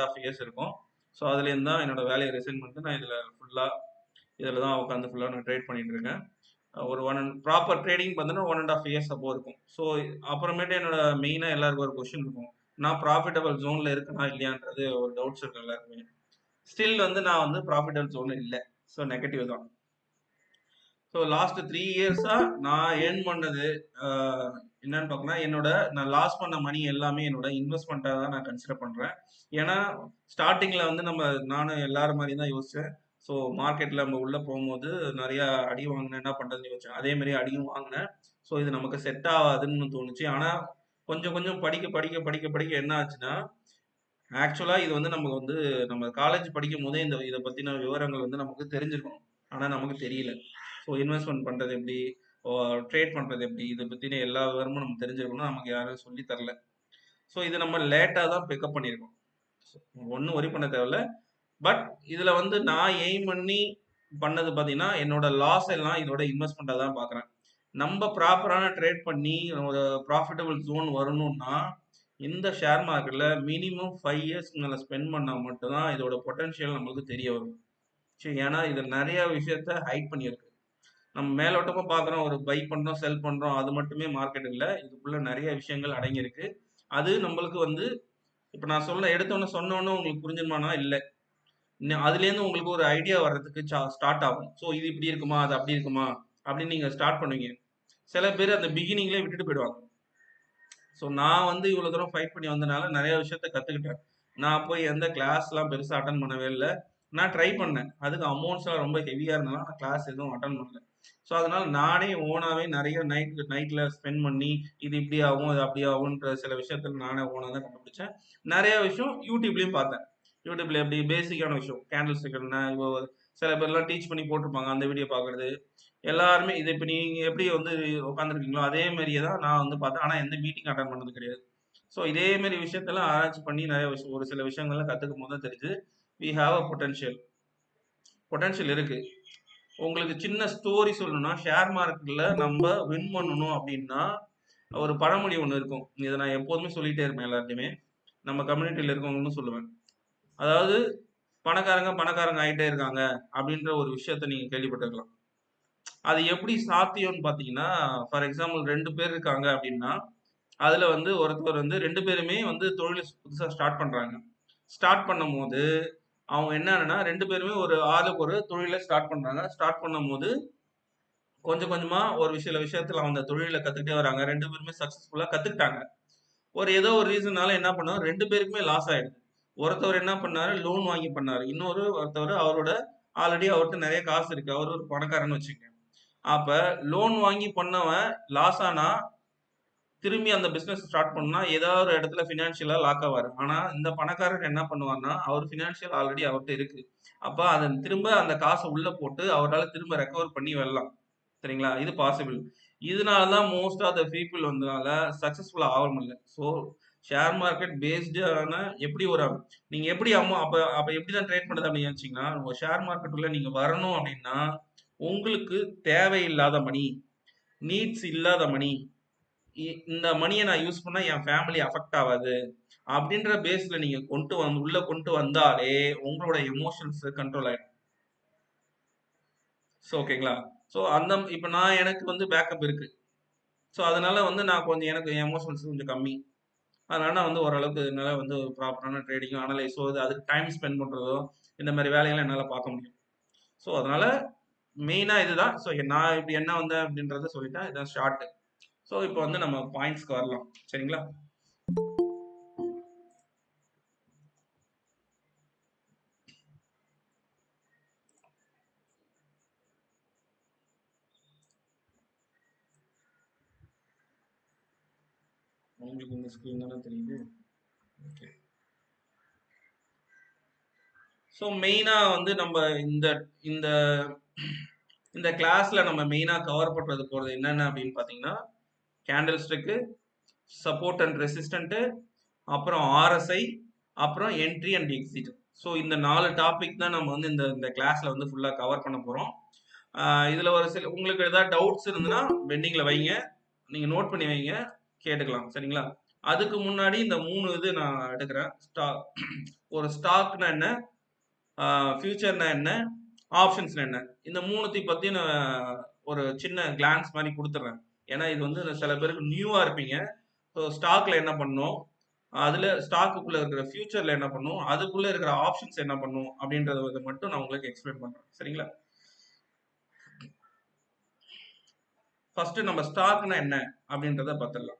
1.5 years இருக்கும். So அதுலேருந்து தான் என்னோட வேலையை ரிசைன் பண்ணிட்டு நான் இதில் தான் உட்காந்து ஃபுல்லாக நான் ட்ரேட் பண்ணிட்டு இருக்கேன். ஒரு ப்ராப்பர் ட்ரேடிங் பார்த்தீங்கன்னா 1.5 இயர்ஸ் அப்போ இருக்கும். ஸோ அப்புறமேட்டு என்னோட மெயினாக எல்லாருக்கும் ஒரு கொஸ்டின் இருக்கும், நான் ப்ராஃபிட்டபிள் ஜோனில் இருக்கனா இல்லையான்றது ஒரு டவுட்ஸ் இருக்கு எல்லாருக்குமே. ஸ்டில் வந்து நான் வந்து ப்ராஃபிட்டபிள் ஜோனில் இல்லை. ஸோ நெகட்டிவ் தான். ஸோ லாஸ்ட் 3 இயர்ஸாக நான் ஏர்ன் பண்ணது என்னன்னு பார்க்கணும், நான் லாஸ் பண்ண மணி எல்லாமே என்னோட இன்வெஸ்ட்மெண்ட்டாக தான் நான் கன்சிடர் பண்ணுறேன். ஏன்னா ஸ்டார்டிங்கில் வந்து நானும் எல்லாரும் மாதிரி தான் யோசித்தேன். ஸோ மார்க்கெட்டில் நம்ம உள்ளே போகும்போது நிறையா அடி வாங்கினேன், என்ன பண்ணுறதுன்னு யோசிச்சேன். அதே மாதிரி அடியும் வாங்கினேன். ஸோ இது நமக்கு செட் ஆகாதுன்னு தோணுச்சு. ஆனால் கொஞ்சம் கொஞ்சம் படிக்க படிக்க படிக்க படிக்க என்ன ஆச்சுன்னா, ஆக்சுவலாக இது வந்து நம்ம காலேஜ் படிக்கும் போதே இதை பற்றின விவரங்கள் வந்து நமக்கு தெரிஞ்சிருக்கணும். ஆனால் நமக்கு தெரியல. ஸோ இன்வெஸ்ட்மெண்ட் பண்ணுறது எப்படி, ட்ரேட் பண்ணுறது எப்படி, இதை பற்றின எல்லா விவரமும் நமக்கு தெரிஞ்சிருக்கணும். நமக்கு யாரும் சொல்லி தரல. ஸோ இதை நம்ம லேட்டாக தான் பிக்கப் பண்ணியிருக்கோம். ஒன்றும் ஒரி பண்ண தேவையில்ல. பட் இதில் வந்து நான் எய்ம் பண்ணி பண்ணது பார்த்தீங்கன்னா, என்னோட லாஸ் எல்லாம் இதோட இன்வெஸ்ட்மெண்ட்டாக தான் பார்க்குறேன். நம்ம ப்ராப்பரான ட்ரேட் பண்ணி ஒரு ப்ராஃபிட்டபிள் ஜோன் வரணும்னா இந்த ஷேர் மார்க்கெட்டில் மினிமம் 5 இயர்ஸ்க்கு மேலே ஸ்பெண்ட் பண்ணால் மட்டும்தான் இதோட பொட்டன்ஷியல் நம்மளுக்கு தெரிய வரும். சரி, ஏன்னா இது நிறைய விஷயத்த ஹைட் பண்ணியிருக்கு. நம்ம மேலோட்டமாக பார்க்குறோம், ஒரு பை பண்ணுறோம், செல் பண்ணுறோம், அது மட்டுமே மார்க்கெட் இல்லை. இதுக்குள்ள நிறைய விஷயங்கள் அடங்கியிருக்கு. அது நம்மளுக்கு வந்து இப்போ நான் எடுத்தோன்னே சொன்னோன்னே உங்களுக்கு புரிஞ்சிருமானா இல்லை. அதுலேருந்து உங்களுக்கு ஒரு ஐடியா வர்றதுக்கு ஸ்டார்ட் ஆகும். ஸோ இது இப்படி இருக்குமா, அது அப்படி இருக்குமா அப்படின்னு நீங்கள் ஸ்டார்ட் பண்ணுவீங்க. சில பேர் அந்த பிகினிங்லேயே விட்டுட்டு போயிடுவாங்க. ஸோ நான் வந்து இவ்வளோ தூரம் ஃபைட் பண்ணி வந்தனால நிறைய விஷயத்த கற்றுக்கிட்டேன். நான் போய் எந்த கிளாஸ்லாம் பெருசாக அட்டன் பண்ணவே இல்லை. நான் ட்ரை பண்ணேன். அதுக்கு அமௌண்ட்ஸ்லாம் ரொம்ப ஹெவியாக இருந்தனால நான் கிளாஸ் எதுவும் அட்டன் பண்ணல. ஸோ அதனால நானே ஓனாகவே நிறைய நைட்டில் ஸ்பெண்ட் பண்ணி இது இப்படி ஆகும், இது அப்படி ஆகுன்ற சில விஷயத்தில் நானே ஓனாக தான் கண்டுபிடிச்சேன். நிறைய விஷயம் யூடியூப்லேயும் பார்த்தேன். யூடியூப்ல எப்படி பேசிக்கான விஷயம், கேண்டில் ஸ்டிக் என்ன, சில பேர்லாம் டீச் பண்ணி போட்டிருப்பாங்க, அந்த வீடியோ பார்க்குறது. எல்லாருமே இது இப்போ நீங்கள் எப்படி வந்து உட்காந்துருக்கீங்களோ அதே மாதிரியே தான் நான் வந்து பார்த்தேன். ஆனால் எந்த மீட்டிங் அட்டன் பண்ணது கிடையாது. ஸோ இதே மாதிரி விஷயத்தெல்லாம் ஆராய்ச்சி பண்ணி நிறைய விஷயம், ஒரு சில விஷயங்கள்லாம் கற்றுக்கும் போது தான் தெரிஞ்சு வி ஹாவ் அ பொட்டன்ஷியல் இருக்கு. உங்களுக்கு சின்ன ஸ்டோரி சொல்லணும்னா, ஷேர் மார்க்கெட்டில் நம்ம வின் பண்ணணும் அப்படின்னா ஒரு பழமொழி ஒன்று இருக்கும். இதை நான் எப்போதுமே சொல்லிகிட்டே இருப்பேன் எல்லாத்தையுமே, நம்ம கம்யூனிட்டியில் இருக்கவங்கன்னு சொல்லுவேன். அதாவது பணக்காரங்க ஆகிட்டே இருக்காங்க அப்படின்ற ஒரு விஷயத்த நீங்கள் கேள்விப்பட்டிருக்கலாம். அது எப்படி சாத்தியம்னு பார்த்தீங்கன்னா, ஃபார் எக்ஸாம்பிள் 2 பேர் இருக்காங்க அப்படின்னா, அதில் வந்து ஒருத்தர் வந்து 2 பேருமே வந்து தொழில் புதுசாக ஸ்டார்ட் பண்ணுறாங்க. ஸ்டார்ட் பண்ணும்போது அவங்க என்னன்னா 2 பேருமே ஒரு ஆளுக்கு ஒரு தொழிலை ஸ்டார்ட் பண்ணுறாங்க. ஸ்டார்ட் பண்ணும்போது கொஞ்சம் கொஞ்சமாக ஒரு சில விஷயத்தில் அந்த தொழிலை கற்றுக்கிட்டே வராங்க. 2 பேருமே சக்ஸஸ்ஃபுல்லாக கற்றுக்கிட்டாங்க. ஏதோ ஒரு ரீசனால என்ன பண்ணோம், 2 பேருக்குமே லாஸ் ஆயிடுது. ஒருத்தவர் என்ன பண்ணாரு, லோன் வாங்கி பண்ணாரு. ஒருத்தவர் அவரோட ஆல்ரெடி அவர்கிட்ட நிறைய காசு இருக்கு. அவர் ஒரு பணக்காரன்னு வச்சுக்கோங்க. அப்ப லோன் வாங்கி பண்ணவன் லாஸ் ஆனா திரும்பி அந்த பிசினஸ் ஸ்டார்ட் பண்ணா ஏதாவது ஒரு இடத்துல பினான்சியலா லாக் ஆவாரு. ஆனா இந்த பணக்காரர் என்ன பண்ணுவார்னா, அவர் பினான்சியல் ஆல்ரெடி அவர்கிட்ட இருக்கு. அப்ப அதை திரும்ப அந்த காசை உள்ள போட்டு அவரால் திரும்ப ரெக்கவர் பண்ணி வரலாம். சரிங்களா? இது பாசிபிள். இதனாலதான் மோஸ்ட் ஆஃப் த பீப்புள் வந்தனால சக்சஸ்ஃபுல்லா ஆக முடியல. ஸோ ஷேர் மார்க்கெட் பேஸ்டான எப்படி நீங்க எப்படி அப்ப அப்ப எப்படிதான் ட்ரேட் பண்ணுறது அப்படின்னு நினைச்சீங்கன்னா, உங்க ஷேர் மார்க்கெட் உள்ள நீங்க வரணும் அப்படின்னா உங்களுக்கு தேவையில்லாத மணி, நீட்ஸ் இல்லாத மணி, இந்த மணியை நான் யூஸ் பண்ணா என் ஃபேமிலி அஃபெக்ட் ஆகாது அப்படின்ற பேஸ்ல நீங்க உள்ள கொண்டு வந்தாலே உங்களோட எமோஷன்ஸ் கண்ட்ரோல் ஆயிடும். ஸோ ஓகேங்களா? ஸோ இப்போ எனக்கு வந்து பேக்கப் இருக்கு. ஸோ அதனால வந்து நான் கொஞ்சம் எனக்கு எமோஷன்ஸ் கொஞ்சம் கம்மி. அதனால நான் வந்து ஓரளவுக்கு என்னால் வந்து ப்ராப்பரான ட்ரேடிங்கும் அனலைஸோ அதுக்கு டைம் ஸ்பெண்ட் பண்ணுறதோ இந்த மாதிரி வேலைகளை என்னால் பார்க்க முடியும். ஸோ அதனால மெயினாக இதுதான். ஸோ நான் இப்படி என்ன வந்தேன் அப்படின்றத சொல்லிட்டேன். இதான் ஷார்ட். ஸோ இப்போ வந்து நம்ம பாயிண்ட்ஸ்க்கு வரலாம். சரிங்களா? உங்களுக்கு இந்த ஸ்க்ரீன் தானே தெரியுது. ஓகே. ஸோ மெயினாக வந்து நம்ம இந்த இந்த இந்த கிளாஸில் நம்ம மெயினாக கவர் பண்ணுறது போகிறது என்னென்ன அப்படின்னு பார்த்தீங்கன்னா, candle stick, support and resistant, அப்புறம் ஆர்எஸ்ஐ, அப்புறம் என்ட்ரி அண்ட் எக்ஸிட். ஸோ இந்த 4 டாபிக் தான் நம்ம வந்து இந்த கிளாஸில் வந்து ஃபுல்லாக கவர் பண்ண போகிறோம். இதில் ஒரு சில உங்களுக்கு ஏதாவது டவுட்ஸ் இருந்ததுன்னா பெண்டிங்கில் வைங்க, நீங்கள் நோட் பண்ணி வைங்க, கேட்டுக்கலாம். சரிங்களா? அதுக்கு முன்னாடி இந்த 3 இது நான் எடுக்கிறேன். ஒரு ஸ்டாக்னா என்ன, ஃபியூச்சர்னா என்ன, ஆப்ஷன்ஸ்னா என்ன, இந்த 3த்தையும் பத்தி நான் ஒரு சின்ன கிளான்ஸ் மாதிரி கொடுத்துட்றேன். ஏன்னா இது வந்து சில பேருக்கு நியூவா இருப்பீங்க. ஸோ ஸ்டாக்ல என்ன பண்ணும், அதுல ஸ்டாக்குக்குள்ள இருக்கிற ஃபியூச்சர்ல என்ன பண்ணும், அதுக்குள்ள இருக்கிற ஆப்ஷன்ஸ் என்ன பண்ணும் அப்படின்றத மட்டும் நான் உங்களுக்கு எக்ஸ்பிளைன் பண்றேன். சரிங்களா? ஃபர்ஸ்ட் நம்ம ஸ்டாக்னா என்ன அப்படின்றத பார்த்துடலாம்.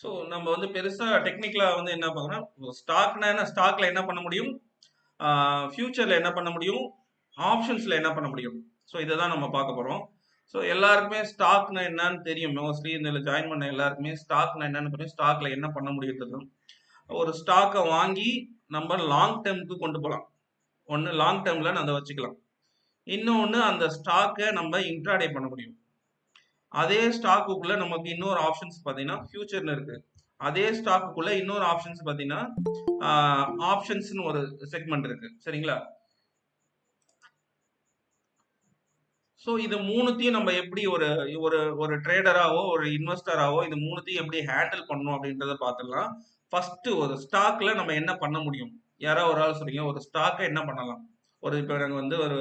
ஸோ நம்ம வந்து பெருசா டெக்னிக்கலா வந்து என்ன பார்க்கணும், ஸ்டாக்னா என்ன, ஸ்டாக்ல என்ன பண்ண முடியும், ஃபியூச்சர்ல என்ன பண்ண முடியும், ஆப்ஷன்ஸ்ல என்ன பண்ண முடியும். ஸோ இதை தான் நம்ம பார்க்க போறோம். ஸோ எல்லாருக்குமே ஸ்டாக்னா என்னன்னு தெரியும். மோஸ்ட்லி இதில் ஜாயின் பண்ண எல்லாருக்குமே ஸ்டாக்னா என்னன்னு தெரியும், ஸ்டாக்ல என்ன பண்ண முடியுது. ஒரு ஸ்டாக்கை வாங்கி நம்ம லாங் டேர்முக்கு கொண்டு போகலாம். ஒன்று லாங் டேர்ம்ல நம்ம அதை வச்சுக்கலாம். இன்னொன்று அந்த ஸ்டாக்கை நம்ம இன்ட்ராடே பண்ண முடியும். அதே ஸ்டாக்குக்குள்ள நமக்கு இன்னொரு ஆப்ஷன்ஸ் பார்த்தீங்கன்னா ஃபியூச்சர்னு இருக்கு. அதே ஸ்டாக்குக்குள்ள இன்னொரு ஆப்ஷன்ஸ் பார்த்தீங்கன்னா ஆப்ஷன்ஸ்னு ஒரு செக்மெண்ட் இருக்கு. சரிங்களா? ஸோ இது மூணுத்தையும் நம்ம எப்படி ஒரு ஒரு ஒரு ட்ரேடராவோ ஒரு இன்வெஸ்டராவோ இது மூணுத்தையும் எப்படி ஹேண்டில் பண்ணணும் அப்படின்றத பார்த்துடலாம். ஃபர்ஸ்ட் ஒரு ஸ்டாக்ல நம்ம என்ன பண்ண முடியும். யாரோ ஒரு ஆள் சொல்றீங்க ஒரு ஸ்டாக்கை என்ன பண்ணலாம். ஒரு இப்போ எனக்கு வந்து ஒரு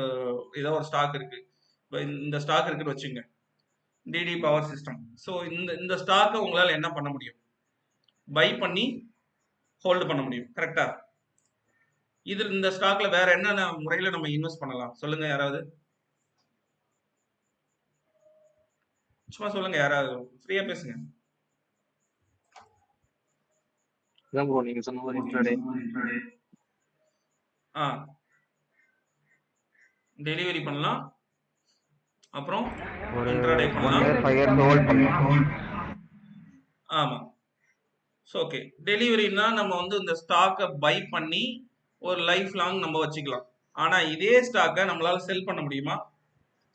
ஏதோ ஒரு ஸ்டாக் இருக்கு. இப்போ இந்த ஸ்டாக் இருக்குன்னு வச்சுங்க, டிடி பவர் சிஸ்டம். ஸோ இந்த இந்த ஸ்டாக்கை உங்களால் என்ன பண்ண முடியும், பை பண்ணி ஹோல்டு பண்ண முடியும். கரெக்டா? இது இந்த ஸ்டாக்ல வேற என்னென்ன முறையில நம்ம இன்வெஸ்ட் பண்ணலாம் சொல்லுங்க யாராவது. சும்மா சொல்லுங்க யாராவது, ஃப்ரீயா பேசுங்க. நீங்க சொன்ன மாதிரி இன்ட்ராடே, டெலிவரி பண்ணலாம். அப்புறம் ஒரு இன்ட்ராடே 1 பண்ணலாம். இயர் 5 இயர்ஸ் ஹோல்ட் பண்ணலாம். ஆமா. ஸோ ஓகே, டெலிவரினா நம்ம வந்து இந்த ஸ்டாக்கை பை பண்ணி ஒரு லைஃப் லாங் நம்ம வச்சுக்கலாம். ஆனா இதே ஸ்டாக்கை நம்மளால செல் பண்ண முடியுமா?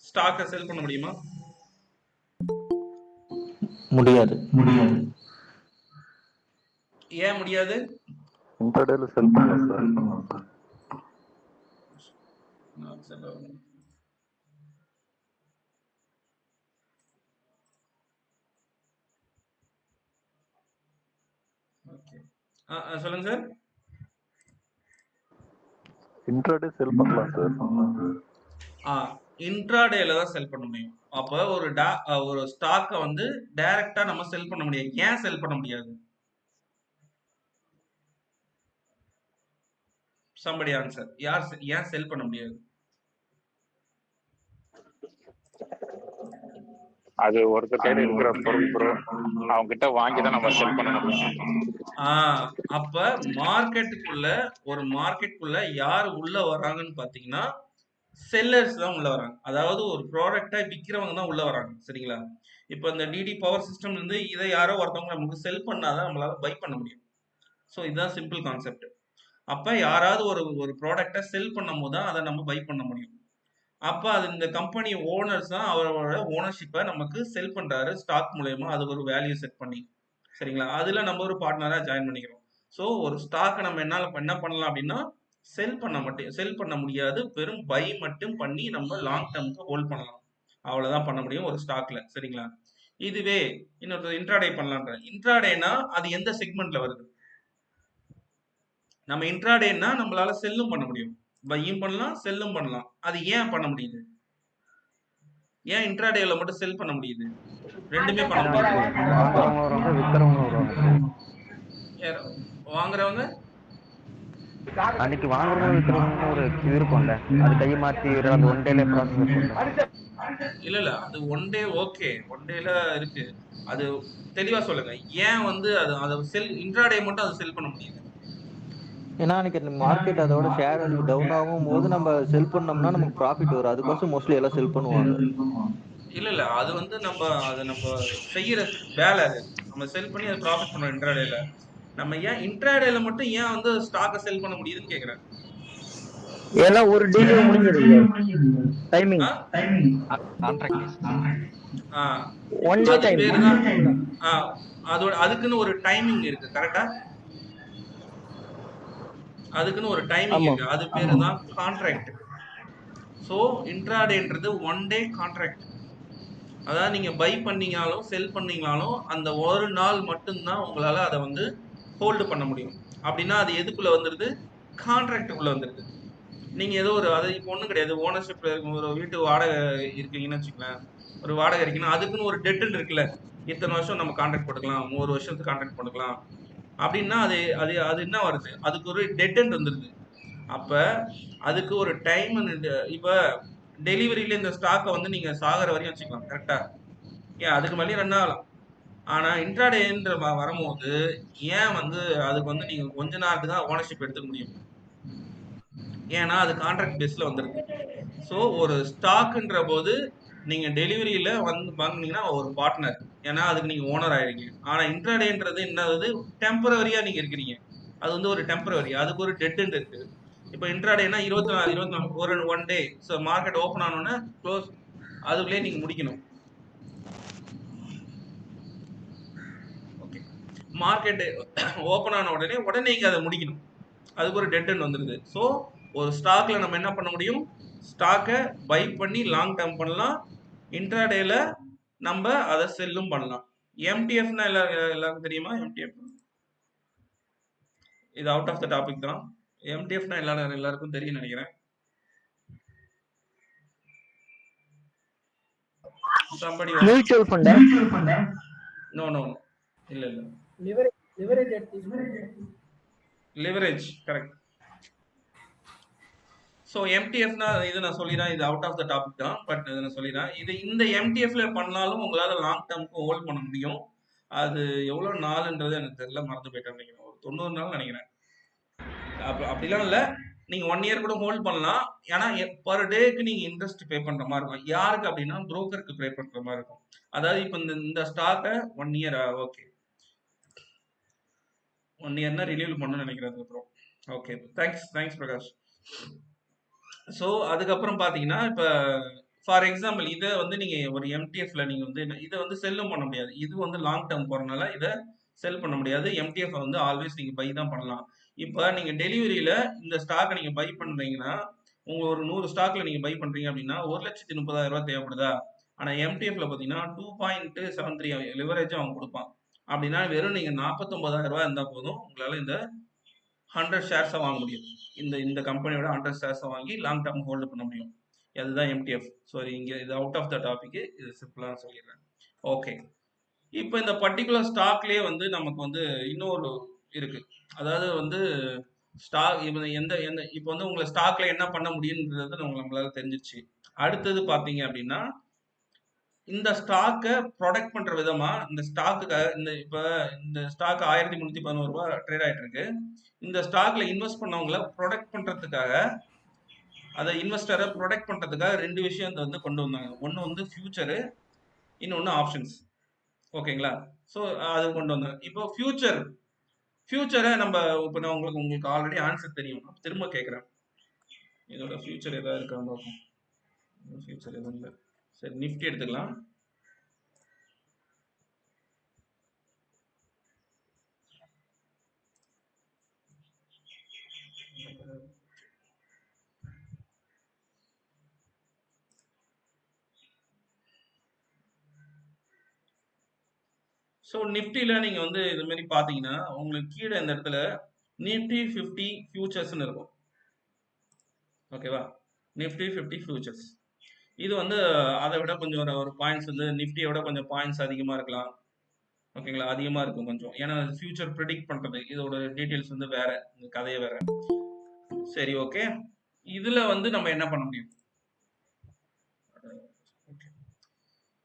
ஸ்டாக்கை செல் பண்ண முடியுமா? முடியாது. ஏன் முடியாது? இன்ட்ராடேல செல் பண்ணலாம் சார். சொல்லுங்க சார். இன்ட்ராடே செல் பண்ணலாம் சார். இன்ட்ராடேல தான் செல் பண்ண முடியும். அப்ப ஒரு ஸ்டாக்கை வந்து டைரக்டா நம்ம செல் பண்ண முடியாது. ஏன் செல் பண்ண முடியாது? somebody answer. ஏன் செல் பண்ண முடியாது? அது ஒருத்தர் கையில இருக்கிற பொருள் ப்ரோ, அவங்க கிட்ட வாங்கி தான் நம்ம செல் பண்ண முடியும். அப்ப ஒரு மார்க்கெட்டுக்குள்ள யார் உள்ள வராங்கன்னு பாத்தீங்கன்னா செல்லர்ஸ் தான் உள்ள வராங்க. அதாவது ஒரு ப்ராடக்டை விற்கிறவங்க தான் உள்ள வராங்க. சரிங்களா? இப்போ இந்த டிடி பவர் சிஸ்டம் இருந்து இதை யாரோ ஒருத்தவங்க நமக்கு செல் பண்ணாதான் நம்மளால பை பண்ண முடியும். ஸோ இதுதான் சிம்பிள் கான்செப்ட். அப்ப யாராவது ஒரு ப்ராடக்டை செல் பண்ணும் போது தான் அதை நம்ம பை பண்ண முடியும். அப்ப அது இந்த கம்பெனி ஓனர்ஸ் தான் அவரோட ஓனர்ஷிப்பை நமக்கு செல் பண்றாரு ஸ்டாக் மூலயமா. அது ஒரு வேல்யூ செட் பண்ணி. சரிங்களா? அதுல நம்ம ஒரு பார்ட்னரா ஜாயின் பண்ணிக்கிறோம். ஸோ ஒரு ஸ்டாக்கை நம்ம என்ன பண்ணலாம் அப்படின்னா செல் பண்ண முடியாது. வெறும் பை மட்டும் பண்ணி நம்ம லாங் டேர்முக்கு ஹோல்ட் பண்ணலாம். அவ்வளவுதான் பண்ண முடியும் ஒரு ஸ்டாக்ல. சரிங்களா? இதுவே இன்னொரு இன்ட்ராடே பண்ணலான்ற. இன்ட்ராடேனா அது எந்த செக்மெண்ட்ல வருது? நம்ம இன்ட்ராடேனா நம்மளால செல்லும் பண்ண முடியும், பையும் பண்ணலாம், செல்லும் பண்ணலாம். அது ஏன் பண்ண முடியுது? ஏன் இன்ட்ராடேல மட்டும் செல் பண்ண முடியுது? ரெண்டுமே பண்ண ஏன்னா முடியுது. அன்னைக்கு வாங்குறவங்க வருவாங்க, விற்கிறவங்க வருவாங்க சார். வாங்குறவங்க அன்னைக்கு வாங்குறவங்க விற்கிறவங்கன்னு ஒரு இது இருக்கும்ல, அது கை மாத்தி அந்த ஒன் டேல ப்ராசஸ் இருக்கும்ல. இல்ல அது ஒன் டே ஓகே, ஒன் டேல இருக்கு. அது தெளிவா சொல்லுங்க. ஏன் வந்து அது செல் இன்ட்ராடே மட்டும் அது செல் பண்ண முடியுது? ஏன்னா அன்னைக்கு மார்க்கெட் அதோட ஷேர் வேல்யூ டவுன் ஆகும் போது நம்ம செல் பண்ணோம்னா நமக்கு ப்ராஃபிட் வரும். அதுக்கோசம் மோஸ்ட்லி எல்லாம் செல் பண்ணுவாங்க. இல்ல அது வந்து நம்ம செய்யற வேலை அது. நம்ம செல் பண்ணி அது ப்ராஃபிட் பண்றோம் இன்ட்ராடேல. நம்ம ஏன் இன்ட்ராடேல மட்டும் ஏன் வந்து ஸ்டாக்க செல் பண்ண முடியுதுன்னு கேக்குறேன். ஏன்னா ஒரு டீலே முடிஞ்சிருது டைமிங். ஆ? கான்ட்ராக்ட் ஆ. ஒன் டே அது டைம். பேரு தான் அதோட அதுக்குன்னு ஒரு டைமிங் இருக்கு கரெக்டா? அதுக்குன்னு ஒரு டைமிங் ஆமா. இருக்கு. அது பேரு தான் கான்ட்ராக்ட். சோ இன்ட்ராடேன்றது ஒன் டே கான்ட்ராக்ட். அதாவது நீங்க பை பண்ணீங்கனாலும் செல் பண்ணீங்கனாலும் அந்த ஒரு நாள் மட்டும்தான் உங்களால அதை வந்து ஹோல்டு பண்ண முடியும். அப்படின்னா அது எதுக்குள்ள வந்துருது? கான்ட்ராக்டுக்குள்ள வந்துருது. நீங்க ஏதோ ஒரு அது இப்போ ஒன்றும் கிடையாது. ஓனர்ஷிப்ல இருக்கும் ஒரு வீட்டு வாடகை இருக்கீங்கன்னு வச்சுக்கலாம். ஒரு வாடகை இருக்குன்னா அதுக்குன்னு ஒரு டெட்டுன்னு இருக்குல்ல. இத்தனை வருஷம் நம்ம கான்ட்ராக்ட் போட்டுக்கலாம், 3 வருஷத்துக்கு கான்ட்ராக்ட் போட்டுக்கலாம் அப்படின்னா அது அது அது என்ன வருது? அதுக்கு ஒரு டெட் எண்ட் வந்துருது. அப்ப அதுக்கு ஒரு டைம் இப்ப டெலிவரியில இந்த ஸ்டாக்கை வந்து நீங்க சாகர வரையும் வச்சுக்கலாம் கரெக்டா? ஏன் அதுக்கு மேலேயும் ரன் ஆகலாம். ஆனா இன்ட்ராடேன்ற வரும்போது ஏன் வந்து அதுக்கு வந்து நீங்க கொஞ்ச நேரத்துக்கு தான் ஓனர்ஷிப் எடுத்துக்க முடியும். ஏன்னா அது கான்ட்ராக்ட் பேஸ்ல வந்துருது. ஸோ ஒரு ஸ்டாக்ன்ற போது நீங்க டெலிவரியில வந்து வாங்குனீங்கன்னா ஒரு பார்ட்னர். ஏன்னா அதுக்கு நீங்க ஓனர் ஆயிருக்கீங்க. ஆனா இன்ட்ராடேன்றது என்னது? டெம்பரவரியா நீங்க இருக்கிறீங்க. அது வந்து ஒரு டெம்பரவரி. அதுக்கு ஒரு டெட் எண்ட் இருக்கு. இப்போ இன்ட்ராடேனா 24 ஒரு one day. So market open ஆனோடனே க்ளோஸ் அதுக்குள்ளே நீங்க முடிக்கணும். ஓகே. மார்க்கெட் ஓப்பன் ஆன உடனே நீங்க அதை முடிக்கணும். அதுக்கு ஒரு டெட் எண்ட் வந்துருது. ஸோ ஒரு ஸ்டாக்ல நம்ம என்ன பண்ண முடியும்? ஸ்டாக்கை பை பண்ணி லாங் டேர்ம் பண்ணலாம். இன்ட்ராடேல நம்ம அதை செல்லும் பண்ணலாம். எம்டிஎஃப்னா எல்லாருக்கும் தெரியுமா? எம்டிஎஃப் இது அவுட் ஆஃப் த டாபிக் தான். எம்டிஎஃப்னா எல்லாருக்கும் தெரியும் நினைக்கிறேன். somebody mutual fund. no இல்ல லிவரேஜ் கரெக்ட். ஸோ எம்டிஎஃப்னா இது நான் சொல்லிடுறேன், இது அவுட் ஆஃப் த டாபிக் தான், பட் இதை நான் சொல்லிடுறேன். இது இந்த எம்டிஎஃப்ல பண்ணாலும் உங்களால் லாங் டேர்முக்கு ஹோல்ட் பண்ண முடியும். அது எவ்வளோ நாள்ன்றது எனக்கு தெரியல, மறந்து போயிட்டேன் நினைக்கிறேன். ஒரு 90 நாள் நினைக்கிறேன். அப்படிலாம் இல்லை, நீங்கள் 1 இயர் கூட ஹோல்ட் பண்ணலாம். ஏன்னா பர் டேக்கு நீங்கள் இன்ட்ரெஸ்ட் பே பண்ணுற மாதிரி இருக்கும். யாருக்கு அப்படின்னா புரோக்கருக்கு பே பண்ணுற மாதிரி இருக்கும். அதாவது இப்போ இந்த ஸ்டாக்கை 1 இயர் ஓகே 1 இயர்னா ரினியூவல் பண்ணணும்னு நினைக்கிறேன். அதுக்கப்புறம் ஓகே தேங்க்ஸ் பிரகாஷ். ஸோ அதுக்கப்புறம் பார்த்தீங்கன்னா இப்போ ஃபார் எக்ஸாம்பிள் இதை வந்து நீங்கள் ஒரு எம்டிஎஃப்ல நீங்கள் வந்து இதை வந்து செல்லும் பண்ண முடியாது. இது வந்து லாங் டேர்ம் போகிறனால இதை செல் பண்ண முடியாது. எம்டிஎஃப் வந்து ஆல்வேஸ் நீங்கள் பை தான் பண்ணலாம். இப்போ நீங்கள் டெலிவரியில் இந்த ஸ்டாக்கை நீங்கள் பை பண்ணுறீங்கன்னா உங்கள் ஒரு 100 ஸ்டாக்ல நீங்கள் பை பண்ணுறீங்க அப்படின்னா 1,30,000 ரூபா தேவைப்படுதா? ஆனால் எம்டிஎஃப்ல பார்த்தீங்கன்னா 2.73 லிவரேஜும் அவன் கொடுப்பான். அப்படின்னா வெறும் நீங்கள் 49,000 ரூபா இருந்தால் போதும், உங்களால் இந்த 100 ஷேர்ஸை வாங்க முடியும். இந்த கம்பெனியோட 100 ஷேர்ஸை வாங்கி லாங் டேர்ம் ஹோல்டு பண்ண முடியும். அதுதான் எம்டிஎஃப். சாரி, இங்கே இது அவுட் ஆஃப் த டாபிக், இது சிம்பிளாக சொல்லிடுறேன். ஓகே. இப்போ இந்த பர்டிகுலர் ஸ்டாக்லேயே வந்து நமக்கு வந்து இன்னொரு இருக்கு. அதாவது வந்து ஸ்டாக் இப்போ வந்து உங்களை ஸ்டாக்ல என்ன பண்ண முடியுன்றது நம்மளால தெரிஞ்சிச்சு. அடுத்தது பார்த்தீங்க அப்படின்னா இந்த ஸ்டாக்கை ப்ரொடக்ட் பண்ற விதமா இந்த ஸ்டாக்கு இந்த ஸ்டாக் 1311 ரூபாய் ட்ரேட் ஆயிட்டு இருக்கு. இந்த ஸ்டாக்ல இன்வெஸ்ட் பண்ணவங்களை ப்ரொடக்ட் பண்றதுக்காக, அதை இன்வெஸ்டரை ப்ரொடக்ட் பண்றதுக்காக 2 விஷயம் வந்து கொண்டு வந்தாங்க. ஒன்று வந்து ஃபியூச்சரு, இன்னொன்று ஆப்ஷன்ஸ். ஓகேங்களா? ஸோ அது கொண்டு வந்தாங்க. இப்போ ஃபியூச்சரை நம்ம இப்போ நான் உங்களுக்கு ஆல்ரெடி ஆன்சர் தெரியும், திரும்ப கேட்குறேன். இதோட ஃபியூச்சர் ஏதாவது இருக்கான்னு பார்ப்போம். ஃபியூச்சர் எதுவும் இல்லை. சரி, நிஃப்டி எடுத்துக்கலாம். ஸோ நிஃப்டியில் நீங்கள் வந்து இது மாதிரி பார்த்தீங்கன்னா உங்களுக்கு கீழே இந்த இடத்துல நிஃப்டி 50 ஃபியூச்சர்ஸ்ன்னு இருக்கும். ஓகேவா? நிஃப்டி 50 ஃபியூச்சர்ஸ். இது வந்து அதை விட கொஞ்சம் ஒரு பாயிண்ட்ஸ் வந்து நிஃப்டியை விட கொஞ்சம் பாயிண்ட்ஸ் அதிகமாக இருக்கலாம். ஓகேங்களா, அதிகமாக இருக்கும் கொஞ்சம். ஏன்னா ஃபியூச்சர் ப்ரிடிக்ட் பண்ணுறது இதோட டீட்டெயில்ஸ் வந்து வேற, இந்த கதையே வேற. சரி, ஓகே. இதில் வந்து நம்ம என்ன பண்ண முடியும்?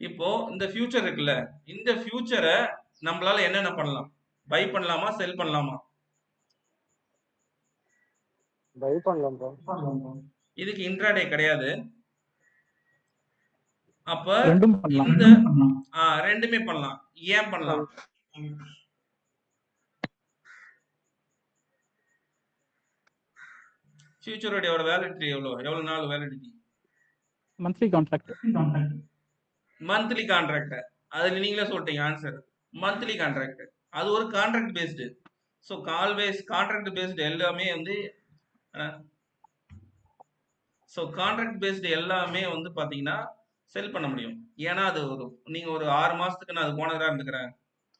இப்போ இந்த ஃபியூச்சர் இருக்குல்ல, இந்த ஃபியூச்சரை நம்மளால என்னென்ன பண்ணலாம்? பை பண்ணலாமா, செல் பண்ணலாமா? பை பண்ணலாம். இதுக்கு இன்ட்ராடே கிடையாது. அப்ப ரெண்டும் பண்ணலாம். இந்த ரெண்டுமே பண்ணலாம். ஏன் பண்ணலாம்? ஃபியூச்சரோட வேலிடிட்டி எவ்வளவு நாள் validity? Monthly contract. Monthly contract. அதுல நீங்களே சொல்லிட்டீங்க ஆன்சர். மந்த்லி கான்ட்ராக்ட் அது ஒரு contract based. So contract based எல்லாமே வந்து எல்லாமே வந்து பாத்தீங்கன்னா செல் பண்ண முடியும். ஏன்னா அது நீங்க ஒரு 6 மாசத்துக்கு நான் அது ஓனரா இருந்துக்கிறேன்.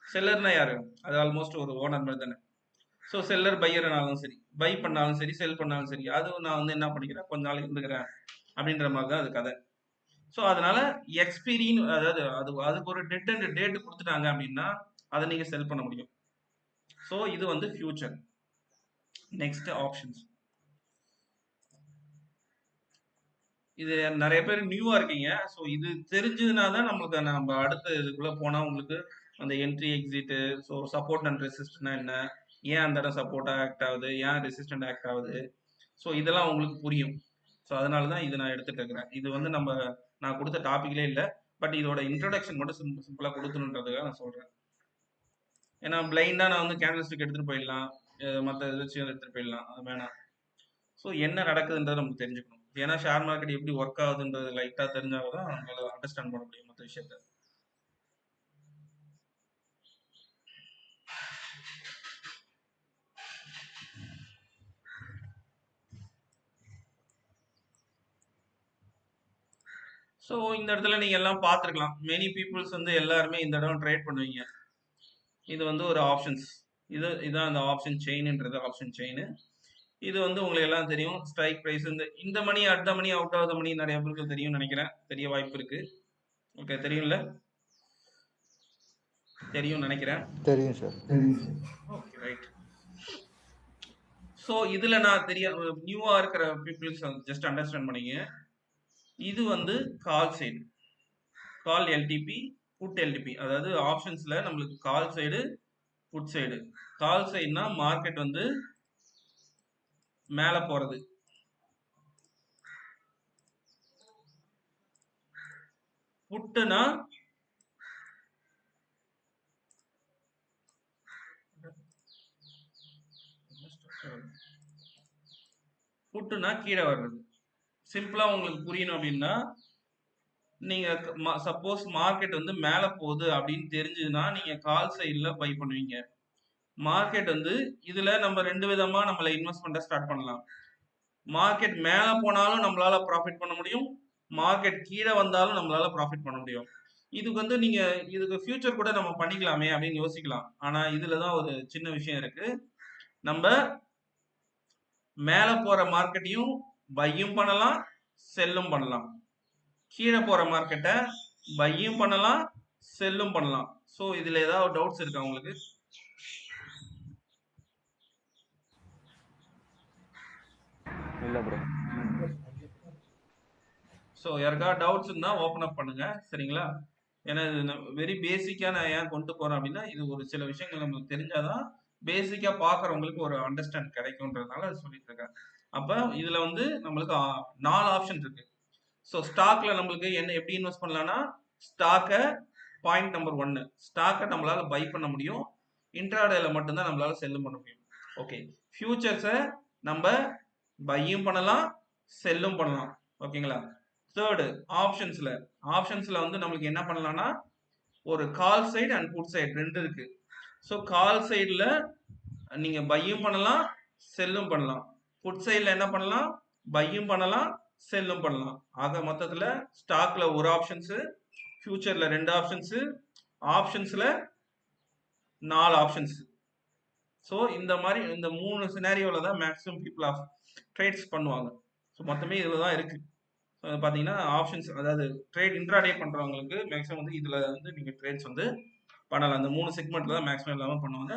செல்லர்னா யாரு? அது ஆல்மோஸ்ட் ஒரு ஓனர் மாதிரி தானே. ஸோ செல்லர் பையர்னாலும் சரி, பை பண்ணாலும் சரி, செல் பண்ணாலும் சரி, அது நான் வந்து என்ன பண்ணிக்கிறேன், கொஞ்ச நாளைக்கு இருந்துக்கிறேன் அப்படின்ற மாதிரி தான் அது கதை. ஸோ அதனால எக்ஸ்பீரியன், அதாவது அதுக்கு ஒரு டேட் கொடுத்துட்டாங்க அப்படின்னா அதை நீங்க செல் பண்ண முடியும். ஸோ இது வந்து ஃபியூச்சர். Next options. இது நிறைய பேர் நியூவா இருக்கீங்க. ஸோ இது தெரிஞ்சதுனா தான் நம்ம அடுத்த இதுக்குள்ள போனா உங்களுக்கு அந்த entry exit, so support and ரெசிஸ்டன்ட்னா என்ன, ஏன் அந்த இடம் சப்போர்ட்டா ஆக்ட் ஆகுது, ஏன் ரெசிஸ்டன்ட் ஆக்ட் ஆகுது, ஸோ இதெல்லாம் உங்களுக்கு புரியும். ஸோ அதனால தான் இது நான் எடுத்துட்டு இருக்கிறேன். இது வந்து நான் கொடுத்த டாபிக்லேயே இல்லை, பட் இதோட இன்ட்ரோடக்ஷன் மட்டும் சிம்பிளாக கொடுத்துணுன்றதுக்காக நான் சொல்கிறேன். ஏன்னா பிளைண்டாக நான் வந்து கேண்டில் ஸ்டிக் எடுத்துகிட்டு போயிடலாம், மற்ற ஏதாச்சும் எடுத்துகிட்டு போயிடலாம், அது வேணாம். ஸோ என்ன நடக்குதுன்றதை நமக்கு தெரிஞ்சுக்கணும். ஏன்னா ஷேர் மார்க்கெட் எப்படி ஒர்க் ஆகுதுன்றது லைட்டாக தெரிஞ்சால் தான் நம்மளால அண்டர்ஸ்டாண்ட் பண்ண முடியும் மற்ற விஷயத்த. ஸோ இந்த இடத்துல நீங்கள் எல்லாம் பார்த்துருக்கலாம். மெனி பீப்புள்ஸ் வந்து எல்லாருமே இந்த இடம் ட்ரேட் பண்ணுவீங்க. இது வந்து ஒரு ஆப்ஷன்ஸ். இதான் அந்த ஆப்ஷன் செயின்ன்றது ஆப்ஷன் செயின். இது வந்து உங்களுக்கு எல்லாம் தெரியும். ஸ்ட்ரைக் ப்ரைஸ் இந்த மணி, அடுத்த மணி, அவுட் ஆஃப் த மணி நிறைய பேருக்கு தெரியும் நினைக்கிறேன். தெரிய வாய்ப்பு இருக்கு. ஓகே, தெரியும்ல? தெரியும் நினைக்கிறேன். தெரியும் சார். Okay, right. ஸோ இதுல நான் நியூவா இருக்கிற பீப்புள்ஸ் ஜஸ்ட் அண்டர்ஸ்டாண்ட் பண்ணிங்க. இது வந்து கால் சைடு, கால் எல்டிபி, புட் எல்டிபி. அதாவது ஆப்ஷன்ஸ்ல நம்மளுக்கு கால் சைடு, புட் சைடு. கால் சைடுனா மார்க்கெட் வந்து மேல போறது, புட்டுனா கீழே வர்றது. சிம்பிளா உங்களுக்கு புரியணும் அப்படின்னா, நீங்க சப்போஸ் மார்க்கெட் வந்து மேல போகுது அப்படின்னு தெரிஞ்சதுன்னா நீங்க கால் சைடுல பை பண்ணுவீங்க. மார்க்கெட் வந்து இதுல நம்ம 2 விதமா நம்மள இன்வெஸ்ட்மெண்ட்டை ஸ்டார்ட் பண்ணலாம். மார்க்கெட் மேல போனாலும் நம்மளால ப்ராஃபிட் பண்ண முடியும், மார்க்கெட் கீழே வந்தாலும் நம்மளால ப்ராஃபிட் பண்ண முடியும். இதுக்கு வந்து நீங்க இதுக்கு ஃபியூச்சர் கூட நம்ம பண்ணிக்கலாமே அப்படின்னு யோசிக்கலாம். ஆனா இதுலதான் ஒரு சின்ன விஷயம் இருக்கு. நம்ம மேல போற மார்க்கெட்டையும் பையும் பண்ணலாம், செல்லும் பண்ணலாம். கீழே போற மார்க்கெட்டை பையும் பண்ணலாம், செல்லும் பண்ணலாம். ஸோ இதுல ஏதாவது டவுட்ஸ் இருக்கா உங்களுக்கு? இல்ல ப்ரோ. ஸோ யாருக்கா டவுட்ஸ் இருந்தால் ஓப்பன் அப் பண்ணுங்க, சரிங்களா? ஏன்னா இது வெரி பேசிக்காக நான் ஏன் கொண்டு போறேன் அப்படின்னா, இது ஒரு சில விஷயங்கள் நம்மளுக்கு தெரிஞ்சாதான் பேசிக்கா பார்க்குறவங்களுக்கு ஒரு அண்டர்ஸ்டாண்ட் கிடைக்கும்ன்றதுனால அது சொல்லிட்டு இருக்கேன். அப்போ இதுல வந்து நம்மளுக்கு 4 ஆப்ஷன் இருக்கு. ஸோ ஸ்டாக்ல நம்மளுக்கு என்ன எப்படி இன்வெஸ்ட் பண்ணலாம்னா, ஸ்டாக்கை பாயிண்ட் நம்பர் 1, ஸ்டாக்கை நம்மளால பை பண்ண முடியும், இன்ட்ராடேல மட்டும்தான் நம்மளால செல்லும் பண்ண முடியும். ஓகே, ஃபியூச்சர்ஸை நம்ம பையும் பண்ணலாம், செல்லும் பண்ணலாம். ஓகேங்களா? தேர்டு ஆப்ஷன்ஸ்ல வந்து நம்மளுக்கு என்ன பண்ணலாம்னா, ஒரு call side and put side 2 இருக்கு. ஸோ கால் சைடுல நீங்க பையும் பண்ணலாம், செல்லும் பண்ணலாம். புட் சைடுல என்ன பண்ணலாம், பையும் பண்ணலாம், செல்லும் பண்ணலாம். ஆக மொத்தத்துல ஸ்டாக்ல ஒரு ஆப்ஷன்ஸ், ஃபியூச்சர்ல 2 ஆப்ஷன்ஸ், ஆப்ஷன்ஸ்ல 4 ஆப்ஷன்ஸ். ஸோ இந்த மாதிரி இந்த 3 சினாரியோல தான் மேக்ஸிமம் பீப்புள் ட்ரேட்ஸ் பண்ணுவாங்க. ஸோ மொத்தமே இதுல தான் இருக்கு. பார்த்தீங்கன்னா ஆப்ஷன்ஸ், அதாவது ட்ரேட் இன்ட்ராடே பண்ணுறவங்களுக்கு மேக்ஸிமம் வந்து இதில் வந்து நீங்கள் ட்ரேட்ஸ் வந்து பண்ணலாம். அந்த 3 செக்மெண்ட்டில் தான் மேக்ஸிமம் எல்லாமே பண்ணுவாங்க.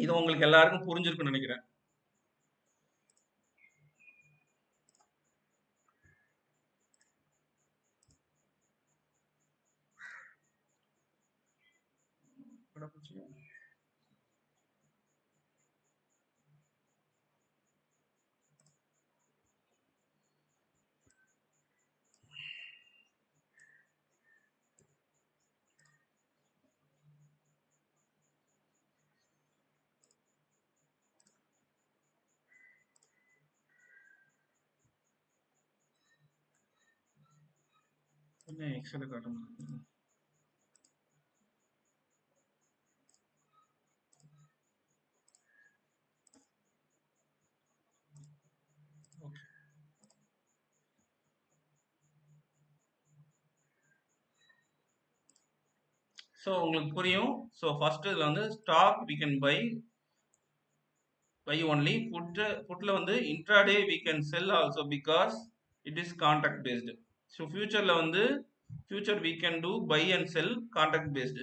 இது உங்களுக்கு எல்லாருக்கும் புரிஞ்சிருக்குன்னு நினைக்கிறேன். என்ன எக்ஸல் காட்ட முடியும்? ஓகே. ஸோ உங்களுக்கு புரியும். ஸோ ஃபர்ஸ்ட் இதில் வந்து stock we can buy only. புட்ல வந்து intraday we can sell also because it is contract based. So ஃபியூச்சர்ல வந்து future we can do buy and sell contract based.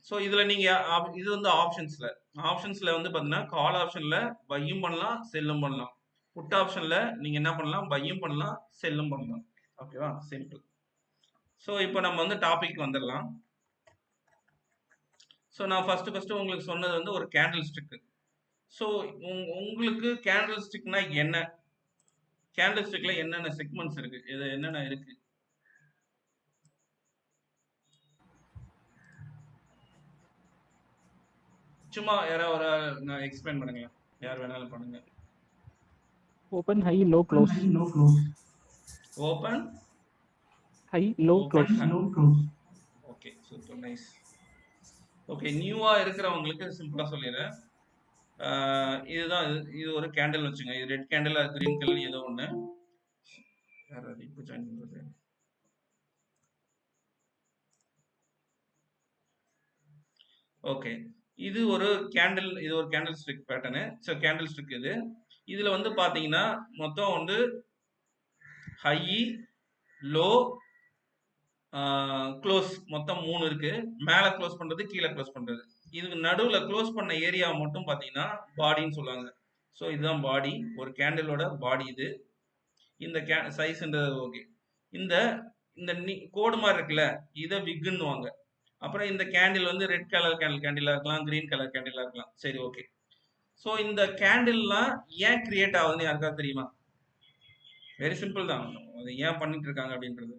So இதில் நீங்கள் இது வந்து ஆப்ஷன்ஸில் வந்து பார்த்தீங்கன்னா கால் ஆப்ஷனில் பையும் பண்ணலாம் செல்லும் பண்ணலாம். புட் ஆப்ஷனில் நீங்கள் என்ன பண்ணலாம், பையும் பண்ணலாம் செல்லும் பண்ணலாம். ஓகேவா, சிம்பிள். ஸோ இப்போ நம்ம வந்து டாபிக் வந்துடலாம். ஸோ நான் ஃபர்ஸ்ட் உங்களுக்கு சொன்னது வந்து ஒரு கேண்டில் ஸ்டிக்கு. ஸோ உங்களுக்கு கேண்டில் ஸ்டிக்னா என்ன, கேண்டில் ஸ்டிக்ல என்னென்ன செக்மெண்ட்ஸ் இருக்கு, இது என்னென்ன இருக்கு? சும்மா யாராவது ஒரு நான் எக்ஸ்பிளைன் பண்ணுங்க, யார் வேணாலும் பண்ணுங்க. Open, high, low, close. Open, High, low, close. Okay, super, nice. Okay, நியூவா இருக்கிறவங்களுக்கு சிம்பிளா சொல்லிடுறேன். இதுதான், இது ஒரு கேண்டில் வச்சுங்க. இது ரெட் கேண்டில், கிரீன் கலர் ஏதோ ஒன்று. யாராவது இப்போ ஜாயின் பண்ணுறது? ஓகே, இது ஒரு கேண்டில், இது ஒரு candle stick pattern. So candle stick இது. இதில் வந்து பார்த்தீங்கன்னா மொத்தம் வந்து ஹை, லோ, க்ளோஸ் மொத்தம் 3 இருக்கு. மேலே க்ளோஸ் பண்ணுறது, கீழே க்ளோஸ் பண்ணுறது. இதுக்கு நடுவில் க்ளோஸ் பண்ண ஏரியா மட்டும் பார்த்தீங்கன்னா பாடின்னு சொல்லுவாங்க. ஸோ இதுதான் பாடி, ஒரு கேண்டிலோட பாடி இது. இந்த சைஸ்ன்றது ஓகே. இந்த இந்த கோடு மாதிரி இருக்குல்ல, இதை விக்குன்னுவாங்க. அப்புறம் இந்த கேண்டில் வந்து ரெட் கலர் கேண்டிலா இருக்கலாம், கிரீன் கலர் கேண்டிலா இருக்கலாம். சரி, ஓகே. ஸோ இந்த கேண்டில்லாம் ஏன் கிரியேட் ஆகுதுன்னு யாருக்காவது தெரியுமா? வெரி சிம்பிள் தான், அது ஏன் பண்ணிட்டு இருக்காங்க அப்படின்றது.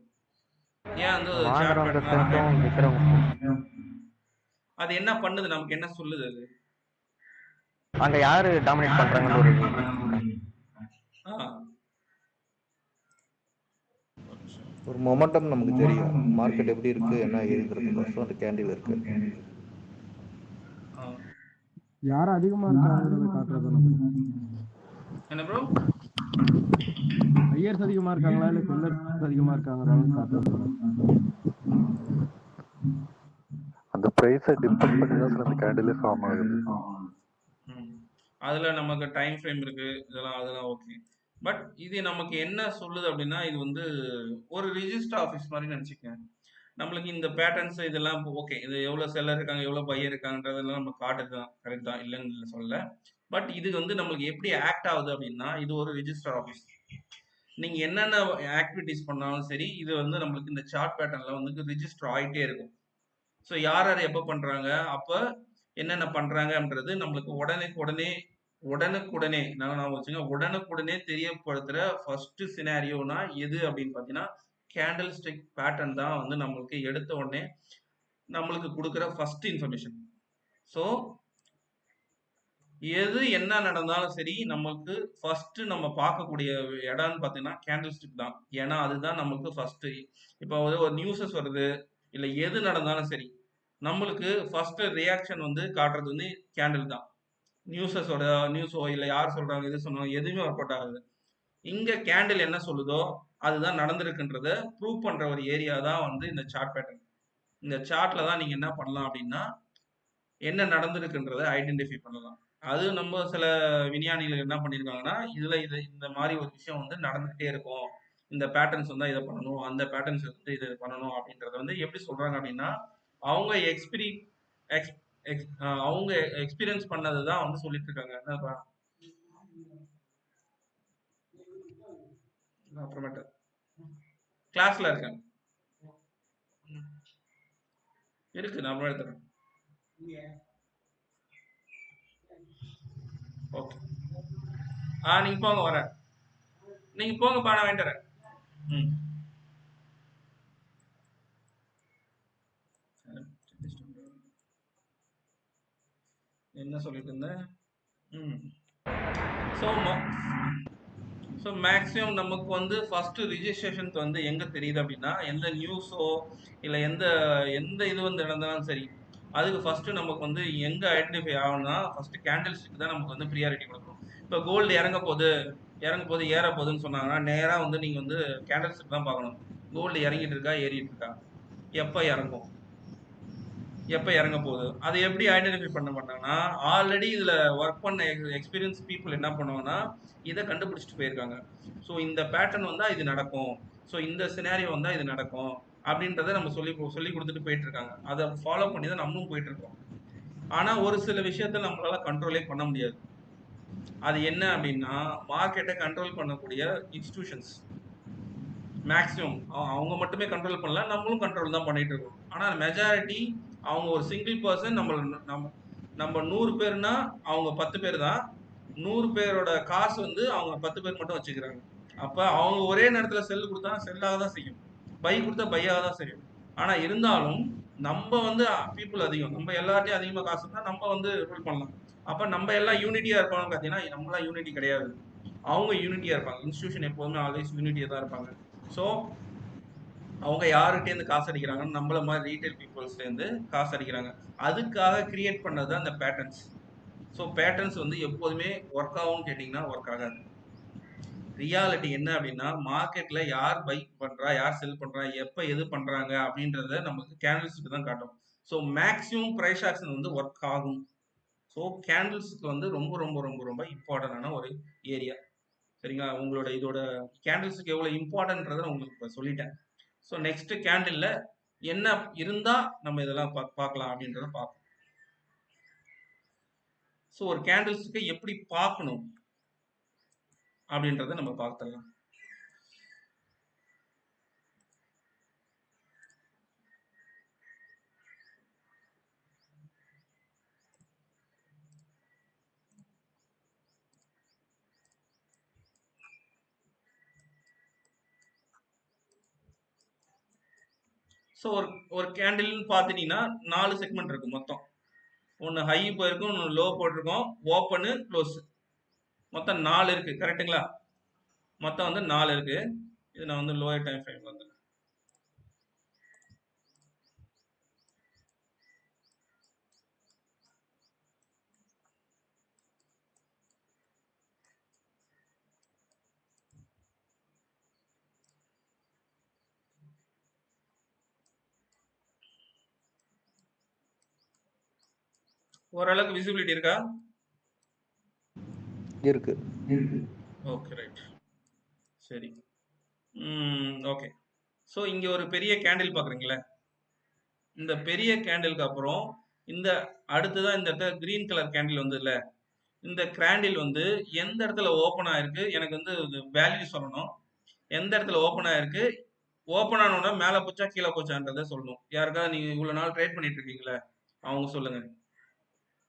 ஏன் வந்து அது என்ன பண்ணுது, நமக்கு என்ன சொல்லுது அது? அங்க யாரு டாமினேட் பண்றாங்கன்னு ஒரு ஒரு மொமெண்டம் நமக்கு தெரியும், மார்க்கெட் எப்படி இருக்கு என்ன ஏதுங்கிறதுக்கோசரம் அந்த கேண்டில் இருக்கு. யார் அதிகமா இருக்காங்கன்றத காட்டுறது. என்ன ப்ரோ? ஐயர்ஸ் அதிகமா இருக்காங்களா இல்ல செல்லர்ஸ் அதிகமா இருக்காங்கன்னு காட்டுறது. அந்த பிரைஸை டிபெண்ட் பண்ணி தான் சார் அந்த கேண்டிலே ஃபார்ம் ஆகுது. அதுல நமக்கு டைம் ஃப்ரேம் இருக்கு, அதெல்லாம் ஓகே. பட் இது நமக்கு என்ன சொல்லுது அப்படின்னா, இது வந்து ஒரு ரிஜிஸ்டர் ஆஃபீஸ் மாதிரி நினச்சிக்கங்க. நம்மளுக்கு இந்த பேட்டர்ன்ஸ் இதெல்லாம் ஓகே, இது எவ்வளோ செல்லர் இருக்காங்க எவ்வளோ பையர் இருக்காங்கன்றதெல்லாம் நம்ம காட்டுது தான், கரெக்ட் தான், இல்லைன்னு சொல்லல. பட் இது வந்து நம்மளுக்கு எப்படி ஆக்ட் ஆகுது அப்படின்னா, இது ஒரு ரிஜிஸ்டர் ஆஃபீஸ். நீங்க என்னென்ன ஆக்டிவிட்டிஸ் பண்ணாலும் சரி, இது வந்து நம்மளுக்கு இந்த சார்ட் பேட்டர்ன்ல வந்து ரிஜிஸ்டர் ஆகிட்டே இருக்கும். ஸோ யார் யார் எப்போ பண்றாங்க, அப்போ என்னென்ன பண்றாங்கன்றது நம்மளுக்கு உடனுக்குடனே நான் வச்சுங்க, உடனுக்குடனே தெரியப்படுத்துற ஃபர்ஸ்ட் சினாரியோனா எது அப்படின்னு பார்த்தீங்கன்னா, கேண்டில் ஸ்டிக் பேட்டர்ன் தான் வந்து நம்மளுக்கு எடுத்த உடனே நம்மளுக்கு கொடுக்குற ஃபர்ஸ்ட் இன்ஃபர்மேஷன். ஸோ எது என்ன நடந்தாலும் சரி, நமக்கு ஃபர்ஸ்ட் நம்ம பார்க்கக்கூடிய இடம்னு பார்த்தீங்கன்னா கேண்டில் ஸ்டிக் தான். ஏன்னா அதுதான் நமக்கு ஃபர்ஸ்ட். இப்போ ஒரு நியூஸஸ் வருது, இல்லை எது நடந்தாலும் சரி, நம்மளுக்கு ஃபர்ஸ்ட் ரியாக்ஷன் வந்து காட்டுறது வந்து கேண்டில் தான். நியூஸோ இல்லை யார் சொல்றாங்க எது சொன்னாங்க எதுவுமே ஒர்க் அவுட் ஆகுது. இங்க கேண்டில் என்ன சொல்லுதோ அதுதான் நடந்திருக்குன்றத ப்ரூவ் பண்ற ஒரு ஏரியா தான் வந்து இந்த சார்ட் பேட்டர்ன். இந்த சார்ட்ல தான் நீங்க என்ன பண்ணலாம் அப்படின்னா, என்ன நடந்திருக்குன்றத ஐடென்டிஃபை பண்ணலாம். அது நம்ம சில விஞ்ஞானிகள் என்ன பண்ணியிருக்காங்கன்னா, இதுல இந்த மாதிரி ஒரு விஷயம் வந்து நடந்துகிட்டே இருக்கும். இந்த பேட்டர்ன்ஸ் வந்தா இத பண்ணணும். அந்த பேட்டர்ன்ஸ் வந்து இத பண்ணணும் அப்படின்றத வந்து எப்படி சொல்றாங்க அப்படின்னா, அவங்க எக்ஸ் எக்ஸ் அவங்க எக்ஸ்பீரியன்ஸ் பண்ணது தான் வந்து சொல்லிட்டு இருக்காங்க. என்னப்பா? அப்புறமேட்டு கிளாஸ்ல இருக்கேன். இருக்கு நான் அப்புறம் எடுத்துறேன். ஓகே. நீங்க போங்க வரேன். நீங்க போங்கப்பா நான் வாங்கிட்டு வரேன். ம். என்ன சொல்லிட்டு இருந்தேன்? ம். ஸோ மேக்ஸிமம் நமக்கு வந்து ஃபர்ஸ்ட் ரிஜிஸ்ட்ரேஷனுக்கு வந்து எங்க தெரியுது அப்படின்னா, எந்த நியூஸோ இல்லை எந்த எந்த இது வந்து நடந்தாலும் சரி, அதுக்கு ஃபர்ஸ்ட் நமக்கு வந்து எங்க ஐடென்டிஃபை ஆகணும்னா ஃபர்ஸ்ட் கேண்டில் ஸ்டிக் தான் நமக்கு வந்து ப்ரியாரிட்டி கொடுக்கணும். இப்போ கோல்டு இறங்க போகுது ஏற போகுதுன்னு சொன்னாங்கன்னா நேரா வந்து நீங்க வந்து கேண்டில் ஸ்டிக் தான் பார்க்கணும். கோல்டு இறங்கிட்டு இருக்கா ஏறிட்டு இருக்கா, எப்போ இறங்கும், எப்போ இறங்க போகுது, அதை எப்படி ஐடென்டிஃபை பண்ண மாட்டாங்கன்னா, ஆல்ரெடி இதுல ஒர்க் பண்ண எக்ஸ்பீரியன்ஸ் பீப்புள் என்ன பண்ணுவாங்கன்னா இதை கண்டுபிடிச்சிட்டு போயிருக்காங்க. ஸோ இந்த பேட்டர்ன் வந்தா இது நடக்கும், ஸோ இந்த சினாரியோ வந்தா இது நடக்கும் அப்படின்றத நம்ம சொல்லி கொடுத்துட்டு போயிட்டு இருக்காங்க. அதை ஃபாலோ பண்ணி தான் நம்மளும் போயிட்டு இருக்கோம். ஆனா ஒரு சில விஷயத்த நம்மளால கண்ட்ரோலே பண்ண முடியாது. அது என்ன அப்படின்னா, மார்க்கெட்டை கண்ட்ரோல் பண்ணக்கூடிய இன்ஸ்டிடியூஷன்ஸ் மேக்ஸிமம் அவங்க மட்டுமே கண்ட்ரோல் பண்ணல, நம்மளும் கண்ட்ரோல் தான் பண்ணிட்டு இருக்கோம். ஆனா மெஜாரிட்டி அவங்க ஒரு சிங்கிள் பர்சன், நம்ம 100 பேர்னா அவங்க 10 பேர் தான். 100 பேரோட காசு வந்து அவங்க 10 பேர் மட்டும் வச்சுக்கிறாங்க. அப்ப அவங்க ஒரே நேரத்துல செல் கொடுத்தா செல்லாக தான் செய்யும், பை கொடுத்தா பையாக தான் செய்யும். ஆனா இருந்தாலும் நம்ம வந்து பீப்புள் அதிகம், நம்ம எல்லார்ட்டையும் அதிகமா காசு இருந்தா நம்ம வந்து ரூல் பண்ணலாம். அப்ப நம்ம எல்லாம் யூனிட்டியா இருப்பாங்க பார்த்தீங்கன்னா, நம்மளாம் யூனிட்டி கிடையாது, அவங்க யூனிட்டியா இருப்பாங்க. இன்ஸ்டிடியூஷன் எப்போதுமே ஆல்வேஸ் யூனிட்டியா தான் இருப்பாங்க. ஸோ அவங்க யார்கிட்டேருந்து காசு அடிக்கிறாங்கன்னு நம்மள மாதிரி ரீட்டைல் பீப்புள்ஸ்லேருந்து காசு அடிக்கிறாங்க. அதுக்காக கிரியேட் பண்ணது தான் அந்த பேட்டர்ன்ஸ். ஸோ பேட்டர்ன்ஸ் வந்து எப்போதுமே ஒர்க் ஆகும்னு கேட்டிங்கன்னா ஒர்க் ஆகாது. ரியாலிட்டி என்ன அப்படின்னா, மார்க்கெட்ல யார் பை பண்றா, யார் செல் பண்றா, எப்போ எது பண்றாங்க அப்படின்றத நமக்கு கேண்டில்ஸ்க்கு தான் காட்டும். ஸோ மேக்ஸிமம் ப்ரைஸ் ஆக்ஷன் வந்து ஒர்க் ஆகும். ஸோ கேண்டில்ஸ்க்கு வந்து ரொம்ப ரொம்ப ரொம்ப ரொம்ப இம்பார்ட்டன்டான ஒரு ஏரியா. சரிங்களா? உங்களோட இதோட கேண்டில்ஸ்க்கு எவ்வளோ இம்பார்ட்டன்றதை நான் உங்களுக்கு இப்போ சொல்லிட்டேன். ஸோ நெக்ஸ்ட் கேண்டில்ல என்ன இருந்தா நம்ம இதெல்லாம் பார்க்கலாம் அப்படின்றத பார்ப்போம். ஸோ ஒரு கேண்டில்ஸ்க்கு எப்படி பார்க்கணும் அப்படின்றத நம்ம பார்த்துடலாம். ஸோ ஒரு கேண்டில்னு பார்த்துட்டீங்கன்னா 4 செக்மெண்ட் இருக்கு மொத்தம். ஒன்று ஹை போயிருக்கும், ஒன்று லோ போட்டிருக்கோம், ஓப்பனு க்ளோஸ், மொத்தம் 4 இருக்கு. கரெக்டுங்களா? மொத்தம் வந்து 4 இருக்கு. இது நான் வந்து லோயர் டைம் ஃப்ரேம் வந்து ஓரளவுக்கு விசிபிலிட்டி இருக்கா? இருக்கு. Okay right. சரி. ஓகே. ஸோ இங்கே ஒரு பெரிய கேண்டில் பார்க்குறீங்களே, இந்த பெரிய கேண்டிலுக்கு அப்புறம் இந்த அடுத்ததான் இந்த இடத்துல கிரீன் கலர் கேண்டில் வந்து இல்லை, இந்த கேண்டில் வந்து எந்த இடத்துல ஓப்பன் ஆயிருக்கு, எனக்கு வந்து வேல்யூ சொல்லணும். எந்த இடத்துல ஓப்பன் ஆயிருக்கு, ஓப்பன் ஆனோட மேலே போச்சா கீழே போச்சான்றதை சொல்லணும். யாருக்காவது நீங்கள் இவ்வளோ நாள் ட்ரேட் பண்ணிட்டு இருக்கீங்களே அவங்க சொல்லுங்க.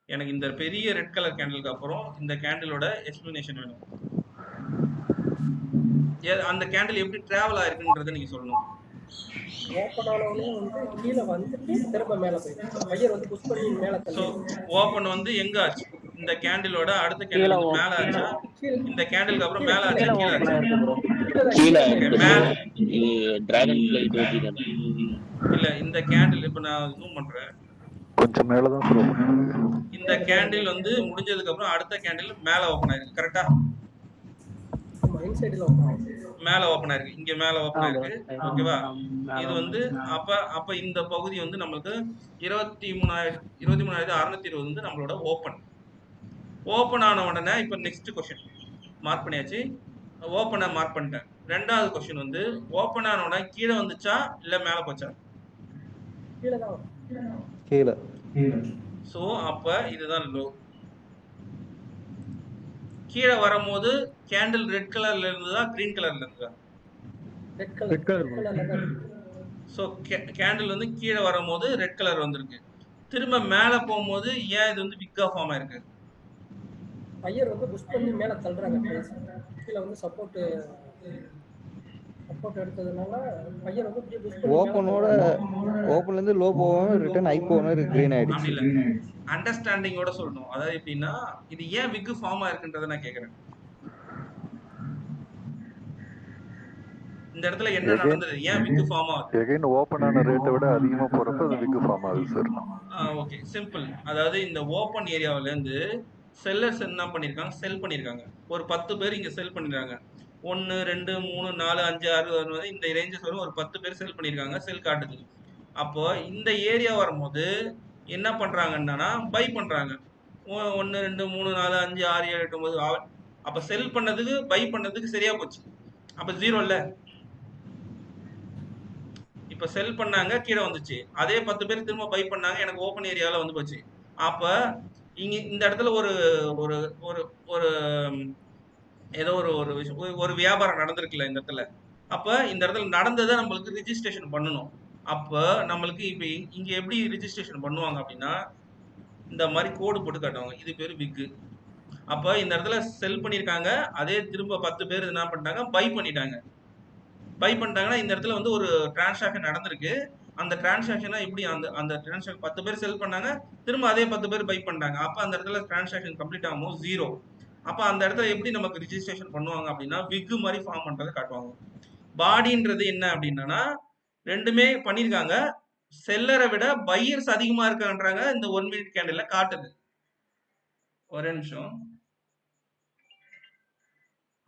எனக்கு இந்த பெரிய ரெட் கலர் கேண்டிலுக்கு அப்புறம் இந்த கேண்டிலோட எக்ஸ்பிளனேஷன் வேணும். அந்த கேண்டில் எப்படி டிராவல் ஆயிருக்குன்றதை நீங்க சொல்லணும். ஓப்பன் ஆனவனே வந்து கீழே வந்துட்டு திரும்ப மேலே போயிடும். பையர் வந்து புஷ் பண்ணி மேலே ஸோ ஓப்பன் வந்து எங்க ஆச்சு? இந்த கேண்டிலோட அடுத்த கேண்டில் வந்து மேல ஆச்சா, இந்த கேண்டிலுக்கு அப்புறம் மேல ஆச்சா கீழே ஆச்சா? இல்ல இந்த கேண்டில் இப்ப நான் ஜூம் பண்றேன், கொஞ்சம் மேலதான் சார் ஓப்பன் ஆயிருக்கு. இந்த கேண்டில் வந்து முடிஞ்சதுக்கு அப்புறம் அடுத்த கேண்டில் மேல ஓப்பன் ஆயிருக்கு. கரெக்டா? மேல ஓப்பன் ஆயிருக்கு, இங்க மேல ஓப்பன் ஆயிருக்கு. ஓகேவா? இது வந்து அப்ப இந்த பகுதி வந்து நம்மளுக்கு 23,620 வந்து நம்மளோட ஓப்பன். ஓப்பன் ஆன உடனே இப்போ நெக்ஸ்ட் கொஸ்டின் மார்க் பண்ணியாச்சு. ஓப்பனை மார்க் பண்ணிட்டேன். ரெண்டாவது கொஸ்டின் வந்து ஓப்பன் ஆன உடனே கீழே வந்துச்சா இல்லை மேலே போச்சா? கீழே தான் வரும். கீழே. ஸோ அப்போ இதுதான் லோ. கீழே வரும்போது கேண்டில் ரெட் கலர்ல இருந்ததா கிரீன் கலர்ல இருந்ததா? ரெட் கலர்ல தான் இருக்கு. ஸோ கேண்டில் வந்து கீழே வரும்போது ரெட் கலர் வந்திருக்கு. திரும்ப மேலே போகும்போது ஏன் இது வந்து விக்கா ஃபார்ம் ஆயிருக்கு? பையர் வந்து புஷ் பண்ணி மேலே தள்ளுறாங்க பிரைஸ். கீழே வந்து சப்போர்ட் எடுத்ததுனால பையர் வந்து இப்படியே புஷ் பண்ணி ஓப்பனோட ஓப்பன்ல இருந்து லோ போவோம், ரிட்டர்ன் ஹை போவோம், கிரீன் அப்படி ஆயிடுச்சு. இல்லை, அண்டர்ஸ்டாண்டிங்கோட சொல்லணும். அதாவது எப்படின்னா இது ஏன் விக்கு ஃபார்ம் ஆயிருக்குன்றதை நான் கேட்குறேன். இந்த இடத்துல என்ன நடந்தது, ஏன் விக்கு ஃபார்ம் ஆகுது? எகைன் ஓப்பன் ஆன ரேட்டை விட அதிகமா போறப்ப அது விக்கு ஃபார்ம் ஆகுது சார். Okay, simple. அதாவது இந்த ஓப்பன் ஏரியாவில இருந்து செல்லர்ஸ் என்ன பண்ணிருக்காங்க, செல் பண்ணிருக்காங்க. ஒரு 10 பேர் இங்க செல் பண்ணிருக்காங்க. 1 2 3 4 5 6 இந்த ரேஞ்சஸ் வரும். ஒரு 10 பேர் செல் பண்ணிருக்காங்க, செல் காட்டுது. அப்போ இந்த ஏரியா வரும்போது என்ன பண்றாங்கன்னா பை பண்றாங்க. 1 2 3 4 5 6 7 8 9. அப்ப செல் பண்ணதுக்கு பை பண்ணதுக்கு சரியா போச்சு. அப்ப ஜீரோ இல்ல. இப்ப செல் பண்ணாங்க, கீழே வந்துச்சு. அதே 10 பேர் திரும்ப பை பண்ணாங்க, எனக்கு ஓப்பன் ஏரியால வந்து போச்சு. அப்ப இங்க இந்த இடத்துல ஒரு ஒரு ஒரு ஒரு ஏதோ ஒரு ஒரு விஷயம், ஒரு வியாபாரம் நடந்திருக்குல்ல இந்த இடத்துல. அப்ப இந்த இடத்துல நடந்ததை நம்மளுக்கு ரிஜிஸ்ட்ரேஷன் பண்ணணும். அப்ப நம்மளுக்கு இப்ப இங்க எப்படி ரிஜிஸ்ட்ரேஷன் பண்ணுவாங்க அப்படின்னா இந்த மாதிரி கோடு போட்டு காட்டுவாங்க. இது பேரு விக்கு. அப்ப இந்த இடத்துல செல் பண்ணிருக்காங்க, அதே திரும்ப 10 பேர் என்ன பண்ணிட்டாங்க, பை பண்ணிட்டாங்க. பை பண்ணிட்டாங்கன்னா இந்த இடத்துல வந்து ஒரு டிரான்சாக்ஷன் நடந்திருக்கு. அந்த டிரான்சாக்ஷனை எப்படி அந்த அந்த டிரான்சாக்ஷன் 10 பேர் செல் பண்ணாங்க, திரும்ப அதே 10 பேர் பை பண்ணாங்க. அப்ப அந்த இடத்துல டிரான்சாக்ஷன் கம்ப்ளீட் ஆகும் ஜீரோ. அப்ப அந்த இடத்துல எப்படி நமக்கு ரிஜிஸ்ட்ரேஷன் பண்ணுவாங்க அப்படின்னா விக்கு மாதிரி ஃபார்ம் பண்றதை காட்டுவாங்க. பாடின்றது என்ன அப்படின்னா ரெண்டுமே பண்ணிருக்காங்க, செல்லரை விட பையர்ஸ் அதிகமா இருக்கான்றாங்க. இந்த 1 மினிட் கேண்டில்ல காட்டுது. ஒரே நிமிஷம்.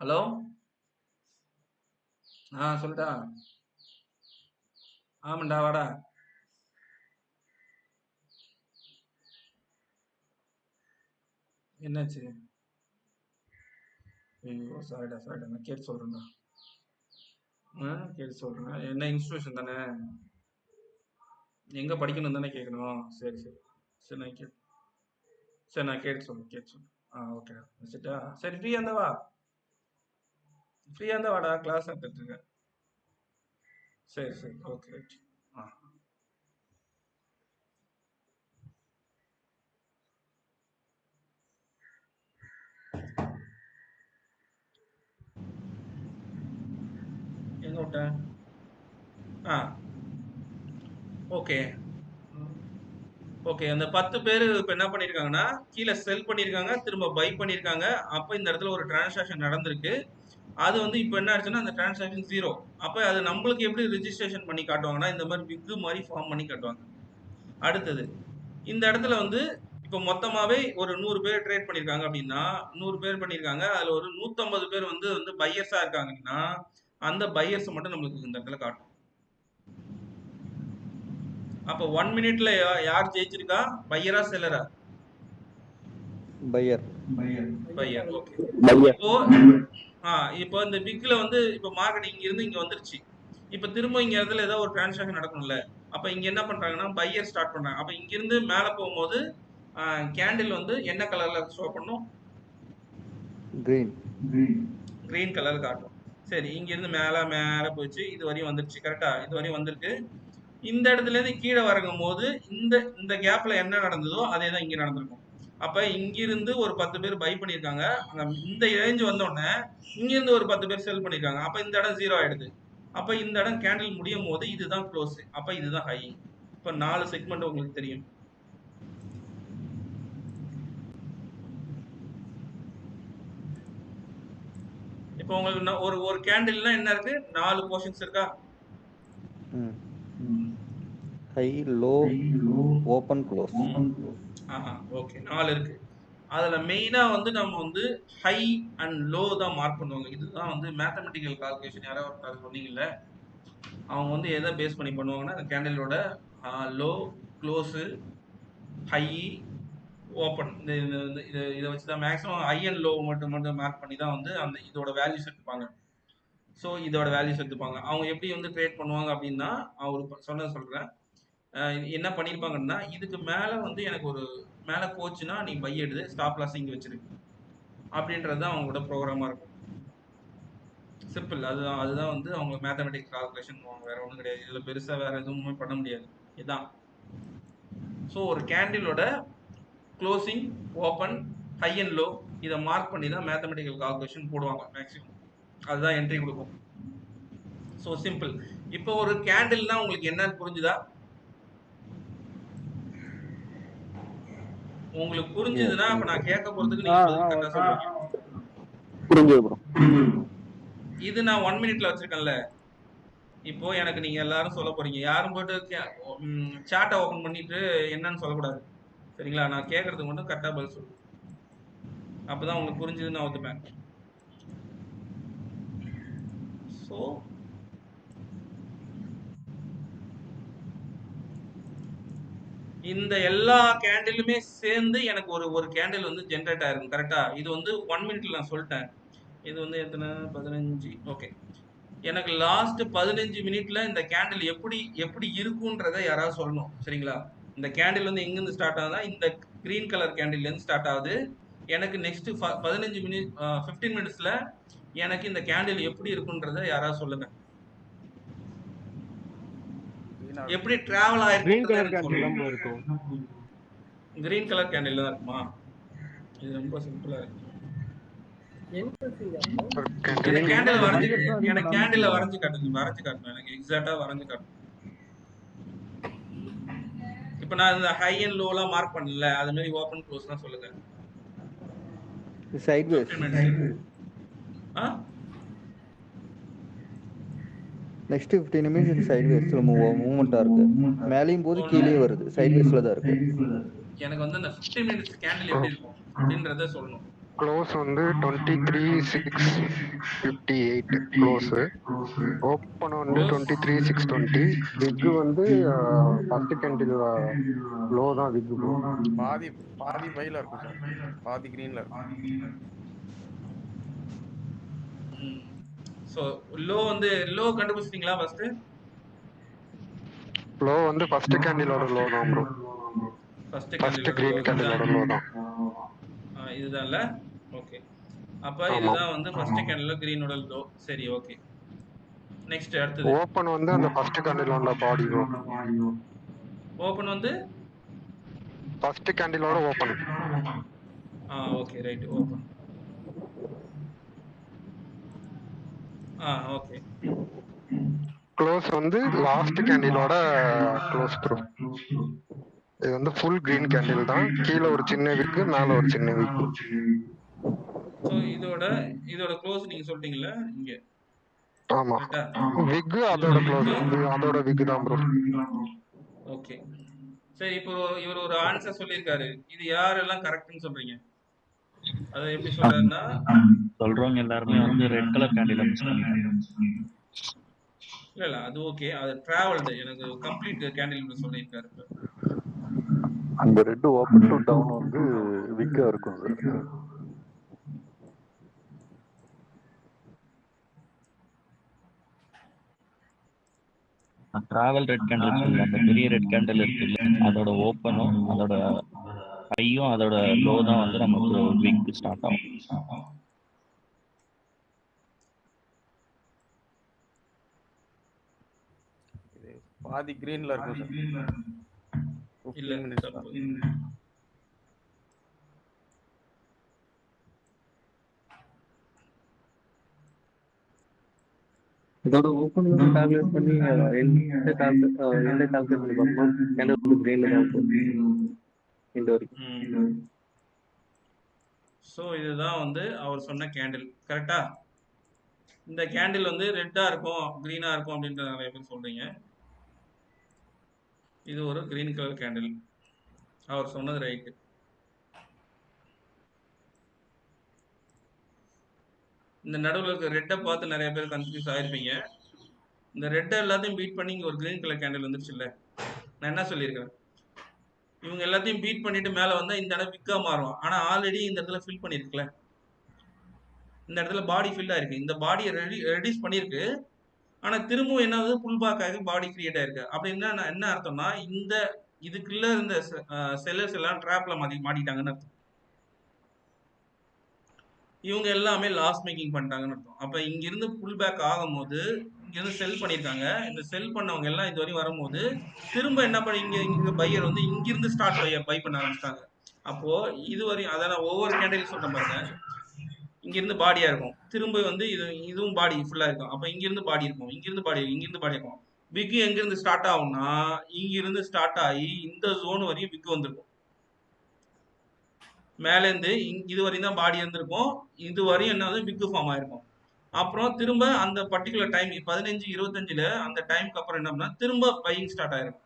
ஹலோ, சொல்லிட்டா? ஆமாண்டா, வாடா. என்னாச்சு? ஐயோ, சாரிடா நான் கேட்டு சொல்றேன்டா. கேட்டு சொல்றேன். என்ன இன்ஸ்டியூஷன் தானே, எங்க படிக்கணும் தானே கேட்கணும். சரி நான் கேட்டு சொல்றேன். ஓகே வச்சுட்டா. சரி, ஃப்ரீயா இருந்தா வாடா, கிளாஸ் எடுத்துட்டு இருக்கேன். சரி ஓகே ரைட். எங்க விட்டேன்? ஓகே அந்த 10 பேர் இப்போ என்ன பண்ணியிருக்காங்கன்னா கீழே செல் பண்ணியிருக்காங்க, திரும்ப பை பண்ணியிருக்காங்க. அப்போ இந்த இடத்துல ஒரு டிரான்சாக்ஷன் நடந்திருக்கு. அது வந்து இப்போ என்ன ஆச்சுன்னா அந்த டிரான்சாக்ஷன் ஜீரோ. அப்போ அது நம்மளுக்கு எப்படி ரிஜிஸ்ட்ரேஷன் பண்ணி காட்டுவாங்கன்னா இந்த மாதிரி விக்கு மாதிரி ஃபார்ம் பண்ணி காட்டுவாங்க. அடுத்தது இந்த இடத்துல வந்து இப்போ மொத்தமாவே ஒரு 100 பேர் ட்ரேட் பண்ணியிருக்காங்க அப்படின்னா 100 பேர் பண்ணியிருக்காங்க. அதில் ஒரு 150 பேர் வந்து பையர்ஸாக இருக்காங்கன்னா அந்த பையர்ஸ் மட்டும் நம்மளுக்கு இந்த இடத்துல காட்டும். அப்ப 1 மினிட்ல யார் ஜெயிச்சிருக்கா, பையரா செல்லரா? பையர். ஓகே. இப்போ இந்த பிக்ல வந்து இப்போ மார்க்கெட் இங்க இருந்து இங்க வந்துருச்சு. இப்போ திரும்ப இங்க இடத்துல ஏதோ ஒரு டிரான்சாக்ஷன் நடக்கணும்ல. அப்ப இங்க என்ன பண்றாங்கன்னா பையர் ஸ்டார்ட் பண்றாங்க. அப்ப இங்க இருந்து மேல போகும்போது கேண்டில் வந்து என்ன கலர்ல ஷோ பண்ணும்? கிரீன் கலர் காட்டும். சரி, இங்க இருந்து மேல போச்சு, இது வரையும் வந்துருச்சு. கரெக்டா? இது வரையும் வந்திருக்கு. இந்த இடத்துல இருந்து கீழே வரங்கும் போது இந்த கேப்ல என்ன நடந்ததோ அதே தான் இங்க நடந்திருக்கும். அப்ப இங்கிருந்து ஒரு 10 பேர் பை பண்ணிருக்காங்க. இந்த ரேஞ்ச் வந்தோடனே இங்கிருந்து ஒரு 10 பேர் செல் பண்ணிருக்காங்க. அப்ப இந்த இடம் ஜீரோ ஆயிடுது. அப்ப இந்த இடம் கேண்டில் முடியும் போது இதுதான் க்ளோஸ். அப்ப இதுதான் ஹை. இப்ப 4 செக்மெண்ட் உங்களுக்கு தெரியும். இப்போ உங்களுக்கு ஒரு கேண்டில்னா என்ன இருக்கு? 4 போர்ஷன்ஸ் இருக்கா? High, low, open, close. Okay, 4 இருக்கு. அதுல மெயினா வந்து நம்ம வந்து ஹை அண்ட் லோ தான் மார்க் பண்ணுவாங்க. இதுதான் வந்து மேத்தமெட்டிக்கல் கால்குலேஷன். யாராவது ஒருத்தர் சொன்னீங்கல்ல, அவங்க வந்து எதை பேஸ் பண்ணி பண்ணுவாங்கன்னா அந்த கேண்டிலோட லோ, க்ளோஸு, ஹை, ஓப்பன் இதை வச்சு தான் மேக்ஸிமம் ஹை அண்ட் லோ மட்டும் மார்க் பண்ணி தான் வந்து அந்த இதோட வேல்யூஸ் எடுத்துப்பாங்க. ஸோ இதோட வேல்யூஸ் எடுத்துப்பாங்க. அவங்க எப்படி வந்து ட்ரேட் பண்ணுவாங்க அப்படின்னா, அவரு சொன்னதை சொல்கிறேன். என்ன பண்ணியிருப்பாங்கன்னா, இதுக்கு மேலே வந்து எனக்கு ஒரு மேலே போச்சுன்னா நீ பை எடுது, ஸ்டாப் லாஸ் இங்கே வச்சிரு அப்படின்றது தான் அவங்களோட ப்ரோக்ராமாக இருக்கும். சிம்பிள். அதுதான் வந்து அவங்க மேத்தமெட்டிக்ஸ் கால்குலேஷன் வேற ஒன்றும் கிடையாது. இதில் பெருசாக வேற எதுவுமே பண்ண முடியாது. இதுதான். ஸோ ஒரு கேண்டிலோட closing, open, high and low இதை மார்க் பண்ணி தான் மேத்தமெட்டிக்கல் கால்குலேஷன் போடுவாங்க மேக்ஸிமம். அதுதான் என்ட்ரி கொடுக்கும். So simple. இப்போ ஒரு கேண்டில்னா உங்களுக்கு என்னன்னு புரிஞ்சுதா? உங்களுக்கு புரிஞ்சுதுன்னா அப்ப நான் கேட்க போறதுக்கு நீங்க கரெக்டா சொல்லுவீங்க. புரிஞ்சது ப்ரோ. இது நான் 1 மினிட்ல வச்சிருக்கேன்ல. இப்போ எனக்கு நீங்க எல்லாரும் சொல்ல போறீங்க. யாரும் போட்டு சாட்டை ஓபன் பண்ணிட்டு என்னன்னு சொல்லக்கூடாது. சரிங்களா? நான் கேட்கறதுக்கு மட்டும் கரெக்டா பதில் சொல்லு. அப்பதான் உங்களுக்கு புரிஞ்சதுன்னு நான் ஒத்துப்பேன். ஸோ இந்த எல்லா கேண்டிலுமே சேர்ந்து எனக்கு ஒரு கேண்டில் வந்து ஜென்ரேட் ஆயிருக்கும். கரெக்டா? இது வந்து 1 மினிட்ல நான் சொல்லிட்டேன். இது வந்து எத்தனை 15. ஓகே. எனக்கு லாஸ்ட் 15 மினிட்ல இந்த கேண்டில் எப்படி இருக்குன்றதை யாராவது சொல்லணும். சரிங்களா? இந்த கேண்டில் வந்து எங்கிருந்து ஸ்டார்ட் ஆகுதா? இந்த கிரீன் கலர் கேண்டில்ல இருந்து ஸ்டார்ட் ஆகுது. எனக்கு நெக்ஸ்ட் 15 மினிட் 15 மினிட்ஸ்ல எனக்கு இந்த கேண்டில் எப்படி இருக்குன்றதை யாராவது சொல்லுங்க. எப்படி டிராவல் ஆயிருக்கு? கிரீன் கலர் கேண்டில் தான் இருக்கும். கிரீன் கலர் கேண்டில் தான் இருக்குமா? இது ரொம்ப சிம்பிளா இருக்கு. எனக்கு கேண்டில் வரைஞ்சு காட்டுங்க. எனக்கு எக்ஸாக்ட்டா வரைஞ்சு காட்டுங்க. இப்போ நான் இந்த ஹை அண்ட் லோலாம் மார்க் பண்ணல. அது மாதிரி ஓபன் க்ளோஸ்லாம் சொல்லுங்க. சைட்வேஸ். நெக்ஸ்ட் 15 நிமிஷம் சைட்வேஸ்ல மூவ்மெண்டா இருக்கு. மேலேயும் போது கீழே வருது. சைட்வேஸ்ல தான் இருக்கு. எனக்கு வந்து அந்த 15 மினிட்ஸ் கேண்டில் எப்படி இருக்கும் அப்படின்றத சொல்லணும். க்ளோஸ் வந்து 23,658 க்ளோஸ். ஓப்பன் வந்து 23,620. விக் வந்து ஃபர்ஸ்ட் கேண்டில் லோ தான் விக். பாதி பைல இருக்கும் சார், பாதி கிரீன்ல இருக்கும். சோ லோ வந்து லோ கண்டுபிடிச்சிட்டீங்களா? லோ வந்து ஃபர்ஸ்ட் கேண்டிலோட லோ தான் ப்ரோ. ஃபர்ஸ்ட் கிரீன் கேண்டிலோட லோ தான். இதுதான்ல. ஓகே. அப்ப இதுதான் வந்து ஃபர்ஸ்ட் கேண்டில்ல கிரீனோட லோ. சரி, ஓகே. நெக்ஸ்ட் அடுத்து ஓபன் வந்து அந்த ஃபர்ஸ்ட் கேண்டிலோட பாடி ப்ரோ. ஓபன் வந்து ஃபர்ஸ்ட் கேண்டிலோட open. Okay, right. Open. Okay. Close வந்து லாஸ்ட் கேண்டிலோட க்ளோஸ் ப்ரோ. இது வந்து ஃபுல் கிரீன் கேண்டில் தான். கீழ ஒரு சின்ன விக், மேல ஒரு சின்ன விக். சோ இதோட க்ளோஸ் நீங்க சொல்றீங்கல இங்க. ஆமா. விக் அதோட க்ளோஸ், அதோட விக் தான் ப்ரோ. ஓகே. சரி, இப்போ இவர் ஒரு ஆன்சர் சொல்லிருக்காரு. இது யாரெல்லாம் கரெக்ட்னு சொல்றீங்க? அத எப்படி சொல்றாருன்னா, சொல்றவங்க எல்லாரும் வந்து ரெட் கலர் கேண்டில் மிஸ் பண்ணிட்டாங்க. இல்ல அது ஓகே. அது டிராவல்ட் எனக்கு கம்ப்ளீட் கேண்டில் சொல்லிருக்காரு. அந்த ரெட் ஓபன் டு டவுன் வந்து விக்கா இருக்கும் சார். டிராவல் ரெட் கேண்டில் சொல்ல அந்த பெரிய ரெட் கேண்டில் இருக்குல்ல, அதோட ஓப்பனும் அதோட ஹையும் அதோட லோ தான் வந்து நமக்கு வீக் ஸ்டார்ட் ஆகும். பாதி கிரீன்ல இருக்கும் சார். இல்ல இதோட ஓபன் வந்து கால்குலேட் பண்ணி எந்த கால்குலேட் பண்ணி பார்க்கணும். கேண்டில் வந்து கிரீன்ல தான் இருக்கும் இந்த வரைக்கும். ஸோ இதுதான் வந்து அவர் சொன்ன கேண்டில். கரெக்டா? இந்த கேண்டில் வந்து ரெட்டா இருக்கும், கிரீனா இருக்கும் அப்படின்ற நிறைய பேர் சொல்றீங்க. இது ஒரு கிரீன் கலர் கேண்டில். அவர் சொன்னது ரைட்டு. இந்த நடுவில் இருக்க ரெட்டை பார்த்து நிறைய பேர் கன்ஃபியூஸ் ஆயிருப்பீங்க. இந்த ரெட்டை எல்லாத்தையும் பீட் பண்ணி இங்க ஒரு கிரீன் கலர் கேண்டில் வந்துருச்சு இல்ல. நான் என்ன சொல்லியிருக்கேன்? இவங்க எல்லாத்தையும் பீட் பண்ணிட்டு மேல வந்தா இந்த இடம் விக்கா மாறும். ஆனா ஆல்ரெடி இந்த இடத்துல ஃபில் பண்ணிருக்குல்ல, இந்த இடத்துல பாடி ஃபில் ஆயிருக்கு. இந்த பாடியை ரெடியூஸ் பண்ணிருக்கு. ஆனா திரும்பவும் என்ன ஆகுது, புல் பேக் ஆகி பாடி கிரியேட் ஆயிருக்கு. அப்படின்னா என்ன அர்த்தம்னா, இந்த இதுக்குள்ள இருந்த செல்லர்ஸ் எல்லாம் ட்ராப்ல மாட்டிட்டாங்கன்னு அர்த்தம். இவங்க எல்லாமே லாஸ் மேக்கிங் பண்ணிட்டாங்கன்னு அர்த்தம். அப்ப இங்க இருந்து புல் பேக் ஆகும்போது இங்க இருந்து செல் பண்ணிருக்காங்க. இந்த செல் பண்ணவங்க எல்லாம் இது வரையும் வரும்போது திரும்ப என்ன பண்ணி இங்க பையர் வந்து இங்க இருந்து ஸ்டார்ட் பை பண்ண ஆரம்பிச்சிட்டாங்க. அப்போ இது வரையும் அதான் ஒவ்வொரு கேண்டில் சொல்றேன் பாருங்க. இங்க இருந்து பாடியா இருக்கும், திரும்ப வந்து இதுவும் பாடி ஃபுல்லா இருக்கும். அப்ப இங்க இருந்து பாடி இருக்கும், இங்க இருந்து பாடி இருக்கும். விக் எங்க இருந்து ஸ்டார்ட் ஆகும்னா இங்க இருந்து ஸ்டார்ட் ஆகி இந்த ஜோன் வரையும் விக் வந்திருக்கும். மேல இருந்து இது வரையும் தான் பாடி இருந்திருக்கும். இது வரையும் என்னது விக் ஃபார்ம் ஆயிருக்கும். அப்புறம் திரும்ப அந்த பர்டிகுலர் டைம் 15-25ல அந்த டைம்க்கு அப்புறம் என்ன திரும்ப பையிங் ஸ்டார்ட் ஆயிருக்கும்.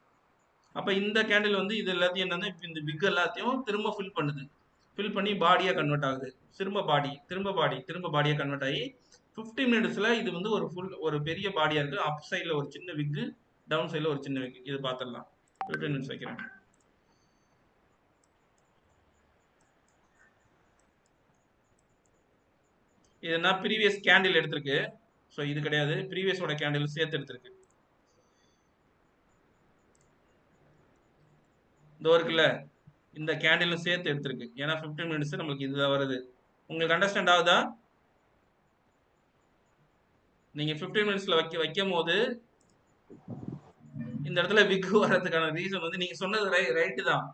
அப்ப இந்த கேண்டில் வந்து இது எல்லாத்தையும் என்னன்னா இந்த விக் எல்லாத்தையும் திரும்ப ஃபில் பண்ணுது. ஃபில் பண்ணி பாடியா கன்வெர்ட் ஆகுது. திரும்ப பாடியா கன்வெர்ட் ஆகி 15 மினிட்ஸ்ல இது வந்து ஒரு பெரிய பாடியா இருக்கு. அப் சைட்ல ஒரு சின்ன விக், டவுன் சைட்ல ஒரு சின்ன விக். இது பாத்திரலாம். 15 மினிட்ஸ் வைக்கிறேன். இதுனா ப்ரீவியஸ் கேண்டில் எடுத்திருக்கு. ஸோ இது கிடையாது, ப்ரீவியஸோட கேண்டில் சேர்த்து எடுத்திருக்கு. இதோ இருக்குல்ல, இந்த கேண்டிலும் சேர்த்து எடுத்திருக்கு. ஏன்னா 15 மினிட்ஸ் நம்மளுக்கு இதுதான் வருது. உங்களுக்கு அண்டர்ஸ்டாண்ட் ஆகுதா? நீங்க 15 மினிட்ஸ்ல வைக்கும் போது இந்த இடத்துல விக் வர்றதுக்கான ரீசன் வந்து நீங்க சொன்னது ரைட்டு தான்.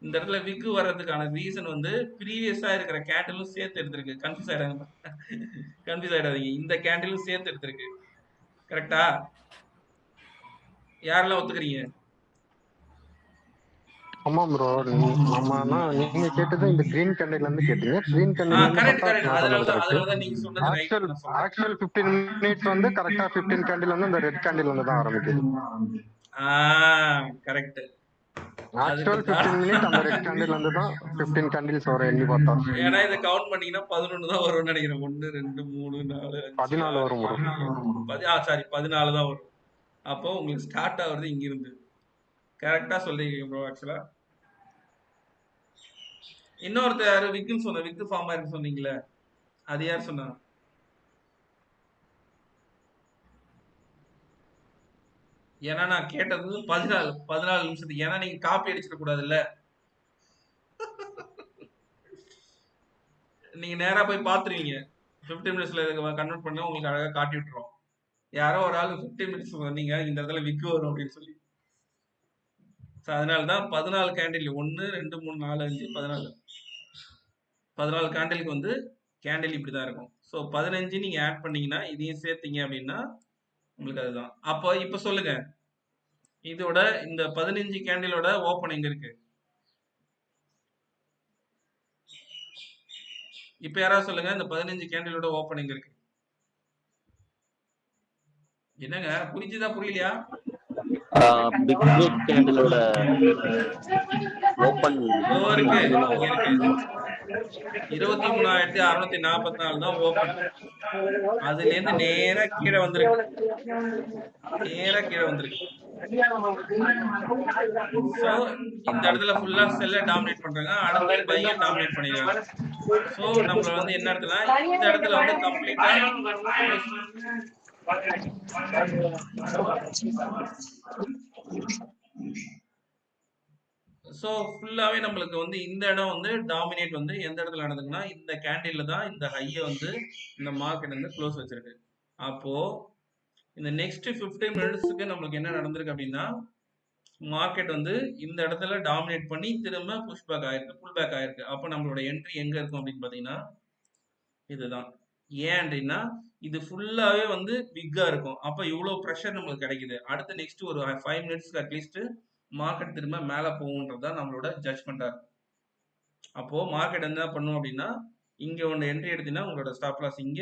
இந்த இடத்துல விக் வர்றதுக்கான ரீசன் வந்து ப்ரீவியஸா இருக்கிற கேண்டிலும் சேர்த்து எடுத்திருக்கு. கன்ஃபியூஸ் ஆயிடாதீங்க. இந்த கேண்டிலும் சேர்த்து எடுத்திருக்கு. கரெக்டா? யாரெல்லாம் ஒத்துக்கிறீங்க? ஆமா ப்ரோ. ஆமானா நீங்க கேட்டது இந்த கிரீன் கேண்டில்ல இருந்து கேட்டீங்க. கிரீன் கேண்டில்ல இருந்து பார்த்தா நான் சொன்னது கரெக்ட். ஆக்சுவல் 15 மினிட்ஸ் வந்து கரெக்டா 15 கேண்டில் வந்து இந்த ரெட் கேண்டில் வந்து தான் ஆரம்பிக்குது. கரெக்ட். ஆக்சுவல் 15 மினிட்ஸ் அந்த ரெட் கேண்டில் வந்து தான் 15 கேண்டில்ஸ் வரும் எண்ணி பார்த்தா. ஏன்னா இத கவுண்ட் பண்ணீங்கன்னா 11 தான் வரும்னு நினைக்கிறேன். 1 2 3 4 5 14 வரும் ப்ரோ. 14 தான் வரும். அப்போ உங்களுக்கு ஸ்டார்ட் ஆகுறது இங்க இருந்து. கரெக்டா சொல்றீங்க ப்ரோ. ஆக்சுவலா இன்னொருத்தர் யாரு விக்குன்னு சொன்ன, விக்கு ஃபார்ம் ஆயிருக்கு சொன்னீங்களே, அது யார் சொன்னா? ஏன்னா நான் கேட்டது 14 நிமிஷத்துக்கு. ஏன்னா நீங்க காப்பி அடிச்சிட கூடாதுல்ல. நீங்க நேரா போய் பாத்துருவீங்க. 15 மினிட்ஸ்ல கன்வெர்ட் பண்ணா உங்களுக்கு அழகா காட்டி விட்டுரும். யாரோ ஒரு ஆள் 15 மினிட்ஸ் வந்தீங்க, இந்த இடத்துல விக்கு வரும் அப்படின்னு சொல்லி. அதனாலதான் 14 கேண்டில் 1 2 3 4 5 14 கேண்டிலுக்கு வந்து கேண்டில் இப்படிதான் இருக்கும். ஸோ 15 நீங்க ஆட் பண்ணீங்கன்னா இதையும் சேர்த்தீங்க அப்படின்னா உங்களுக்கு அதுதான். அப்போ இப்ப சொல்லுங்க, இதோட இந்த 15 கேண்டிலோட ஓப்பன் எங்க இருக்கு? இப்ப யாராவது சொல்லுங்க, இந்த 15 கேண்டிலோட ஓப்பன் எங்க இருக்கு? என்னங்க புரிஞ்சுதா புரியலையா? பிக் ரெட் கேண்டிலோட ஓபன் இருக்கு, இங்க இருக்கு. 23,644 தான் ஓபன். அதுல இருந்து நேரா கீழே வந்திருக்கு. சோ இந்த இடத்துல ஃபுல்லா செல்ல டாமினேட் பண்றாங்க. அடுத்து பைய டாமினேட் பண்ணிடுறாங்க. சோ நம்மள வந்து என்ன இடத்துல இந்த இடத்துல வந்து கம்ப்ளீட்டா ஸோ ஃபுல்லாவே நம்மளுக்கு வந்து இந்த இடம் வந்து டாமினேட் வந்து எந்த இடத்துல நடக்குதுன்னா இந்த கேண்டில்ல தான் இந்த ஹையை வந்து இந்த மார்க்கெட் வந்து க்ளோஸ் வச்சிருக்கு. அப்போ இந்த நெக்ஸ்ட் 15 மினிட்ஸ்க்கு நம்மளுக்கு என்ன நடந்திருக்கு அப்படின்னா மார்க்கெட் வந்து இந்த இடத்துல டாமினேட் பண்ணி திரும்ப புஷ் பேக் ஆயிருக்கு, புல் பேக் ஆயிருக்கு. அப்போ நம்மளோட என்ட்ரி எங்க இருக்கும் அப்படின்னு பாத்தீங்கன்னா இதுதான். ஏன் அப்படின்னா இது ஃபுல்லாவே வந்து பிக்கா இருக்கும். அப்ப இவ்வளவு ப்ரெஷர் நம்மளுக்கு கிடைக்குது. அடுத்து நெக்ஸ்ட் ஒரு 5 மினிட்ஸ்க்கு அட்லீஸ்ட் மார்க்கெட் திரும்ப மேல போகும்ன்றதுதான் நம்மளோட ஜட்ஜ்மெண்டா இருக்கும். அப்போ மார்க்கெட் என்ன பண்ணும் அப்படின்னா இங்க ஒன்று என்ட்ரி எடுத்தீங்கன்னா உங்களோட ஸ்டாப் லாஸ் இங்க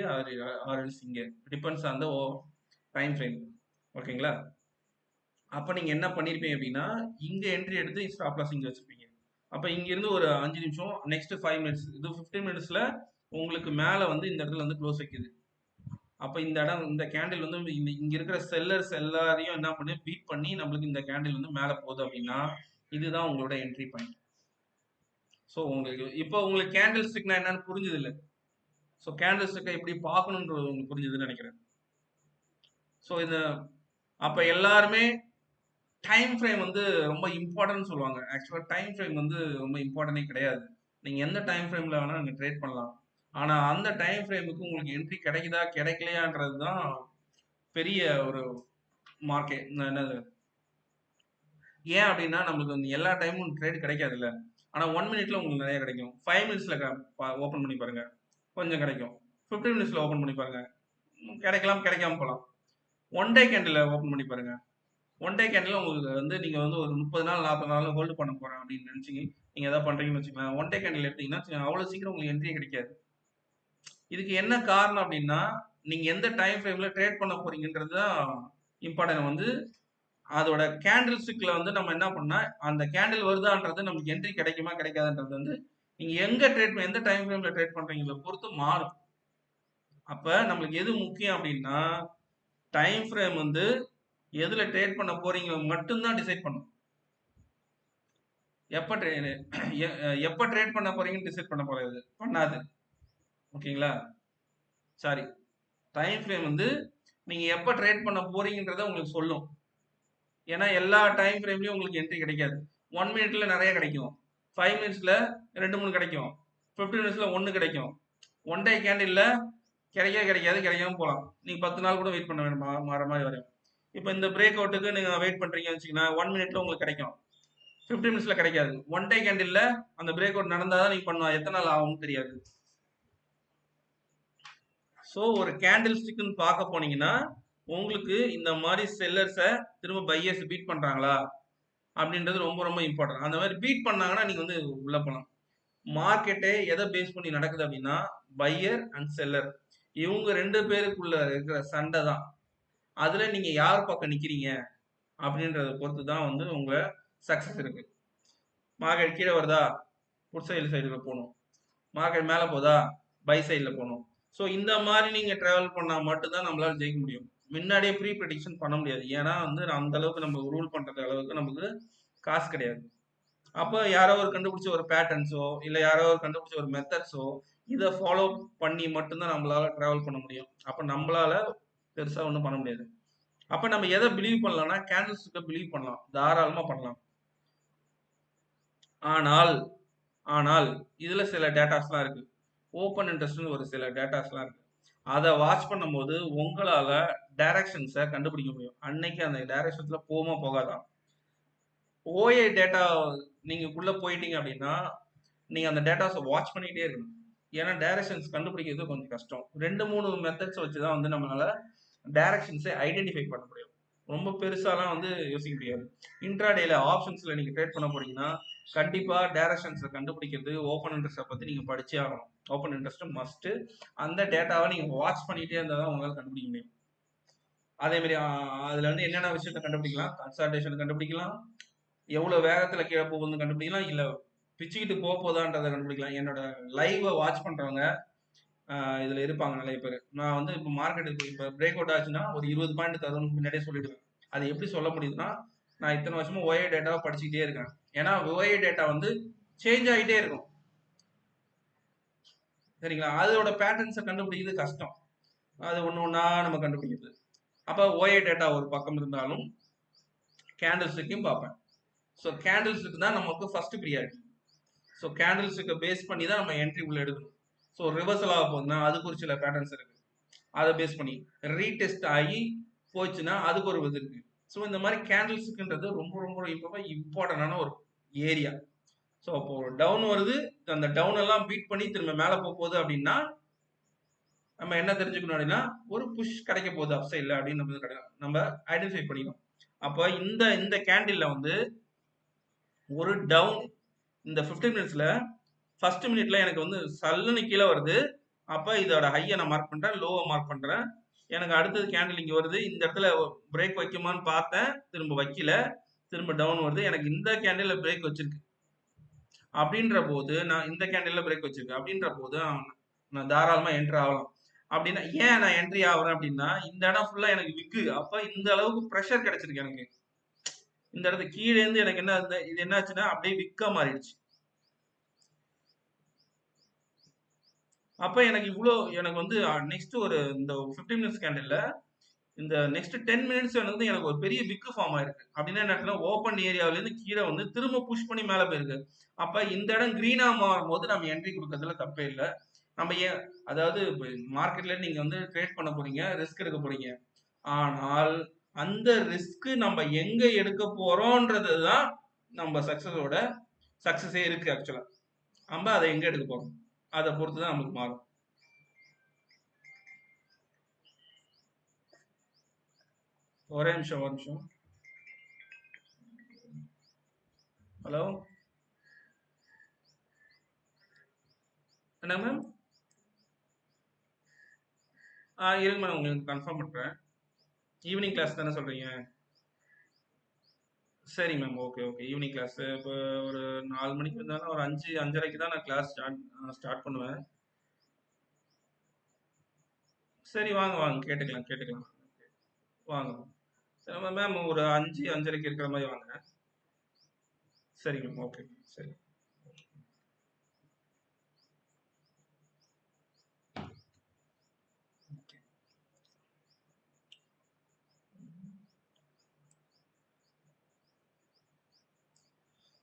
ஆர்எல்ஸ் இங்க depends on the time frame. ஓகேங்களா? அப்ப நீங்க என்ன பண்ணிருப்பீங்க அப்படின்னா இங்க என்ட்ரி எடுத்து ஸ்டாப் லாஸ் இங்க வச்சிருப்பீங்க. அப்ப இங்க இருந்து ஒரு 5 நிமிஷம் நெக்ஸ்ட் 5 மினிட்ஸ் இது 15 மினிட்ஸ்ல உங்களுக்கு மேல வந்து இந்த இடத்துல வந்து க்ளோஸ் வைக்குது. அப்ப இந்த இடம் இந்த கேண்டில் வந்து இங்க இருக்கிற செல்லர்ஸ் எல்லாரையும் என்ன பண்ணி பீட் பண்ணி நம்மளுக்கு இந்த கேண்டில் வந்து மேல போகுது அப்படின்னா இதுதான் உங்களோட என்ட்ரி பாயிண்ட். ஸோ உங்களுக்கு கேண்டில் ஸ்டிக்னா என்னன்னு புரிஞ்சது இல்லை. ஸோ கேண்டில் ஸ்டிக்கை எப்படி பார்க்கணுன்றது உங்களுக்கு புரிஞ்சுதுன்னு நினைக்கிறேன். ஸோ அப்போ எல்லாருமே டைம் ஃப்ரேம் வந்து ரொம்ப இம்பார்ட்டன்ட் சொல்லுவாங்க. ஆக்சுவலாக டைம் ஃப்ரேம் வந்து ரொம்ப இம்பார்ட்டனே கிடையாது. நீங்கள் எந்த டைம் ஃப்ரேமில் வேணால் நீங்கள் ட்ரேட் பண்ணலாம். ஆனால் அந்த டைம் ஃப்ரேமுக்கு உங்களுக்கு என்ட்ரி கிடைக்குதா கிடைக்கலையான்றது தான் பெரிய ஒரு மார்க்கெட். என்னது ஏன் அப்படின்னா நம்மளுக்கு வந்து எல்லா டைமும் ட்ரேட் கிடைக்காது இல்லை. ஆனால் 1 மினிட்ல உங்களுக்கு நிறைய கிடைக்கும். 5 மினிட்ஸில் ஓப்பன் பண்ணி பாருங்க, கொஞ்சம் கிடைக்கும். 15 மினிட்ஸில் ஓப்பன் பண்ணி பாருங்க, கிடைக்கலாம், கிடைக்காம போகலாம். 1 டே கேண்டில் ஓப்பன் பண்ணி பாருங்க. 1 டே கேண்டில் உங்களுக்கு வந்து நீங்கள் வந்து ஒரு 30 நாள் 40 நாள் ஹோல்டு பண்ண போகிறேன் அப்படின்னு நினச்சிங்க நீங்கள் எதாவது பண்ணுறீங்கன்னு வச்சுக்கலாம். 1 டே கேண்டில் எடுத்தீங்கன்னா அவ்வளோ சீக்கிரம் உங்களுக்கு என்ட்ரி கிடைக்காது. இதுக்கு என்ன காரணம் அப்படின்னா நீங்கள் எந்த டைம் ஃப்ரேமில் ட்ரேட் பண்ண போறீங்கன்றது தான் இம்பார்ட்டன்ட். வந்து அதோட கேண்டில் ஸ்டிக்ல வந்து நம்ம என்ன பண்ணா அந்த கேண்டில் வருதான்றது நமக்கு என்ட்ரி கிடைக்குமா கிடைக்காதுன்றது வந்து நீங்க எங்க எந்த டைம் ஃப்ரேம்ல ட்ரேட் பண்றீங்களோ பொறுத்து மாறும். அப்ப நம்மளுக்கு எது முக்கியம் அப்படின்னா டைம் ஃப்ரேம் வந்து எதுல ட்ரேட் பண்ண போறீங்க மட்டும்தான் டிசைட் பண்ணும். எப்ப ட்ரேட் பண்ண போறீங்கன்னு டிசைட் பண்ண போறது பண்ணாது. ஓகேங்களா? சாரி, டைம் ஃப்ரேம் வந்து நீங்க எப்ப ட்ரேட் பண்ண போறீங்கன்றத உங்களுக்கு சொல்லும். ஏன்னா எல்லா டைம் ஃப்ரேம்லயும் உங்களுக்கு என்ட்ரி கிடைக்காது. 1 மினிட்ல நிறைய கிடைக்கும், 5 மினிட்ஸ்ல 2-3 கிடைக்கும், 15 மினிட்ஸ்ல 1 கிடைக்கும். 1 டே கேண்டில்ல கிடைக்காது, கிடைக்காம போகலாம். நீங்க 10 நாள் கூட வெயிட் பண்ண வேணும், மாற மாதிரி வரும். இப்போ இந்த பிரேக் அவுட்டுக்கு நீங்க வெயிட் பண்றீங்கன்னு வச்சுக்கோங்க, 1 மினிட்ல உங்களுக்கு கிடைக்கும், 15 மினிட்ஸ்ல கிடைக்காது. 1 டே கேண்டில்ல அந்த பிரேக் அவுட் நடந்தாதான் நீங்க பண்ணுவா, எத்தனை நாள் ஆகும்னு தெரியாது. ஸோ ஒரு கேண்டில் ஸ்டிக்னு பார்க்க போனீங்கன்னா உங்களுக்கு இந்த மாதிரி செல்லர்ஸை திரும்ப பையர்ஸ் பீட் பண்றாங்களா அப்படின்றது ரொம்ப ரொம்ப இம்பார்ட்டன்ட். அந்த மாதிரி பீட் பண்ணாங்கன்னா நீங்க வந்து உள்ள போகலாம். மார்க்கெட்டே எதை பேஸ் பண்ணி நடக்குது அப்படின்னா பையர் அண்ட் செல்லர் இவங்க 2 பேருக்குள்ள இருக்கிற சண்டை தான். அதுல நீங்க யார் பக்கம் நிக்கிறீங்க அப்படின்றத பொறுத்து தான் வந்து உங்க சக்சஸ் இருக்கு. மார்க்கெட் கீழே வருதா புட் சைடுல போகணும், மார்க்கெட் மேலே போதா பை சைடில் போகணும். ஸோ இந்த மாதிரி நீங்கள் ட்ராவல் பண்ணால் மட்டும்தான் நம்மளால ஜெயிக்க முடியும். முன்னாடியே ப்ரீ ப்ரெடிக்ஷன் பண்ண முடியாது. ஏன்னா வந்து அந்த அளவுக்கு நம்ம ரூல் பண்ணுறது அளவுக்கு நமக்கு காசு கிடையாது. அப்போ யாரோ ஒரு கண்டுபிடிச்ச ஒரு பேட்டர்ன்ஸோ இல்லை யாரோ ஒரு கண்டுபிடிச்ச ஒரு மெத்தட்ஸோ இதை ஃபாலோ பண்ணி மட்டும்தான் நம்மளால ட்ராவல் பண்ண முடியும். அப்போ நம்மளால பெருசாக ஒன்றும் பண்ண முடியாது. அப்போ நம்ம எதை பிலீவ் பண்ணலாம்னா கேண்டில்ஸ்க்கு பிலீவ் பண்ணலாம், தாராளமாக பண்ணலாம். ஆனால் இதுல சில டேட்டாஸ்லாம் இருக்கு. ஓப்பன் இன்ட்ரெஸ்ட்னு ஒரு சில டேட்டாஸ்லாம் இருக்கு. அதை வாட்ச் பண்ணும்போது உங்களால டைரக்ஷன்ஸை கண்டுபிடிக்க முடியும். அன்னைக்கு அந்த டைரக்ஷன்ஸ்ல போகாதான். ஓஏ டேட்டா நீங்க உள்ள போயிட்டீங்க அப்படின்னா நீங்க அந்த டேட்டாஸை வாட்ச் பண்ணிட்டே இருக்கணும். ஏன்னா டைரக்ஷன்ஸ் கண்டுபிடிக்கிறது கொஞ்சம் கஷ்டம். 2-3 மெத்தட்ஸ் வச்சுதான் வந்து நம்மளால டைரக்ஷன்ஸை ஐடென்டிஃபை பண்ண முடியும். ரொம்ப பெருசாலாம் வந்து யோசிக்க முடியாது. இன்ட்ராடேல ஆப்ஷன்ஸ்ல நீங்க ட்ரேட் பண்ண போறீங்கன்னா கண்டிப்பா டைரக்ஷன்ஸை கண்டுபிடிக்கிறது ஓப்பன் இன்ட்ரெஸ்ட்டை பத்தி நீங்க படிச்சே ஆகணும். Open interest must. அந்த டேட்டாவை நீங்க வாட்ச் பண்ணிட்டே இருந்தா தான் உங்களால கண்டுபிடிக்க முடியும். அதே மாதிரி அதுல வந்து என்னென்ன விஷயத்த கண்டுபிடிக்கலாம், கன்சல்டேஷன் கண்டுபிடிக்கலாம், எவ்வளவு வேகத்துல கீழே போகுதுன்னு கண்டுபிடிக்கலாம், இல்ல பிச்சுக்கிட்டு போதான்றதை கண்டுபிடிக்கலாம். என்னோட லைவை வாட்ச் பண்றவங்க இதுல இருப்பாங்க நிறைய பேர். நான் வந்து இப்போ மார்க்கெட்டுக்கு இப்போ பிரேக் அவுட் ஆச்சுன்னா ஒரு 20 பாயிண்ட் தரும்னு முன்னாடியே சொல்லிடுவேன். அது எப்படி சொல்ல முடியுதுன்னா நான் இத்தனை வருஷமா ஓஏ டேட்டாவை படிச்சுக்கிட்டே இருக்கேன். ஏன்னா ஓஏ டேட்டா வந்து சேஞ்ச் ஆகிட்டே இருக்கும். சரிங்களா? அதோட பேட்டர்ன்ஸை கண்டுபிடிக்கிறது கஷ்டம். அது ஒண்ணா நம்ம கண்டுபிடிக்கிறது. அப்போ ஓஏ டேட்டா ஒரு பக்கம் இருந்தாலும் கேண்டில்ஸ்டிக்கையும் பார்ப்பேன். ஸோ கேண்டில்ஸ்டிக் தான் நமக்கு ஃபர்ஸ்ட் ப்ரியாரிட்டி. ஸோ கேண்டில்ஸ்டிக்கை பேஸ் பண்ணி தான் நம்ம என்ட்ரி உள்ள எடுக்கணும். ஸோ ரிவர்சல் ஆக போகுதுன்னா அதுக்கு ஒரு சில பேட்டர்ன்ஸ் இருக்கு, அதை பேஸ் பண்ணி ரீடெஸ்ட் ஆகி போச்சுன்னா அதுக்கு ஒரு இது இருக்கு. ஸோ இந்த மாதிரி கேண்டில்ஸ்க்குன்றது ரொம்ப ரொம்ப இம்பார்ட்டன்டான ஒரு ஏரியா. ஸோ அப்போ டவுன் வருது, அந்த டவுன் எல்லாம் பீட் பண்ணி திரும்ப மேலே போகுது அப்படின்னா நம்ம என்ன தெரிஞ்சுக்கணும் அப்படின்னா ஒரு புஷ் கிடைக்க போகுது அப் சைடில் அப்படின்னு நம்ம ஐடென்டிஃபை பண்ணிக்கணும். அப்போ இந்த கேண்டில்ல வந்து ஒரு டவுன் இந்த 15 மினிட்ஸ்ல ஃபர்ஸ்ட் மினிட்ல எனக்கு வந்து சல்லுன்னு கீழே வருது. அப்போ இதோட ஹையை நான் மார்க் பண்றேன், லோவை மார்க் பண்றேன். எனக்கு அடுத்தது கேண்டில் இங்கே வருது, இந்த இடத்துல பிரேக் வைக்குமான்னு பார்த்தேன், திரும்ப வைக்கல, திரும்ப டவுன் வருது. எனக்கு இந்த கேண்டில் பிரேக் வச்சிருக்கு அப்படின்ற போது நான் இந்த கேண்டில் பிரேக் வச்சிருக்கு அப்படின்ற போது நான் தாராளமாக என்ட்ரி ஆகலாம். அப்படின்னா ஏன் நான் என்ட்ரி ஆகுறேன் அப்படின்னா இந்த இடம் ஃபுல்லாக எனக்கு விக்கு. அப்போ இந்த அளவுக்கு ப்ரெஷர் கிடைச்சிருக்கு எனக்கு. இந்த இடத்துல கீழே இருந்து எனக்கு என்ன இது என்னாச்சுன்னா அப்படியே விக்கா மாறிடுச்சு. அப்ப எனக்கு எனக்கு வந்து நெக்ஸ்ட் ஒரு இந்த 15 மினிட்ஸ் கேண்டில்ல இந்த நெக்ஸ்ட் 10 மினிட்ஸ் வந்து எனக்கு ஒரு பெரிய பிக் ஃபார்ம் ஆயிருக்கு. அப்படின்னா என்ன, ஓப்பன் ஏரியாவில இருந்து கீழே வந்து திரும்ப புஷ் பண்ணி மேல போயிருக்கு. அப்ப இந்த இடம் கிரீனா மாறும் போது நம்ம என்ட்ரி கொடுக்கறதுல தப்பே இல்லை. நம்ம ஏன், அதாவது மார்க்கெட்ல நீங்க வந்து ட்ரேட் பண்ண போறீங்க, ரிஸ்க் எடுக்க போறீங்க. ஆனால் அந்த ரிஸ்க் நம்ம எங்க எடுக்க போறோம்ன்றது தான் நம்ம சக்சஸே இருக்கு. ஆக்சுவலா நம்ம அதை எங்க எடுக்க போறோம் அதை பொறுத்து தான் நமக்கு மாறும். ஒரே நிமிஷம். ஹலோ, என்ன மேம்? இருங்க மேம், உங்களுக்கு கன்ஃபார்ம் பண்றேன். ஈவினிங் கிளாஸ் தானே சொல்றீங்க? சரி மேம், ஓகே. ஈவினிங் கிளாஸ் இப்போ ஒரு 4 மணிக்கு இருந்தாலும் ஒரு 5:30க்கு தான் நான் கிளாஸ் ஸ்டார்ட் பண்ணுவேன். சரி, வாங்க கேட்டுக்கலாம். வாங்க. சரி மேம், ஒரு 5:30க்கு இருக்கிற மாதிரி வாங்க. சரி மேம், ஓகே. சரி.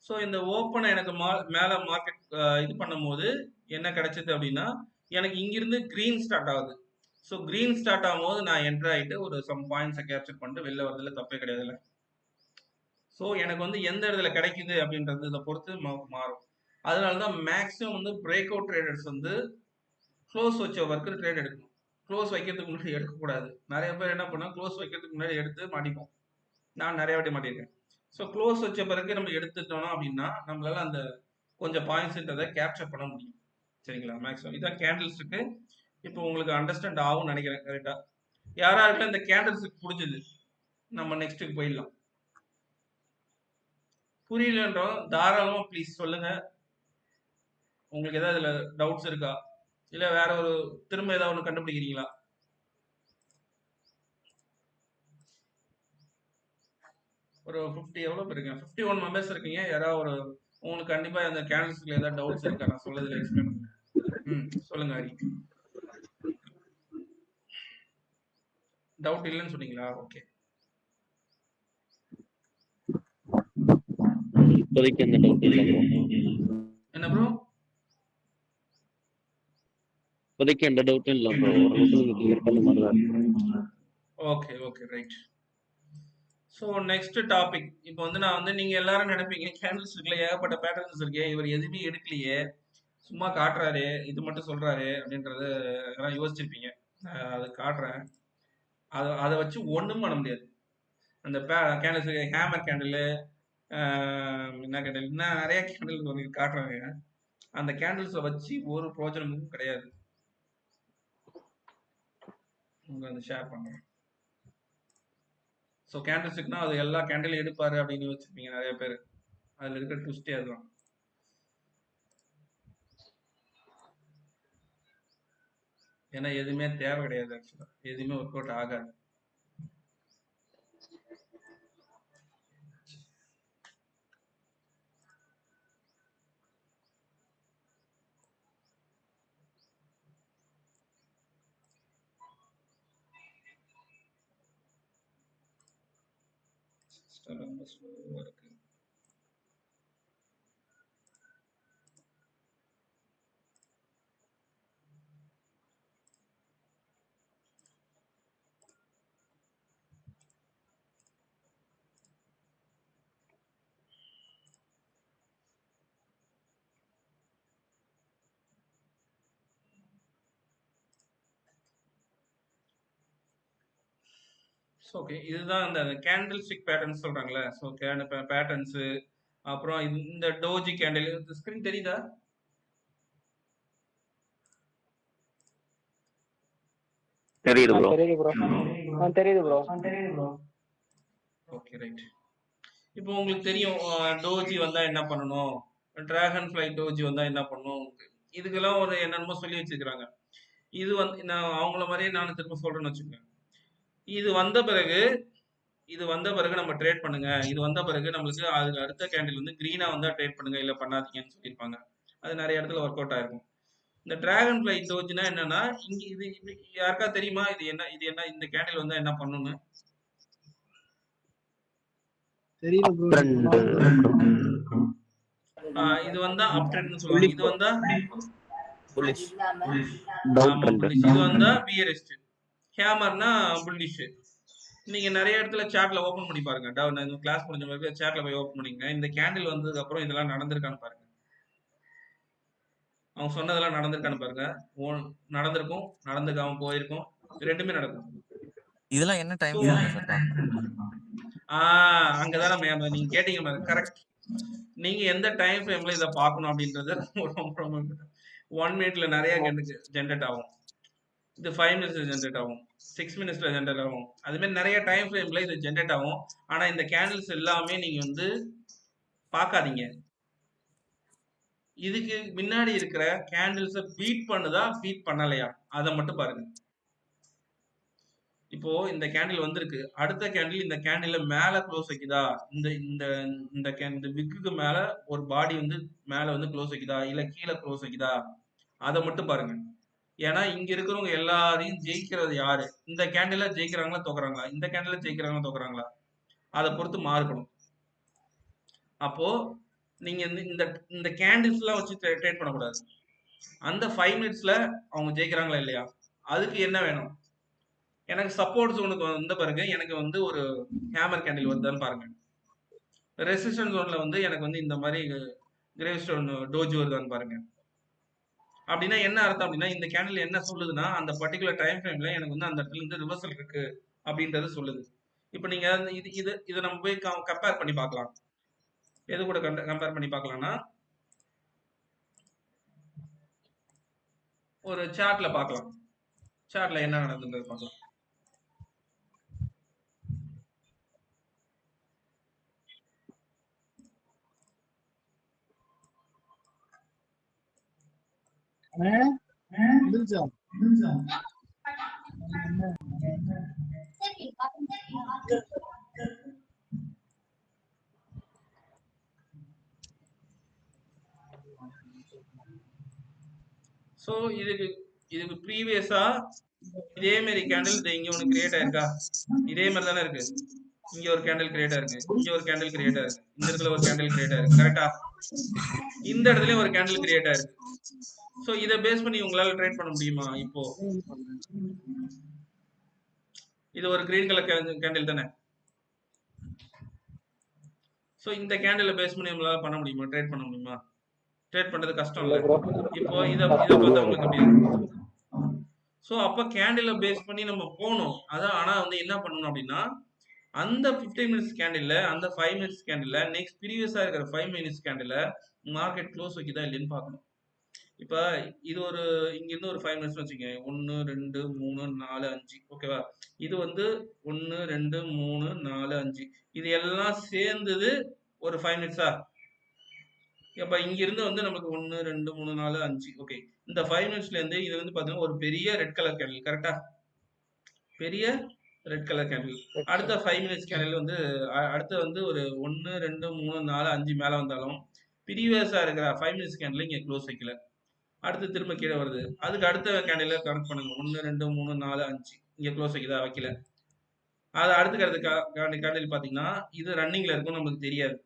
ஸோ இந்த ஓப்பனை எனக்கு மேலே மார்க்கெட் இது பண்ணும்போது என்ன கிடைச்சது அப்படின்னா, எனக்கு இங்கிருந்து கிரீன் ஸ்டார்ட் ஆகுது. ஸோ கிரீன் ஸ்டார்ட் ஆகும்போது நான் என்டர் ஆகிட்டு ஒரு சம் பாயிண்ட்ஸை கேப்சர் பண்ணிட்டு வெளில வரதுல தப்பே கிடையாதுல்ல. ஸோ எனக்கு வந்து எந்த இடத்துல கிடைக்குது அப்படின்றது இதை பொறுத்து மாறும். அதனால தான் மேக்ஸிமம் வந்து பிரேக் அவுட் ட்ரேடர்ஸ் வந்து க்ளோஸ் வச்ச ஒர்க்கு ட்ரேட் எடுக்கணும். க்ளோஸ் வைக்கிறதுக்கு முன்னாடி எடுக்கக்கூடாது. நிறைய பேர் என்ன பண்ணால் க்ளோஸ் வைக்கிறதுக்கு முன்னாடி எடுத்து மாட்டிப்போம். நான் நிறைய வாட்டி மாட்டியிருக்கேன். ஸோ க்ளோஸ் வச்ச பிறகு நம்ம எடுத்துட்டோம் அப்படின்னா நம்மளால அந்த கொஞ்சம் பாயிண்ட்ஸ்ன்றதை கேப்சர் பண்ண முடியும். சரிங்களா? மேக்ஸிமம் இதான் கேண்டில்ஸுக்கு. இப்போ உங்களுக்கு அண்டர்ஸ்டாண்ட் ஆகும்னு நினைக்கிறேன். கரெக்டா? யாராருக்குலாம் இந்த கேண்டில்ஸுக்கு புரிஞ்சுது, நம்ம நெக்ஸ்ட்டுக்கு போயிடலாம். புரியலன்றோம் தாராளமாக ப்ளீஸ் சொல்லுங்க. உங்களுக்கு ஏதாவது இதில் டவுட்ஸ் இருக்கா, இல்லை வேற ஒரு திரும்ப ஏதாவது ஒன்று கண்டுபிடிக்கிறீங்களா? ஒரு 50 எவ்வளோ பேர் இருக்கீங்க? 51 மெம்பர்ஸ் இருக்கீங்க. யாராவது ஒரு உங்களுக்கு கண்டிப்பாக அந்த கேண்டில்ஸ்ல ஏதாவது டவுட்ஸ் இருக்கா? நான் சொல்லதில் எக்ஸ்பிளைன் பண்ணுங்க. சொல்லுங்க ஹரி. டவுட் இல்லைன்னு சொன்னீங்களா? ஓகே. இப்போதைக்கு எந்த டவுட் இல்லை. என்ன ப்ரோ? இப்போதைக்கு எந்த டவுட்டும் இல்லை ப்ரோ. ஓரளவுக்கு கிளியர் பண்ண மாதிரி தான் இருக்கு. Okay right. So next topic. இப்போ வந்து நான் வந்து நீங்கள் எல்லாரும் நினைப்பீங்க கேண்டில்ஸ் இருக்குல்ல, ஏகப்பட்ட பேட்டர்ன்ஸ் இருக்கு, இவர் எதுவுமே எடுக்கலையே, சும்மா காட்டுறாரு, இது மட்டும் சொல்றாரு அப்படின்றத எல்லாம் யோசிச்சிருப்பீங்க. அது காட்டுறேன். அதை வச்சு ஒன்றும் பண்ண முடியாது. அந்த கேண்டில்ஸ் ஹேமர் கேண்டில், என்ன கேண்டில், இன்னும் நிறைய கேண்டில் உங்களுக்கு காட்டுறாங்க. அந்த கேண்டில்ஸை வச்சு ஒரு பிரோஜனமும் கிடையாது. உங்களுக்கு வந்து ஷேர் பண்ணுறேன். ஸோ கேண்டில்ஸ்க்குனா அது எல்லா கேண்டிலும் எடுப்பாரு அப்படின்னு வச்சிருப்பீங்க நிறைய பேர். அதில் இருக்கிற ட்விஸ்டே அதுதான். ஏன்னா எதுவுமே தேவை கிடையாது. ஆக்சுவலாக எதுவுமே ஒர்க் அவுட் ஆகாது. ரொம்ப ஸ்லோவாக இருக்கு. ஓகே, இதுதான் அந்த கேண்டில் ஸ்டிக் பேட்டர்ன்ஸ் சொல்றாங்களே. ஸோ பேட்டர்ன்ஸு, அப்புறம் இந்த டோஜி கேண்டில். ஸ்கிரீன் தெரியுதா? தெரியுது ப்ரோ. Okay right. இப்போ உங்களுக்கு தெரியும் டோஜி வந்தா என்ன பண்ணணும், டிராகன் ஃப்ளை டோஜி வந்தா என்ன பண்ணணும், இதுக்கெல்லாம் ஒரு என்னென்னமோ சொல்லி வச்சிருக்கிறாங்க. இது வந்து நான் அவங்கள மாதிரியே நான் திரும்ப சொல்றேன்னு வச்சுக்கோங்க. இது வந்த பிறகு இது வந்த பிறகு நம்ம ட்ரேட் பண்ணுங்க. இது வந்த பிறகு நம்மளுக்கு அதுக்கு அடுத்த கேண்டில் வந்து கிரீனா வந்தா ட்ரேட் பண்ணுங்க, இல்ல பண்ணாதீங்கன்னு சொல்லியிருப்பாங்க. அது நிறைய இடத்துல ஒர்க் அவுட் ஆயிருக்கும். இந்த டிராகன் ஃப்ளை டோஜ்னா என்னன்னா, இங்க இது யாருக்கா தெரியுமா? இது என்ன இந்த கேண்டில் வந்தா என்ன பண்ணும்னு? தெரியல ப்ரோ. இது வந்தா அப் ட்ரெண்ட்னு சொல்லுவாங்க. இது வந்தா புல்லிஷ். ஆமா புல்லிஷ். இது வந்தா பியரிஸ்ட். ஹேமர்னா புல்லிஷ். நீங்க நிறைய இடத்துல சாட்ல ஓபன் பண்ணி பாருங்க. கிளாஸ் முடிஞ்ச பிறகு சாட்ல போய் ஓபன் பண்ணிங்க. இந்த கேண்டில் வந்ததுக்கு அப்புறம் இதெல்லாம் நடந்திருக்கான்னு பாருங்க. அவங்க சொன்னதெல்லாம் நடந்திருக்கான்னு பாருங்க. நடந்திருக்கும், நடந்துக்காம போயிருக்கும். ரெண்டுமே நடக்கும். இதெல்லாம் என்ன டைம் So, ஃப்ரேம்ல சார் பார்க்கணும்? அங்கதான் நம்ம நீங்க கேட்டீங்க பாருங்க. கரெக்ட். நீங்க எந்த டைம் ஃப்ரேம்ல இதை பார்க்கணும் அப்படின்றது ரொம்ப 1 மினிட்ல நிறைய ஜென்ரேட் ஆகும். இது 5 மினிட்ஸ்ல ஜென்ரேட் ஆகும், 6 மினிட்ஸ்ல ஜென்ரேட் ஆகும். அது மாதிரி நிறைய டைம் ஃப்ரேம்ல இது ஜென்ரேட் ஆகும். ஆனா இந்த கேண்டில்ஸ் எல்லாமே நீங்க வந்து பார்க்காதீங்க. இதுக்கு முன்னாடி இருக்கிற கேண்டில்ஸை பீட் பண்ணுதா பீட் பண்ணலையா அதை மட்டும் பாருங்க. இப்போ இந்த கேண்டில் வந்திருக்கு, அடுத்த கேண்டில் இந்த கேண்டில்ல மேல க்ளோஸ் வைக்குதா, இந்த இந்த இந்த விக்குக்கு மேல ஒரு பாடி வந்து மேல வந்து க்ளோஸ் வைக்குதா, இல்ல கீழே க்ளோஸ் வைக்குதா, அதை மட்டும் பாருங்க. ஏன்னா இங்க இருக்கிறவங்க எல்லாரையும் ஜெயிக்கிறது யாரு? இந்த கேண்டில்ல ஜெயிக்கிறாங்களா தோக்குறாங்களா, இந்த கேண்டில்ல ஜெயிக்கிறாங்களா தோக்குறாங்களா, அதை பொறுத்து மாறுபடும். அப்போ நீங்க இந்த இந்த கேண்டில்ஸ் எல்லாம் வச்சு ட்ரேட் பண்ணக்கூடாது. அந்த 5 மினிட்ஸ்ல அவங்க ஜெயிக்கிறாங்களா இல்லையா, அதுக்கு என்ன வேணும்? எனக்கு சப்போர்ட் ஜோனுக்கு வந்த பிறகு எனக்கு வந்து ஒரு ஹேமர் கேண்டில் வருதான்னு பாருங்க. ரெசிஸ்டன்ஸ் ஜோன்ல வந்து எனக்கு வந்து இந்த மாதிரி கிரேவ் ஸ்டோன் டோஜ் வருதான்னு பாருங்க. அப்படின்னா என்ன அர்த்தம் அப்படின்னா, இந்த கேண்டில் என்ன சொல்லுதுன்னா, அந்த பர்டிகுலர் டைம் ஃப்ரேம்ல எனக்கு வந்து அந்த இடத்துல இருந்து ரிவர்சல் இருக்கு அப்படின்றது சொல்லுது. இப்போ நீங்க இதை நம்ம போய் கம்பேர் பண்ணி பார்க்கலாம். எது கூட கம்பேர் பண்ணி பார்க்கலாம்னா, ஒரு சார்ட்ல பார்க்கலாம். சார்ட்ல என்ன நடந்தது பார்க்கலாம். சோ இதுக்கு ப்ரீவியஸா இதே மாதிரி கேண்டில் இங்க ஒன்று கிரியேட் ஆயிருக்கா, இதே மாதிரி தானே இருக்கு. இங்க ஒரு கேண்டில் கிரியேட் ஆயிருக்கு, இங்க ஒரு கேண்டில் கிரியேட் ஆயிருக்கு, இந்த இடத்துல ஒரு கேண்டில் கிரியேட் ஆயிருக்கு, கரெக்டா? இந்த இடத்துலயும் ஒரு கேண்டில் கிரியேட் ஆயிருக்கு. சோ இதை பேஸ் பண்ணி உங்களால ட்ரேட் பண்ண முடியுமா? இப்போ இது ஒரு கிரீன் கலர் கேண்டில் தானே. சோ இந்த கேண்டில பேஸ் பண்ணி உங்களால பண்ண முடியுமா, ட்ரேட் பண்ண முடியுமா? ட்ரேட் பண்றது கஷ்டம் இல்ல. இப்போ இதை பார்த்தா உங்களுக்கு எப்படி இருக்கு? ஸோ அப்போ கேண்டிலை பேஸ் பண்ணி நம்ம போகணும். அதான் ஆனால் வந்து என்ன பண்ணணும் அப்படின்னா, அந்த 15 மினிட்ஸ் கேண்டில், அந்த 5 மினிட்ஸ் கேண்டில், நெக்ஸ்ட் ப்ரீவியஸாக இருக்கிற 5 மினிட்ஸ் கேண்டில் மார்க்கெட் க்ளோஸ் வைக்குதா இல்லைன்னு பார்க்கணும். இப்போ இது ஒரு இங்கிருந்து ஒரு 5 மினிட்ஸ் வச்சுக்கோங்க. 1 2 3 4 5 ஓகேவா? இது வந்து 1 2 3 4 5 இது எல்லாம் சேர்ந்தது ஒரு 5 மினிட்ஸா? அப்ப இங்க இருந்து வந்து நமக்கு 1 2 3 4 5 ஓகே. இந்த 5 மினிட்ஸ்ல இருந்து இது வந்து பாத்தீங்கன்னா ஒரு பெரிய ரெட் கலர் கேண்டில், கரெக்டா? பெரிய ரெட் கலர் கேண்டில். அடுத்த 5 மினிட்ஸ் கேண்டில் வந்து அடுத்து வந்து ஒரு 1 2 3 4 5 மேல வந்தாலும் ப்ரீவியஸா இருக்கிற 5 மினிட்ஸ் கேண்டில் இங்க க்ளோஸ் வைக்கல. அடுத்து திரும்ப கீழே வருது. அதுக்கு அடுத்த கேண்டில கனெக்ட் பண்ணுங்க. 1 2 3 4 5 இங்க க்ளோஸ் வைக்குதா, வைக்கல. அது அடுத்து கேண்டில் பாத்தீங்கன்னா இது ரன்னிங்ல இருக்கும், நமக்கு தெரியாது.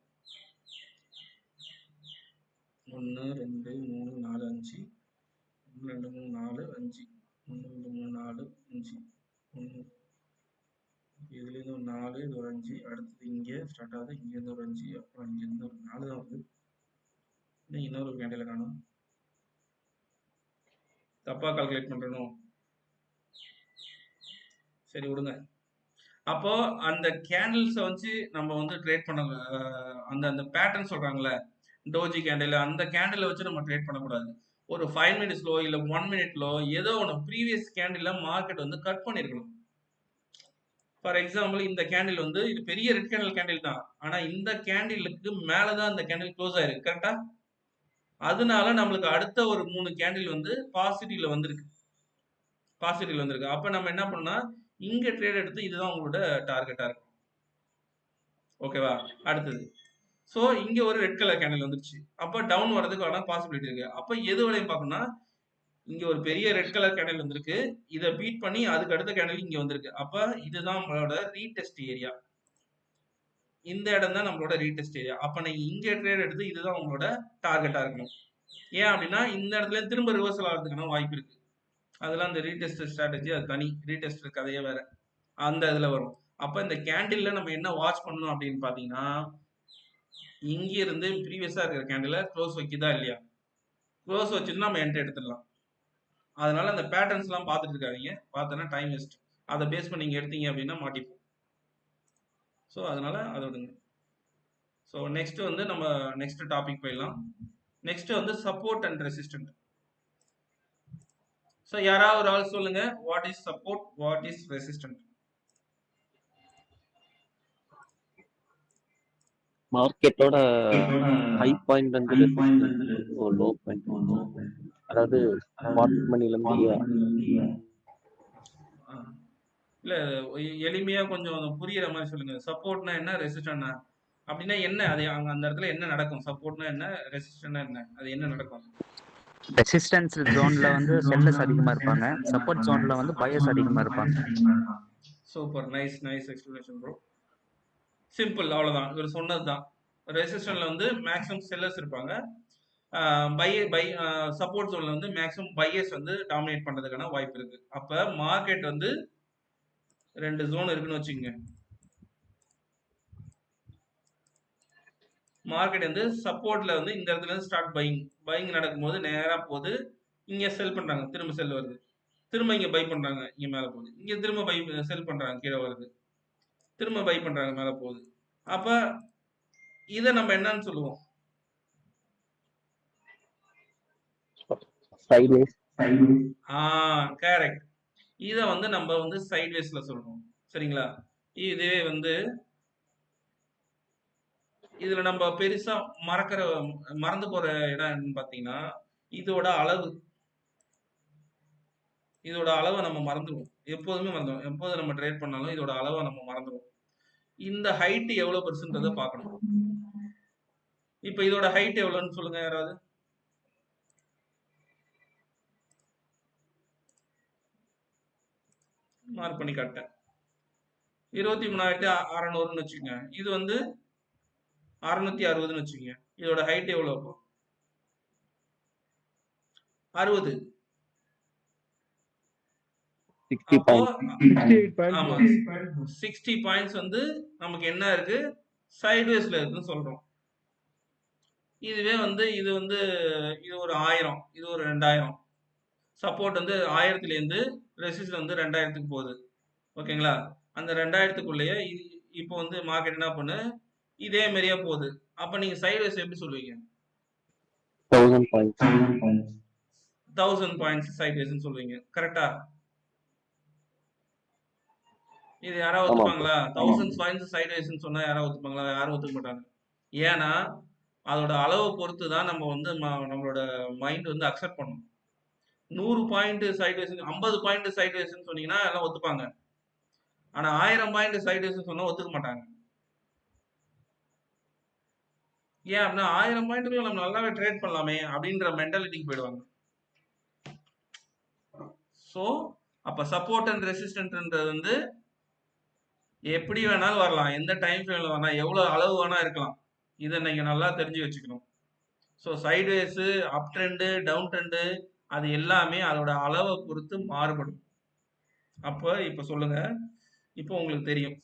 1 2 3 4 5 1 2 3 4 5 1 2 3 4 5 இதுல இருந்து ஒரு 4 இது ஒரு 5 அடுத்தது இங்கே ஸ்டார்ட் ஆகுது, இங்க இருந்து ஒரு 5 அப்புறம் இங்க இருந்து ஒரு 4 தான் வருது. இன்னொரு கேண்டில காணும், தப்பா கால்குலேட் பண்றணும், சரி விடுங்க. அப்போ அந்த கேண்டில்ஸை வச்சு நம்ம வந்து ட்ரேட் பண்ண அந்த பேட்டர்ன் சொல்றாங்களே டோஜி கேண்டில், அந்த கேண்டிலை வச்சு நம்ம ட்ரேட் பண்ணக்கூடாது. ஒரு 5 மினிட்ஸ்லோ இல்ல 1 மினிட்லோ ஏதோ ஒன்று ப்ரீவியஸ் கேண்டில் மார்க்கெட் வந்து கட் பண்ணிருக்கணும். ஃபார் எக்ஸாம்பிள் இந்த கேண்டில் வந்து இது பெரிய ரெட் கேண்டில் தான், ஆனா இந்த கேண்டிலுக்கு மேலதான் இந்த கேண்டில் க்ளோஸ் ஆயிருக்கு, கரெக்டா? அதனால நம்மளுக்கு அடுத்த ஒரு 3 கேண்டில் வந்து பாசிட்டிவ்ல வந்திருக்கு. அப்ப நம்ம என்ன பண்ணா இங்க ட்ரேட் எடுத்து இதுதான் உங்களோட டார்கெட்டா இருக்கும். ஓகேவா? அடுத்தது. ஸோ இங்க ஒரு ரெட் கலர் கேண்டில் வந்துருச்சு. அப்ப டவுன் வரதுக்கான பாசிபிலிட்டி இருக்கு. அப்ப எது வரையும் பார்க்கணும்னா, இங்க ஒரு பெரிய ரெட் கலர் கேண்டில் வந்திருக்கு. இத பீட் பண்ணி அதுக்கு அடுத்த கேண்டில் இங்க வந்திருக்கு. அப்ப இதுதான் நம்மளோட ரீடெஸ்ட் ஏரியா. இந்த இடம் தான் நம்மளோட ரீடெஸ்ட் ஏரியா. அப்ப நீங்க இங்க ட்ரேட் எடுத்து இதுதான் உங்களோட டார்கெட்டா இருக்கணும். ஏன் அப்படின்னா இந்த இடத்துல திரும்ப ரிவர்சல் ஆகிறதுக்கான வாய்ப்பு இருக்கு. அதெல்லாம் இந்த ரீடெஸ்ட் ஸ்ட்ராட்டஜி அது தனி. ரீடெஸ்ட் கதையே வேற. அந்த இதுல வரும். அப்ப இந்த கேண்டில்ல நம்ம என்ன வாட்ச் பண்ணணும் அப்படின்னு பாத்தீங்கன்னா, இங்க இருந்து ப்ரீவியஸா இருக்கிற கேண்டில க்ளோஸ் வைக்குதா இல்லையா? க்ளோஸ் வச்சுன்னா நம்ம என்ட்ரி எடுத்துடலாம். அதனால அந்த பேட்டர்ன்ஸ் எல்லாம் பார்த்துட்டு இருக்காதீங்க. பார்த்தோன்னா டைம் வேஸ்ட். அதை பேஸ் பண்ணி நீங்க எடுத்தீங்க அப்படின்னா மாட்டிப்போம். ஸோ அதனால அதை விடுங்க. ஸோ நெக்ஸ்ட் வந்து நம்ம நெக்ஸ்ட் டாபிக் போயிடலாம். நெக்ஸ்ட் வந்து சப்போர்ட் அண்ட் ரெசிஸ்டன்ட். ஸோ யாராவது ஒரு ஆள் சொல்லுங்க, what is support, what is resistance? மார்க்கெட்டோட ஹை பாயிண்ட் வந்து ரெசிஸ்டன்ஸ், லோ பாயிண்ட் அதாவது ஸ்பாட் மணில இருந்து இல்ல எளிமையா கொஞ்சம் புரியுற மாதிரி சொல்லுங்க. சப்போர்ட்னா என்ன, ரெசிஸ்டன்ட்னா அப்படின்னா என்ன? அது அங்க அந்த இடத்துல என்ன நடக்கும்? சப்போர்ட்னா என்ன, ரெசிஸ்டன்ட்னா என்ன? அது என்ன நடக்கும்? ரெசிஸ்டன்ஸ் ஜோன்ல வந்து செல்லர்ஸ் அதிகமா இருப்பாங்க, சப்போர்ட் ஜோன்ல வந்து பையர்ஸ் அதிகமா இருப்பாங்க. Super, nice nice explanation bro. Simple, அவ்வளவுதான். இவர் சொன்னதுதான். ரெசிஸ்டன்ட்ல வந்து மேக்ஸிமம் செல்லர்ஸ் இருப்பாங்க. சப்போர்ட் ஜோன்ல வந்து மேக்ஸிமம் பையர்ஸ் வந்து டாமினேட் பண்றதுக்கான வாய்ப்பு இருக்கு. அப்ப மார்க்கெட் வந்து 2 ஜோன் இருக்குன்னு வச்சுக்கோங்க. மார்க்கெட் வந்து சப்போர்ட்ல வந்து இந்த இடத்துல இருந்து ஸ்டார்ட் பையிங் நடக்கும்போது நேரா போகுது. இங்க செல் பண்றாங்க, திரும்ப செல் வருது. திரும்ப இங்க பை பண்றாங்க, இங்க மேல போகுது. இங்க திரும்ப செல் பண்றாங்க, கீழே வருது. திரும்ப பை பண்றாங்க, மேல போகுது. அப்ப இத நம்ம என்னன்னு சொல்லுவோம்? சைட்வேஸ். கரெக்ட். இத வந்து நம்ம வந்து சைட்வேஸ்ல சொல்றோம். சரிங்களா? இதுவே வந்து இதுல நம்ம பெருசா மறந்து போற இடம் என்னன்னு பாத்தீங்கன்னா, இதோட அளவு. இதோட அளவை நம்ம மறந்துடுவோம். எப்போதுமே மறந்துடுவோம். எப்போது நம்ம ட்ரேட் பண்ணாலும் இதோட அளவை நம்ம மறந்துடுவோம். இந்த ஹைட் எவ்வளவு பெருசுன்றதை பார்க்கணும். இப்ப இதோட ஹைட் எவ்வளவுன்னு சொல்லுங்க யாராவது. மார்க் பண்ணி காட்டேன். 23,600ன்னு வச்சுக்கோங்க. இது வந்து 660ன்னு வச்சுக்கோங்க. இதோட ஹைட் எவ்வளவு? 60. அப்போ ஆமா 60 பாயிண்ட்ஸ் வந்து நமக்கு என்ன இருக்கு, சைட்வேஸ்ல இருக்குன்னு சொல்றோம். இதுவே வந்து இது ஒரு 1000, இது ஒரு 2000. சப்போர்ட் வந்து 1000ல இருந்து ரெசிஸ்ட் வந்து 2000க்கு போகுது. ஓகேங்களா? அந்த 2000க்குள்ளேயே இப்போ வந்து மார்க்கெட் என்ன பண்ணு, இதே மாதிரியா போகுது. அப்ப நீங்க சைட்வேஸ் எப்படி சொல்லுவீங்க? 1000 பாயிண்ட்ஸ் சைட்வேஸ்ன்னு சொல்லுவீங்க. கரெக்டா? இது யாராவது ஒத்துப்பாங்களா? 1000 பாயிண்ட்ஸ் சைட்வேஸ்ன்னு சொன்னா யாராவது ஒத்துப்பாங்களா? யாரும் ஒத்துக்க மாட்டாங்க. ஏன்னா அதோட அளவை பொறுத்து தான் நம்ம வந்து நம்மளோட மைண்ட் வந்து அக்செப்ட் பண்ணணும். 100 பாயிண்ட் சைட்வேஸ், 50 பாயிண்ட் சைட்வேஸ்ன்னு சொன்னீங்கன்னா எல்லாம் ஒத்துப்பாங்க. ஆனா 1000 பாயிண்ட் சைட்வேஸ்ன்னு சொன்னா ஒத்துக்க மாட்டாங்க. ஏன் அப்படின்னா 1000 பாயிண்ட்டுக்குள்ள நம்ம நல்லாவே ட்ரேட் பண்ணலாமே அப்படின்ற மென்டாலிட்டிக்கு போயிடுவாங்க. ஸோ அப்ப சப்போர்ட் அண்ட் ரெசிஸ்டன்ட்ன்றது வந்து எப்படி வேணாலும் வரலாம், எந்த டைம் ஃப்ரேம்ல வேணாம், எவ்வளவு அளவு வேணா இருக்கலாம். இதை நீங்க நல்லா தெரிஞ்சு வச்சுக்கணும். So sideways, up trend, down trend, அது எல்லாமே அதோட அளவை பொறுத்து மாறுபடும். அப்போ இப்ப சொல்லுங்க, இப்போ உங்களுக்கு தெரியும்,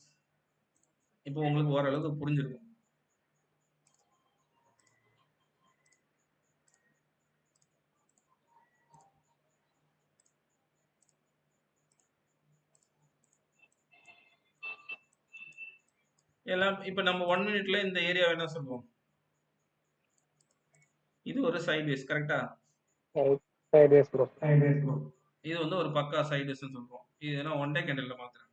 இப்போ உங்களுக்கு ஓரளவுக்கு புரிஞ்சிருக்கும். எல்லாம் இப்ப நம்ம 1 மினிட்ல இந்த ஏரியா என்ன சொல்லுவோம்? இது ஒரு சைட்வேஸ். கரெக்டா? Sideways bro. இது வந்து ஒரு பக்கா சைட்வேஸ்ன்னு சொல்றோம். இது நான் ஒன் டே கேண்டில்ல மாத்துறேன்.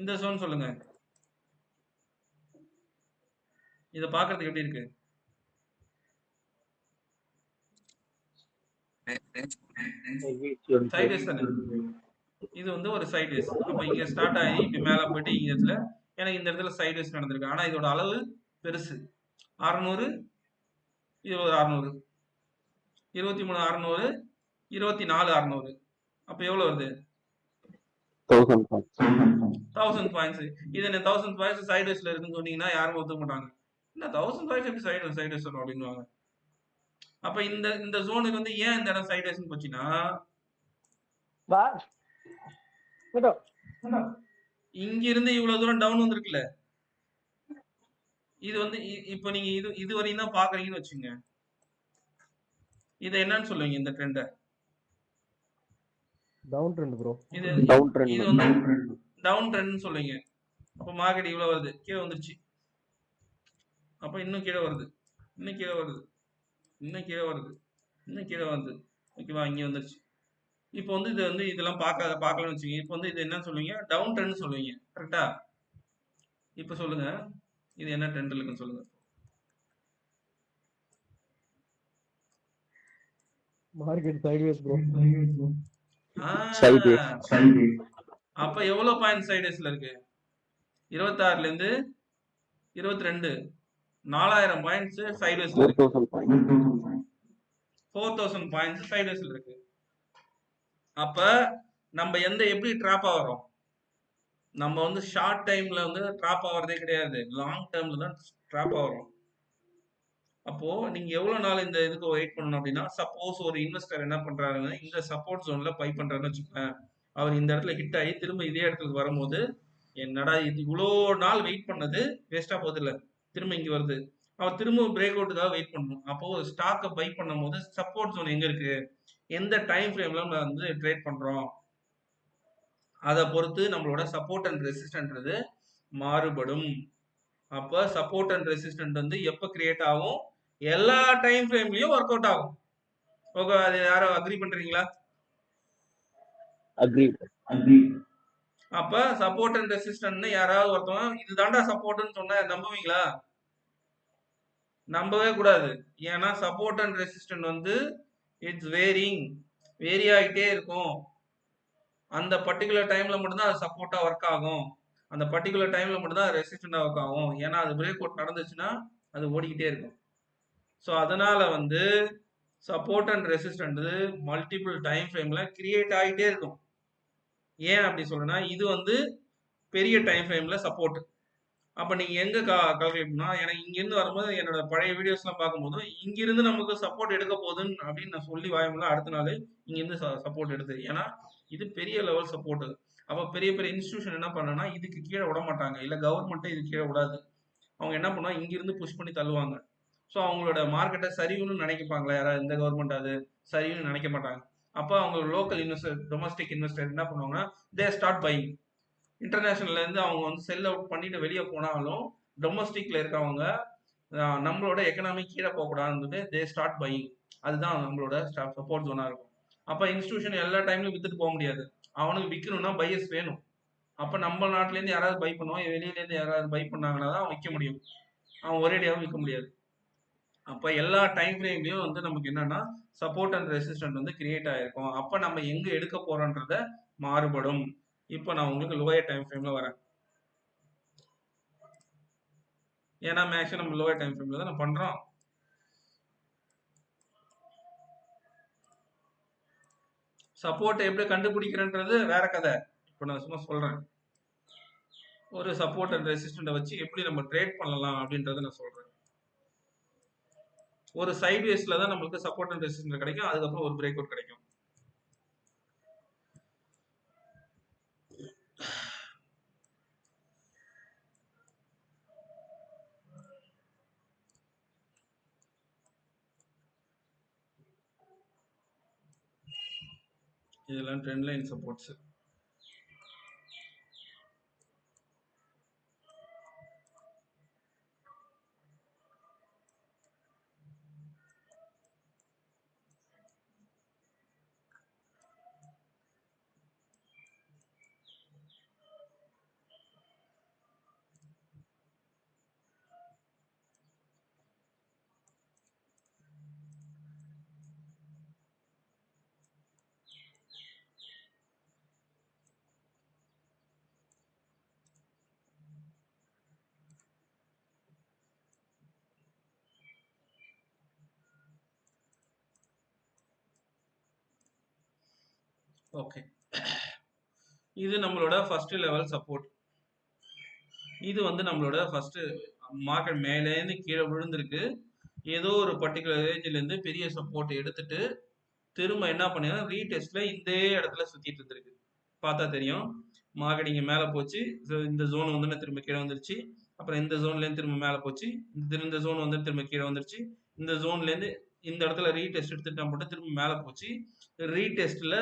இந்த ஜோன் சொல்லுங்க. இத பார்க்கறதுக்கு எப்படி இருக்கு? சைட்வேஸ் தானே. இது வந்து ஒரு சைட்வேஸ். அப்ப இங்க ஸ்டார்ட் ஆகி இப்படி மேல போயிட்டு இங்க இடத்துல எனக்கு இந்த இடத்துல சைட்வேஸ் நடந்திருக்கு. ஆனா இதோட அளவு பெருசு. 600 இது ஒரு 600 23 600 24 600 அப்ப எவ்வளவு வருது? 1000 பாயிண்ட்ஸ். இது என்ன 1000 பாயிண்ட்ஸ் சைட்வேஸ்ல இருக்குன்னு சொன்னீங்கன்னா யாரும் ஒத்துக்க மாட்டாங்க. என்ன 1000 பாயிண்ட்ஸ் எப்படி சைட்வேஸ் வரும் அப்படின்னுவாங்க. அப்ப இந்த இந்த ஜோனுக்கு வந்து ஏன் இந்த இடம் சைட்வேஸ்னு போச்சுன்னா இங்க இருந்து இவ்வளவு தூரம் டவுன் வந்திருக்குல்ல. இது வந்து இப்ப நீங்க இது வரையும் தான் பாக்குறீங்கன்னு வச்சுங்க. இத என்னன்னு சொல்லுவீங்க இந்த ட்ரெண்ட? Down trend bro. இது இது வந்து டவுன் ட்ரெண்ட்னு சொல்லுவீங்க. அப்ப மார்க்கெட் இவ்வளவு வருது, கீழே வந்துருச்சு. அப்ப இன்னும் கீழே வருது, இன்னும் கீழே வருது, இன்னும் கீழே வருது, இன்னும் கீழே வருது. ஓகேவா? இங்க வந்துருச்சு. இப்போ வந்து இது வந்து இதெல்லாம் பார்க்கலன்னு வச்சுக்கோங்க. இப்போ வந்து இது என்ன சொல்லுவீங்க? டவுன் ட்ரெண்ட் சொல்லுவீங்க. கரெக்டா? இப்போ சொல்லுங்க, இது என்ன ட்ரெண்ட் இருக்குன்னு சொல்லுங்க. Market sideways bro. அப்ப எவ்வளவு பாயிண்ட் சைட்வேஸ்ல இருக்கு? 26ல இருந்து 22 4000 பாயிண்ட்ஸ் சைட்வேஸ்ல இருக்கு. 4000 பாயிண்ட்ஸ் சைட்வேஸ்ல இருக்கு. அப்ப நம்ம எப்படி டிராப் ஆகிறோம்? நம்ம வந்து ஷார்ட் டைம்ல வந்து டிராப் ஆகிறதே கிடையாது. லாங் டேர்ம்ல தான் டிராப் ஆகிறோம். அப்போ நீங்க எவ்வளவு நாள் இந்த இதுக்கு வெயிட் பண்ணணும் அப்படின்னா, சப்போஸ் ஒரு இன்வெஸ்டர் என்ன பண்றாருன்னா இந்த சப்போர்ட் ஜோன்ல பை பண்றாருன்னு வச்சுக்கோங்க. அவர் இந்த இடத்துல ஹிட் ஆகி திரும்ப இதே இடத்துக்கு வரும்போது என்னடா இது இவ்வளோ நாள் வெயிட் பண்ணது வேஸ்டா போகுது இல்ல, திரும்ப இங்க வருது. அவர் திரும்ப பிரேக் அவுட்டுக்காக வெயிட் பண்ணணும். அப்போ ஒரு ஸ்டாக்கை பை பண்ணும் போது சப்போர்ட் ஜோன் எங்க இருக்கு, எந்த டைம் ஃப்ரேம்ல நம்ம வந்து ட்ரேட் பண்றோம், அதை பொறுத்து நம்மளோட சப்போர்ட் அண்ட் ரெசிஸ்டன்ட் மாறுபடும். அப்ப சப்போர்ட் அண்ட் ரெசிஸ்டன்ட் வந்து எப்ப கிரியேட் ஆகும்? எல்லா டைம் ஃப்ரேம்லயும் ஒர்க் அவுட் ஆகும். ஓகே, அது யாரும் அக்ரி பண்றீங்களா? அப்ப சப்போர்ட் அண்ட் ரெசிஸ்டன்ட் யாராவது ஒருத்தவங்க இதுதான்டா சப்போர்ட்னு சொன்னா நம்புவீங்களா? நம்பவே கூடாது. ஏன்னா சப்போர்ட் அண்ட் ரெசிஸ்டன்ட் வந்து இட்ஸ் வேரி ஆகிட்டே இருக்கும். அந்த பர்டிகுலர் டைம்ல மட்டும்தான் அது சப்போர்ட்டா ஒர்க் ஆகும். அந்த பர்டிகுலர் டைம்ல மட்டும்தான் ரெசிஸ்டண்டா ஒர்க் ஆகும். ஏன்னா அது பிரேக் அவுட் நடந்துச்சுன்னா அது ஓடிக்கிட்டே இருக்கும். ஸோ அதனால வந்து support and resistance multiple time ஃப்ரேம்ல கிரியேட் ஆகிட்டே இருக்கும். ஏன் அப்படி சொல்றேன்னா இது வந்து பெரிய டைம் ஃப்ரேம்ல சப்போர்ட். அப்ப நீங்க எங்க கால்குலேட் பண்ணா, எனக்கு இங்க இருந்து வரும்போது என்னோட பழைய வீடியோஸ் எல்லாம் பார்க்கும்போது இங்க இருந்து நமக்கு சப்போர்ட் எடுக்க போகுதுன்னு அப்படின்னு நான் சொல்லி வாயமுல அடுத்த நாள் இங்க இருந்து சப்போர்ட் எடுத்து. ஏன்னா இது பெரிய லெவல் சப்போர்ட். அப்ப பெரிய பெரிய இன்ஸ்டிடியூஷன் என்ன பண்ணனா இதுக்கு கீழே விட மாட்டாங்க, இல்ல கவர்மெண்ட்டே இது கீழே விடாது. அவங்க என்ன பண்ணுவாங்க, இங்க இருந்து புஷ் பண்ணி தள்ளுவாங்க. ஸோ அவங்களோட மார்க்கெட்டை சரிவுன்னு நினைப்பாங்களா யாராவது? இந்த கவர்மெண்ட் அது சரிவுன்னு நினைக்க மாட்டாங்க. அப்போ அவங்க லோக்கல் இன்வெஸ்டர், டொமஸ்டிக் இன்வெஸ்டர் என்ன பண்ணுவாங்கன்னா தே ஸ்டார்ட் பையிங். இன்டர்நேஷனல்ல இருந்து அவங்க வந்து செல் அவுட் பண்ணிட்டு வெளியே போனாலும் டொமஸ்டிக்ல இருக்கவங்க நம்மளோட எக்கனாமி கீழே போகக்கூடாதுன்னு தே ஸ்டார்ட் பையிங். அதுதான் நம்மளோட சப்போர்ட் ஜோனா இருக்கும். அப்ப இன்ஸ்டிடியூஷன் எல்லா டைம்லயும் வித்துட்டு போக முடியாது. அவனுக்கு விற்கணும்னா பையர்ஸ் வேணும். அப்ப நம்ம நாட்டுல இருந்து யாராவது பை பண்ணுவோம், வெளியில இருந்து யாராவது பை பண்ணாங்கன்னா தான் விற்க முடியும். அவன் ஒரேடியாவும் விற்க முடியாது. அப்ப எல்லா டைம் ஃப்ரேம்லயும் வந்து நமக்கு என்னன்னா சப்போர்ட் அண்ட் ரெசிஸ்டன்ட் வந்து கிரியேட் ஆயிருக்கும். அப்ப நம்ம எங்க எடுக்க போறோம்ன்றத மாறுபடும். இப்போ நான் உங்களுக்கு லோயர் டைம் ஃப்ரேம்ல வரேன். ஏன்னா மேக்ஸிமம் நம்ம லோயர் டைம் ஃப்ரேம்ல தான் பண்றோம். சப்போர்ட் எப்படி கண்டுபிடிக்கிறன்றது வேற கதை. இப்போ நான் சும்மா சொல்றேன். ஒரு சப்போர்ட் அண்ட் ரெசிஸ்டன்ட் வச்சு எப்படி நம்ம ட்ரேட் பண்ணலாம் அப்படின்றத நான் சொல்றேன். ஒரு சைட்வேஸ்ல தான் நம்மளுக்கு சப்போர்ட் அண்ட் ரெசிஸ்டன்ட் கிடைக்கும். அதுக்கப்புறம் ஒரு பிரேக் அவுட் கிடைக்கும். இதெல்லாம் ட்ரெண்ட் லைன் சப்போர்ட்ஸ். ஓகே, இது நம்மளோட ஃபர்ஸ்ட் லெவல் சப்போர்ட். இது வந்து நம்மளோட ஃபர்ஸ்ட் மார்க்கெட் மேலேருந்து கீழே விழுந்திருக்கு. ஏதோ ஒரு பர்டிகுலர் ரேஞ்சிலேருந்து பெரிய சப்போர்ட் எடுத்துட்டு திரும்ப என்ன பண்ணினா ரீடெஸ்ட்ல இந்த இடத்துல சுத்திட்டு இருந்திருக்கு. பார்த்தா தெரியும் மார்க்கெட் இங்க மேலே போச்சு. இந்த ஜோன் வந்து திரும்ப கீழே வந்துருச்சு. அப்புறம் இந்த ஜோன்லேருந்து திரும்ப மேலே போச்சு. இந்த ஜோன் வந்து திரும்ப கீழே வந்துருச்சு. இந்த ஜோன்லேருந்து இந்த இடத்துல ரீடெஸ்ட் எடுத்துட்டு போட்டு திரும்ப மேலே போச்சு. ரீடெஸ்ட்ல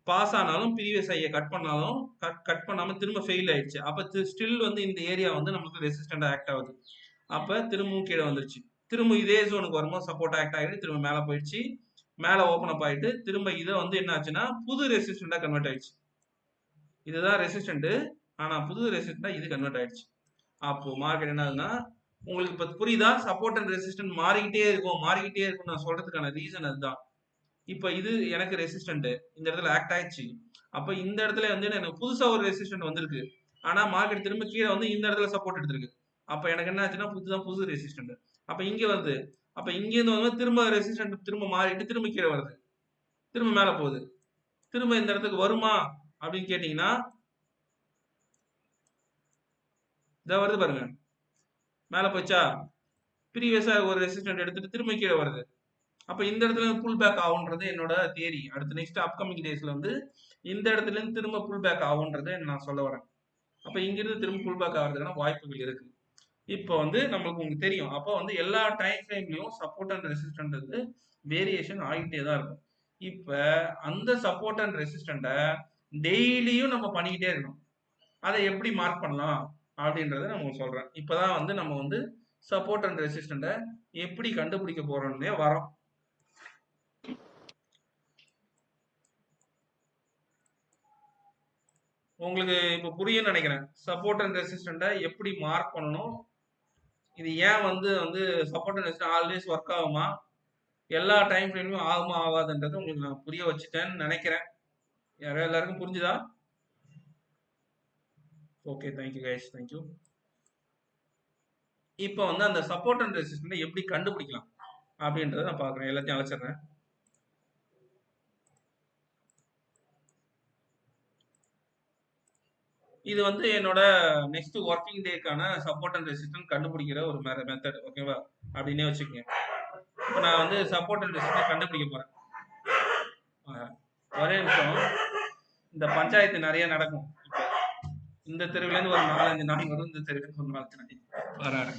பாஸ் ஆனாலும் ப்ரீவியஸ் ஐயை கட் பண்ணாலும் கட் பண்ணாம திரும்ப ஃபெயில் ஆயிடுச்சு. அப்ப ஸ்டில் வந்து இந்த ஏரியா வந்து நமக்கு ரெசிஸ்டண்டா ஆக்ட் ஆகுது. அப்ப திரும்பவும் கீழே வந்துருச்சு. திரும்ப இதே ஜோனுக்கு வரும்போது சப்போர்ட் ஆக்ட் ஆகிட்டு திரும்ப மேலே போயிடுச்சு. மேலே ஓப்பன் அப் ஆயிட்டு திரும்ப இதை வந்து என்ன ஆச்சுன்னா புது ரெசிஸ்டண்டா கன்வெர்ட் ஆயிடுச்சு. இதுதான் ரெசிஸ்டன்ட், ஆனா புது ரெசிஸ்டண்டா இது கன்வெர்ட் ஆயிடுச்சு. அப்போ மார்க்கெட் என்ன ஆகுதுன்னா உங்களுக்கு இப்ப புரியுதா? சப்போர்ட் அண்ட் ரெசிஸ்டன்ட் மாறிக்கிட்டே இருக்கும் நான் சொல்றதுக்கான ரீசன் அதுதான். இப்ப இது எனக்கு ரெசிஸ்டன்ட் இந்த இடத்துல ஆக்ட் ஆயிடுச்சு. அப்ப இந்த இடத்துல வந்து எனக்கு புதுசா ஒரு ரெசிஸ்டன்ட் வந்திருக்கு. ஆனா மார்க்கெட் திரும்ப கீழே வந்து இந்த இடத்துல சப்போர்ட் எடுத்திருக்கு. அப்ப எனக்கு என்ன ஆச்சுன்னா புது ரெசிஸ்டன்ட். அப்ப இங்க வருது. அப்ப இங்க இருந்து வந்து திரும்ப ரெசிஸ்டன்ட் திரும்ப மாறிட்டு திரும்ப கீழே வருது. திரும்ப மேல போகுது. திரும்ப இந்த இடத்துக்கு வருமா அப்படின்னு கேட்டீங்கன்னா இத வருது பாருங்க. மேல போச்சா? ப்ரீவியஸா ஒரு ரெசிஸ்டன்ட் எடுத்துட்டு திரும்ப கீழே வருது. அப்ப இந்த இடத்துல புல் பேக் ஆகுன்றது என்னோட தியரி. அடுத்து நெக்ஸ்ட் அப்கமிங் டேஸ்ல வந்து இந்த இடத்துல இருந்து திரும்ப புல் பேக் ஆகுன்றதை நான் சொல்ல வரேன். அப்ப இங்கிருந்து திரும்ப புல் பேக் ஆகிறதுக்கான வாய்ப்புகள் இருக்கு. இப்போ வந்து உங்களுக்கு தெரியும். அப்போ வந்து எல்லா டைம் ஃப்ரேம்லயும் சப்போர்ட் அண்ட் ரெசிஸ்டன்ட் வந்து வேரியேஷன் ஆகிட்டே தான் இருக்கும். இப்ப அந்த சப்போர்ட் அண்ட் ரெசிஸ்டண்ட்டை டெய்லியும் நம்ம பண்ணிக்கிட்டே இருக்கணும். அதை எப்படி மார்க் பண்ணலாம் அப்படின்றத நம்ம சொல்றேன். இப்பதான் வந்து நம்ம வந்து சப்போர்ட் அண்ட் ரெசிஸ்டண்ட்டை எப்படி கண்டுபிடிக்க போறோம்னே வரோம். உங்களுக்கு இப்ப புரியும் நினைக்கிறேன். சப்போர்ட் அண்ட் ரெசிஸ்டண்ட்டை எப்படி மார்க் பண்ணணும், இது ஏன் வந்து support and resistant always work ஆகுமா, எல்லா டைம் ஃப்ரேம்லயும் ஆகுமா ஆகாதுன்றது உங்களுக்கு நான் புரிய வச்சுட்டேன்னு நினைக்கிறேன். எல்லாருக்கும் புரிஞ்சுதா? Okay, thank you guys, thank you. இப்போ வந்து அந்த சப்போர்ட் அண்ட் ரெசிஸ்டன்ட் எப்படி கண்டுபிடிக்கலாம் அப்படின்றத நான் பார்க்குறேன். எல்லாத்தையும் அழைச்சிடுறேன். இது வந்து என்னோட நெக்ஸ்ட் ஒர்க்கிங் டேக்கான சப்போர்ட் அண்ட் ரெசிஸ்டன்ட் கண்டுபிடிக்கிற ஒரு மெத்தட். ஓகேவா? அப்படின்னே வச்சுக்கோங்க. இப்போ நான் வந்து சப்போர்ட் அண்ட் ரெசிஸ்டன்ட் கண்டுபிடிக்க போறேன். ஒரே நிமிஷம். இந்த பஞ்சாயத்து நிறைய நடக்கும். இந்த தெருவுலேருந்து ஒரு 4-5 நாய் வரும். இந்த தெருவுலேருந்து ஒரு 4 நாய் வராரு.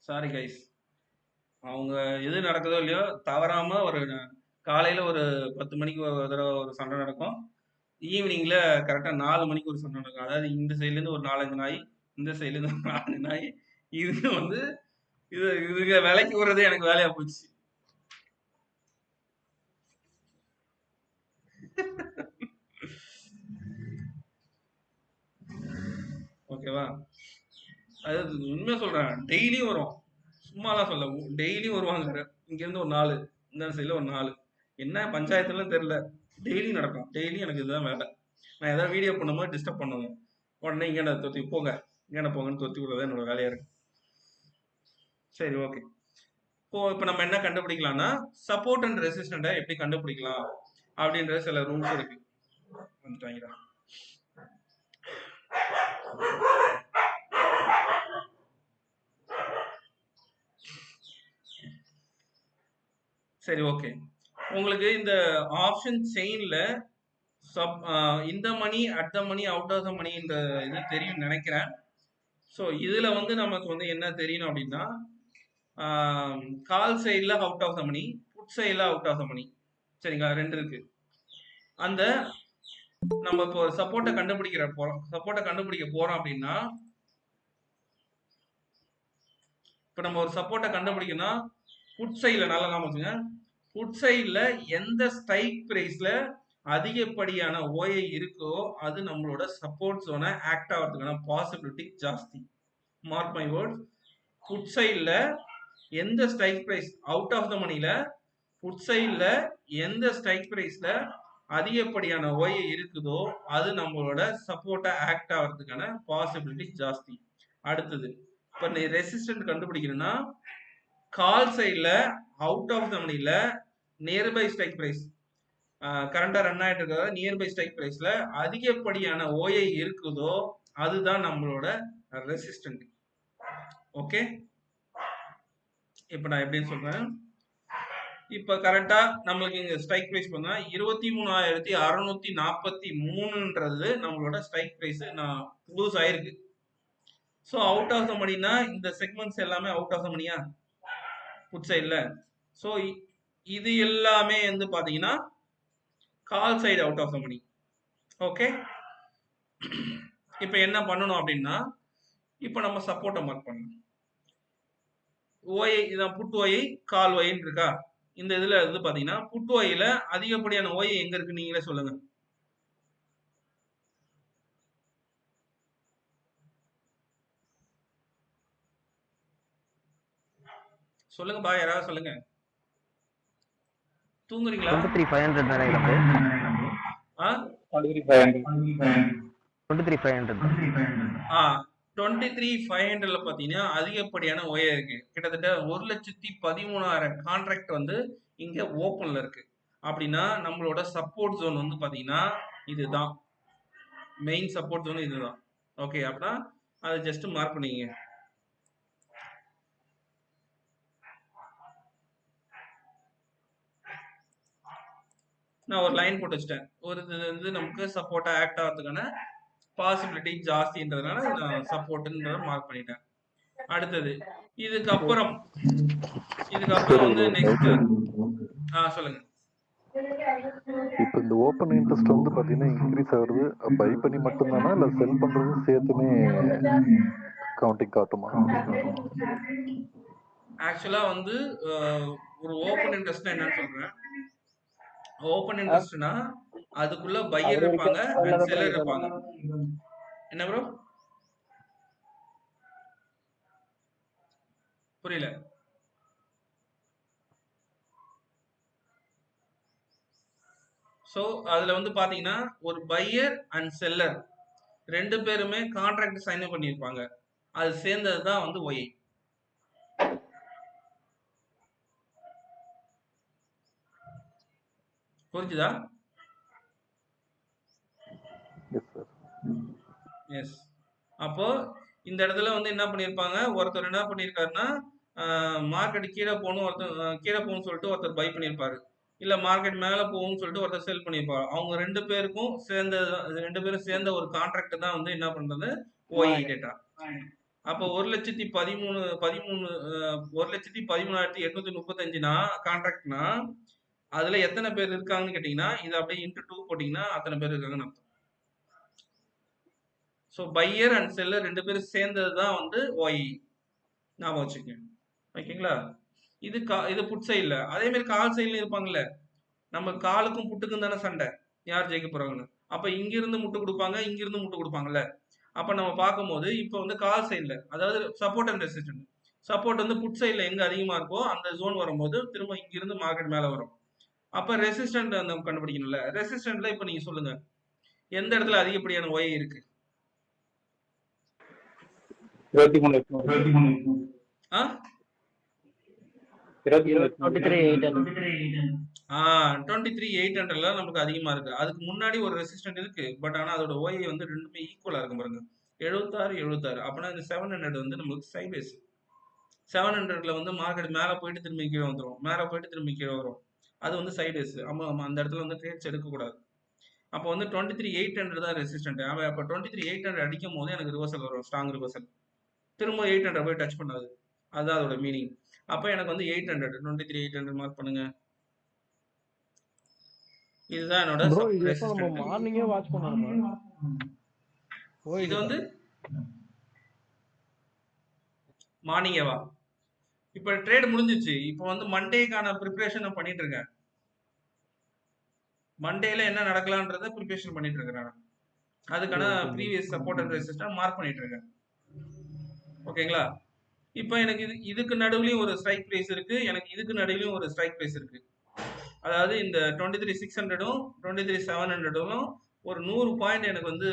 சாரி கைஸ், அவங்க எது நடக்குதோ இல்லையோ தவறாம ஒரு காலையில ஒரு 10 மணிக்கு ஒரு தடவை ஒரு சண்டை நடக்கும். ஈவினிங்ல கரெக்டா 4 மணிக்கு ஒரு சண்டை நடக்கும். அதாவது இந்த சைட்ல இருந்து ஒரு 4-5 நாய், இந்த சைட்ல இருந்து ஒரு 4 நாய். இது வந்து இதுங்க விலைக்கு விடுறதே எனக்கு வேலையா போச்சு. ஓகேவா? அதாவது உண்மையா சொல்றேன், டெய்லியும் வரும். சும்மாலாம் சொல்ல, டெய்லியும் வருவாங்க. இங்க இருந்து ஒரு 4, இந்த சைட்ல ஒரு 4. என்ன பஞ்சாயத்துலாம் தெரியல, டெய்லி நடக்கும். டெய்லி எனக்கு இதுதான் வேலை. நான் ஏதாவது வீடியோ பண்ணும்போது டிஸ்டர்ப் பண்ணுவேன். உடனே இங்கே தொத்தி போங்க, இங்கே போங்கன்னு தொத்தி விடுறது என்னோட வேலையா இருக்கு. சரி, ஓகே. இப்போ நம்ம என்ன கண்டுபிடிக்கலாம்னா சப்போர்ட் அண்ட் ரெசிஸ்டண்ட்டை எப்படி கண்டுபிடிக்கலாம் அப்படின்ற சில ரூல்ஸ் இருக்கு. வந்துட்டாங்களா? சரி, ஓகே. உங்களுக்கு இந்த ஆப்ஷன் செயின்ல இந்த money at the money out of the money இந்த இது தெரியும் நினைக்கிறேன். ஸோ இதுல வந்து நமக்கு வந்து என்ன தெரியணும் அப்படின்னா கால் சைட்ல out of the money, put சைட்ல அவுட் ஆஃப் த மணி. சரிங்களா? 2 இருக்கு. அந்த நம்ம இப்போ சப்போர்ட்டை கண்டுபிடிக்க போறோம் அப்படின்னா, இப்போ நம்ம ஒரு சப்போர்ட்டை புட் சைட்ல நல்லா நாம புட் சைட்ல எந்த ஸ்ட்ரைக் பிரைஸ்ல அதிகப்படியான ஓஐ இருக்கோ அது நம்மளோட சப்போர்ட் ஜோனை ஆக்ட் ஆகிறதுக்கான பாசிபிலிட்டி ஜாஸ்தி. மார்க் மை வேர்ட்ஸ், புட் சைடில் எந்த strike price out of the மணியில் புட் சைடில் எந்த ஸ்ட்ரைக் ப்ரைஸில் அதிகப்படியான ஓஐ இருக்குதோ அது நம்மளோட சப்போர்ட்டை ஆக்ட் ஆகிறதுக்கான பாசிபிலிட்டி ஜாஸ்தி. அடுத்தது, இப்போ நீ ரெசிஸ்டன்ட் கண்டுபிடிக்கணும்னா கால் சைடில் அவுட் ஆஃப் த மணியில் நியர்பை ஸ்ட்ரைக் ப்ரைஸ் கரண்டா ரன் ஆகிட்டு இருக்கிற நியர்பை ஸ்ட்ரைக் ப்ரைஸில் அதிகப்படியான ஓஐ இருக்குதோ அதுதான் நம்மளோட ரெசிஸ்டன்ட். ஓகே, இப்போ நான் எப்படின்னு சொல்றேன். இப்போ கரெக்டா நம்மளுக்கு இங்க ஸ்ட்ரைக் ப்ரைஸ் பண்ணா 23,643ன்றது நம்மளோட ஸ்ட்ரைக் ப்ரைஸ் நான் க்ளோஸ் ஆயிருக்கு. ஸோ அவுட் ஆஃப் த மணினா இந்த செக்மெண்ட்ஸ் எல்லாமே அவுட் ஆஃப் த மணியா புட் சைடில். ஸோ இது எல்லாமே வந்து பார்த்தீங்கன்னா call side out of the money. Okay, இப்போ என்ன பண்ணணும் அப்படின்னா இப்போ நம்ம சப்போர்ட்டை மார்க் பண்ணணும். ஓஐ இதான் புட் ஓஐ கால் ஓயின்னு இருக்கா. இந்த இதில் வந்து பார்த்தீங்கன்னா புட் ஓயில அதிகப்படியான ஓஐ எங்கே இருக்கு நீங்களே சொல்லுங்க. சொல்லுங்க பா, யாராவது சொல்லுங்க. தூங்குறீங்களா? 23,500 நினைக்கிறேன். ஆ 23,500ல பார்த்தீங்கன்னா அதிகப்படியான ஓஏ இருக்கு. கிட்டத்தட்ட 1,13,000 கான்ட்ராக்ட் வந்து இங்க ஓப்பன்ல இருக்கு. அப்படின்னா நம்மளோட சப்போர்ட் ஜோன் வந்து பார்த்தீங்கன்னா இதுதான் மெயின் சப்போர்ட் ஜோன், இதுதான். ஓகே, அப்படின்னா அதை ஜஸ்ட் மார்க் பண்ணிங்க. நான் ஒரு லைன் போட்டு வச்சிட்டேன். ஒரு இது வந்து நமக்கு சப்போர்ட்டா ஆக்ட் ஆகிறதுக்கான பாசிபிலிட்டி ஜாஸ்தின்றதுனால நான் சப்போர்ட்ன்றத மார்க் பண்ணிட்டேன். அடுத்தது இதுக்கப்புறம் வந்து நெக்ஸ்ட் சொல்லுங்க. இப்போ இந்த ஓப்பன் இன்ட்ரெஸ்ட் வந்து பாத்தீங்கன்னா இன்க்ரீஸ் ஆகுறது பை பண்ணி மட்டும்தானா இல்ல செல் பண்றதும் சேர்த்துமே கவுண்டிங் காட்டுமா? ஆக்சுவலா வந்து ஒரு ஓப்பன் இன்ட்ரெஸ்ட்னா என்னன்னு சொல்றேன். ஓப்பன் இன்ட்ரெஸ்ட்னா அதுக்குள்ள பையர் இருப்பாங்க அண்ட் செல்லர் இருப்பாங்க. என்ன ப்ரோ புரியல? ஸோ அதுல வந்து பாத்தீங்கன்னா ஒரு பையர் அண்ட் செல்லர் ரெண்டு பேருமே கான்ட்ராக்ட் சைன் பண்ணியிருப்பாங்க. அது சேர்ந்தது தான் வந்து ஒய். புரிஞ்சுதா? எஸ். அப்போ இந்த இடத்துல வந்து என்ன பண்ணியிருப்பாங்க, ஒருத்தர் என்ன பண்ணியிருக்காருன்னா மார்க்கெட் கீழே போகணும், ஒருத்தர் கீழே போகணும்னு சொல்லிட்டு ஒருத்தர் பை பண்ணியிருப்பாரு. இல்லை மார்க்கெட் மேலே போகும்னு சொல்லிட்டு ஒருத்தர் செல் பண்ணியிருப்பாரு. அவங்க ரெண்டு பேருக்கும் ரெண்டு பேரும் சேர்ந்த ஒரு கான்ட்ராக்ட் தான் வந்து என்ன பண்றது ஓஐ டேட்டா. அப்போ 1,13,835 கான்ட்ராக்ட்னா அதுல எத்தனை பேர் இருக்காங்கன்னு கேட்டீங்கன்னா இது அப்படியே இன்ட்டு 2 போட்டீங்கன்னா அத்தனை பேர் இருக்காங்கன்னு அர்த்தம். ஸோ பையர் அண்ட் செல்லர் ரெண்டு பேரும் சேர்ந்தது தான் வந்து ஓஐ. ஞாபகம் வச்சுக்கோங்க. ஓகேங்களா? இது புட் சைடில். அதே மாதிரி கால் சைட்ல இருப்பாங்கல்ல, நம்ம காலுக்கும் புட்டுக்கும் தானே சண்டை, யார் ஜெயிக்க போறாங்கன்னு. அப்ப இங்கிருந்து முட்டு கொடுப்பாங்க, இங்கிருந்து முட்டு கொடுப்பாங்கல்ல. அப்ப நம்ம பார்க்கும்போது இப்போ வந்து கால் சைட்ல, அதாவது சப்போர்ட் அண்ட் ரெசிஸ்டன்ட். சப்போர்ட் வந்து புட் சைட்ல எங்க அதிகமா இருக்கோ அந்த ஜோன் வரும்போது திரும்ப இங்கிருந்து மார்க்கெட் மேல வரும். அப்ப ரெசிஸ்டன்ட் நம்ம கண்டுபிடிக்கணும்ல. ரெசிஸ்டன்ட்ல இப்ப நீங்க சொல்லுங்க எந்த இடத்துல அதிகப்படியான ஒய் இருக்கு? 23,800 நமக்கு அதிகமா இருக்கு. அதுக்கு முன்னாடி ஒரு ரெசிஸ்டன்ட் இருக்கு. பட் ஆனா அதோட ஓய் வந்து ரெண்டுமே ஈக்குவலா இருக்கும் பாருங்க. 76 அப்படின்னா இந்த 700 வந்து நமக்கு சைட்வேஸ். 700ல வந்து மார்க்கெட் மேல போயிட்டு திரும்பி கீழே வந்துடும், மேல போயிட்டு திரும்பி கீழே வரும். அது வந்து சைட்வேஸ். அந்த இடத்துல வந்து ட்ரேட்ஸ் எடுக்கக்கூடாது. அப்போ வந்து 23,800 தான் ரெசிஸ்டன்ட். அப்போ 23,800 அடிக்கும் போது எனக்கு ரிவர்சல் வரும், ஸ்ட்ராங் ரிவர்சல். திரும்ப 800 போய் டச் பண்ணாது. அதுதான் அதோட மீனிங். அப்போ எனக்கு வந்து 800 23,800 மார்க் பண்ணுங்க. இதுதான் என்னோட ரெசிஸ்டன்ட். மார்னிங்கே வாட்ச் பண்ணணுமா? இது வந்து மார்னிங்கேவா? இப்போ ட்ரேட் முடிஞ்சிச்சு. இப்போ வந்து மண்டேக்கான ப்ரிப்பரேஷன் நான் பண்ணிட்டு இருக்கேன். மண்டேல என்ன நடக்கலான்றத ப்ரிப்பரேஷன் பண்ணிட்டு இருக்கிறேன். அதுக்கான previous support and resistance mark பண்ணிட்டு இருக்கேன். ஓகேங்களா? இப்போ எனக்கு இதுக்கு நடுவுலயும் ஒரு ஸ்ட்ரைக் பிரைஸ் இருக்கு, எனக்கு இதுக்கு நடுவுலயும் ஒரு ஸ்ட்ரைக் பிரைஸ் இருக்கு. அதாவது இந்த 23,600ம் 23,700ம் ஒரு 100 பாயிண்ட் எனக்கு வந்து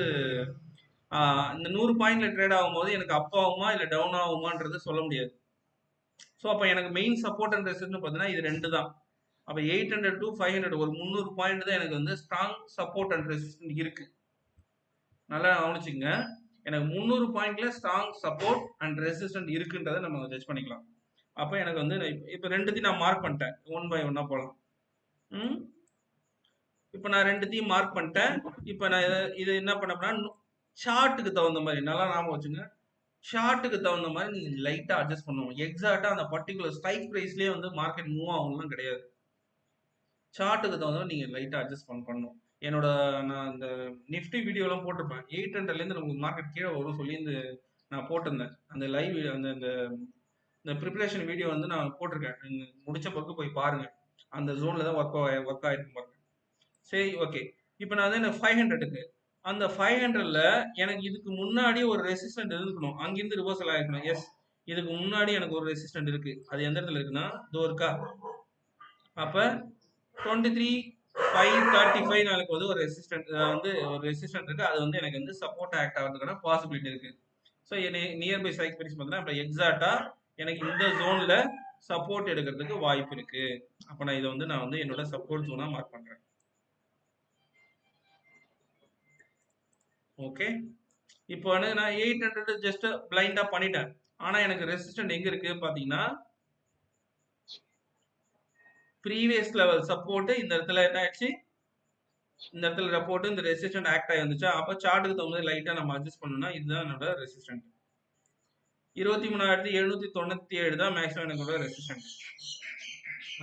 இந்த 100 பாயிண்ட்ல ட்ரேட் ஆகும்போது எனக்கு அப் ஆகுமா இல்லை டவுன் ஆகுமான்றது சொல்ல முடியாது. ஸோ அப்போ எனக்கு மெயின் சப்போர்ட் அண்ட் ரெசிஸ்டன்ஸ் பார்த்தீங்கன்னா இது 2 தான். அப்போ 800 to 500 ஒரு 300 பாயிண்ட் தான் எனக்கு வந்து ஸ்ட்ராங் சப்போர்ட் அண்ட் ரெசிஸ்டன்ஸ் இருக்கு. நல்லா கவனிச்சுங்க, எனக்கு 300 பாயிண்ட்ல ஸ்ட்ராங் சப்போர்ட் அண்ட் ரெசிஸ்டன்ஸ் இருக்குன்றதை நம்ம ஜட்ஜ் பண்ணிக்கலாம். அப்போ எனக்கு வந்து இப்போ ரெண்டுத்தையும் நான் மார்க் பண்ணிட்டேன், 1 by 1 போகலாம். இப்போ நான் ரெண்டுத்தையும் மார்க் பண்ணிட்டேன். இப்போ நான் இது என்ன பண்ண சார்ட்டுக்கு தகுந்த மாதிரி நல்லா ஞாபகம் வச்சுங்க, ஷார்ட்டுக்கு தகுந்த மாதிரி நீங்கள் லைட்டாக அட்ஜஸ்ட் பண்ணுவோம். எக்ஸாக்டாக அந்த பர்டிகுலர் ஸ்ட்ரைக் ப்ரைஸ்லேயே வந்து மார்க்கெட் மூவ் ஆகும்லாம் கிடையாது. சார்ட்டுக்கு தகுந்த மாதிரி நீங்கள் லைட்டாக அட்ஜஸ்ட் பண்ணணும். என்னோட நான் இந்த நிஃப்டி வீடியோலாம் போட்டிருப்பேன். 800லேருந்து நமக்கு மார்க்கெட் கீழே வரும் சொல்லி நான் போட்டிருந்தேன். அந்த லைவ் அந்த ப்ரிப்பரேஷன் வீடியோ வந்து நான் போட்டிருக்கேன். முடிச்ச பிறகு போய் பாருங்க, அந்த ஜோனில் தான் ஒர்க் ஆகிருக்கு பாருங்க. சரி, ஓகே. இப்போ நான் வந்து 500க்கு அந்த 500ல எனக்கு இதுக்கு முன்னாடி ஒரு ரெசிஸ்டன்ட் இருக்கணும், அங்கிருந்து ரிவர்சல் ஆகிருக்கணும். எஸ், இதுக்கு முன்னாடி எனக்கு ஒரு ரெசிஸ்டன்ட் இருக்கு. அது எந்த இடத்துல இருக்குன்னா இதோ இருக்கா. அப்போ 23,535 நாளைக்கு வந்து ஒரு ரெசிஸ்டன்ட் இருக்கு. அது வந்து எனக்கு வந்து சப்போர்ட் ஆக்ட் ஆகிறதுக்கான பாசிபிலிட்டி இருக்கு. ஸோ நியர்பை ஸ்ட்ரைக் பிரைஸ் பார்த்தீங்கன்னா இப்போ எக்ஸாக்டா எனக்கு இந்த ஜோன்ல சப்போர்ட் எடுக்கிறதுக்கு வாய்ப்பு இருக்கு. அப்போ நான் இதை வந்து நான் வந்து என்னோட சப்போர்ட் ஜோனா மார்க் பண்றேன். ஓகே, இப்போ வந்து நான் 800 ஜஸ்ட் பிளைண்டா பண்ணிட்டேன். ஆனா எனக்கு ரெசிஸ்டன்ட் எங்க இருக்கு பாத்தீங்கன்னா ப்ரீவியஸ் லெவல் சப்போர்ட் இந்த இடத்துல என்ன ஆயிடுச்சு, இந்த இடத்துல சப்போர்ட் இந்த ரெசிஸ்டன்ட் ஆக்ட் ஆகி வந்துச்சு. அப்போ சார்ட்டுக்கு தகுந்த லைட்டா நம்ம அட்ஜஸ்ட் பண்ணணும்னா இதுதான் என்னோட ரெசிஸ்டன்ட். 23,797 தான் மேக்ஸிமம் என்னோட ரெசிஸ்டன்ட்.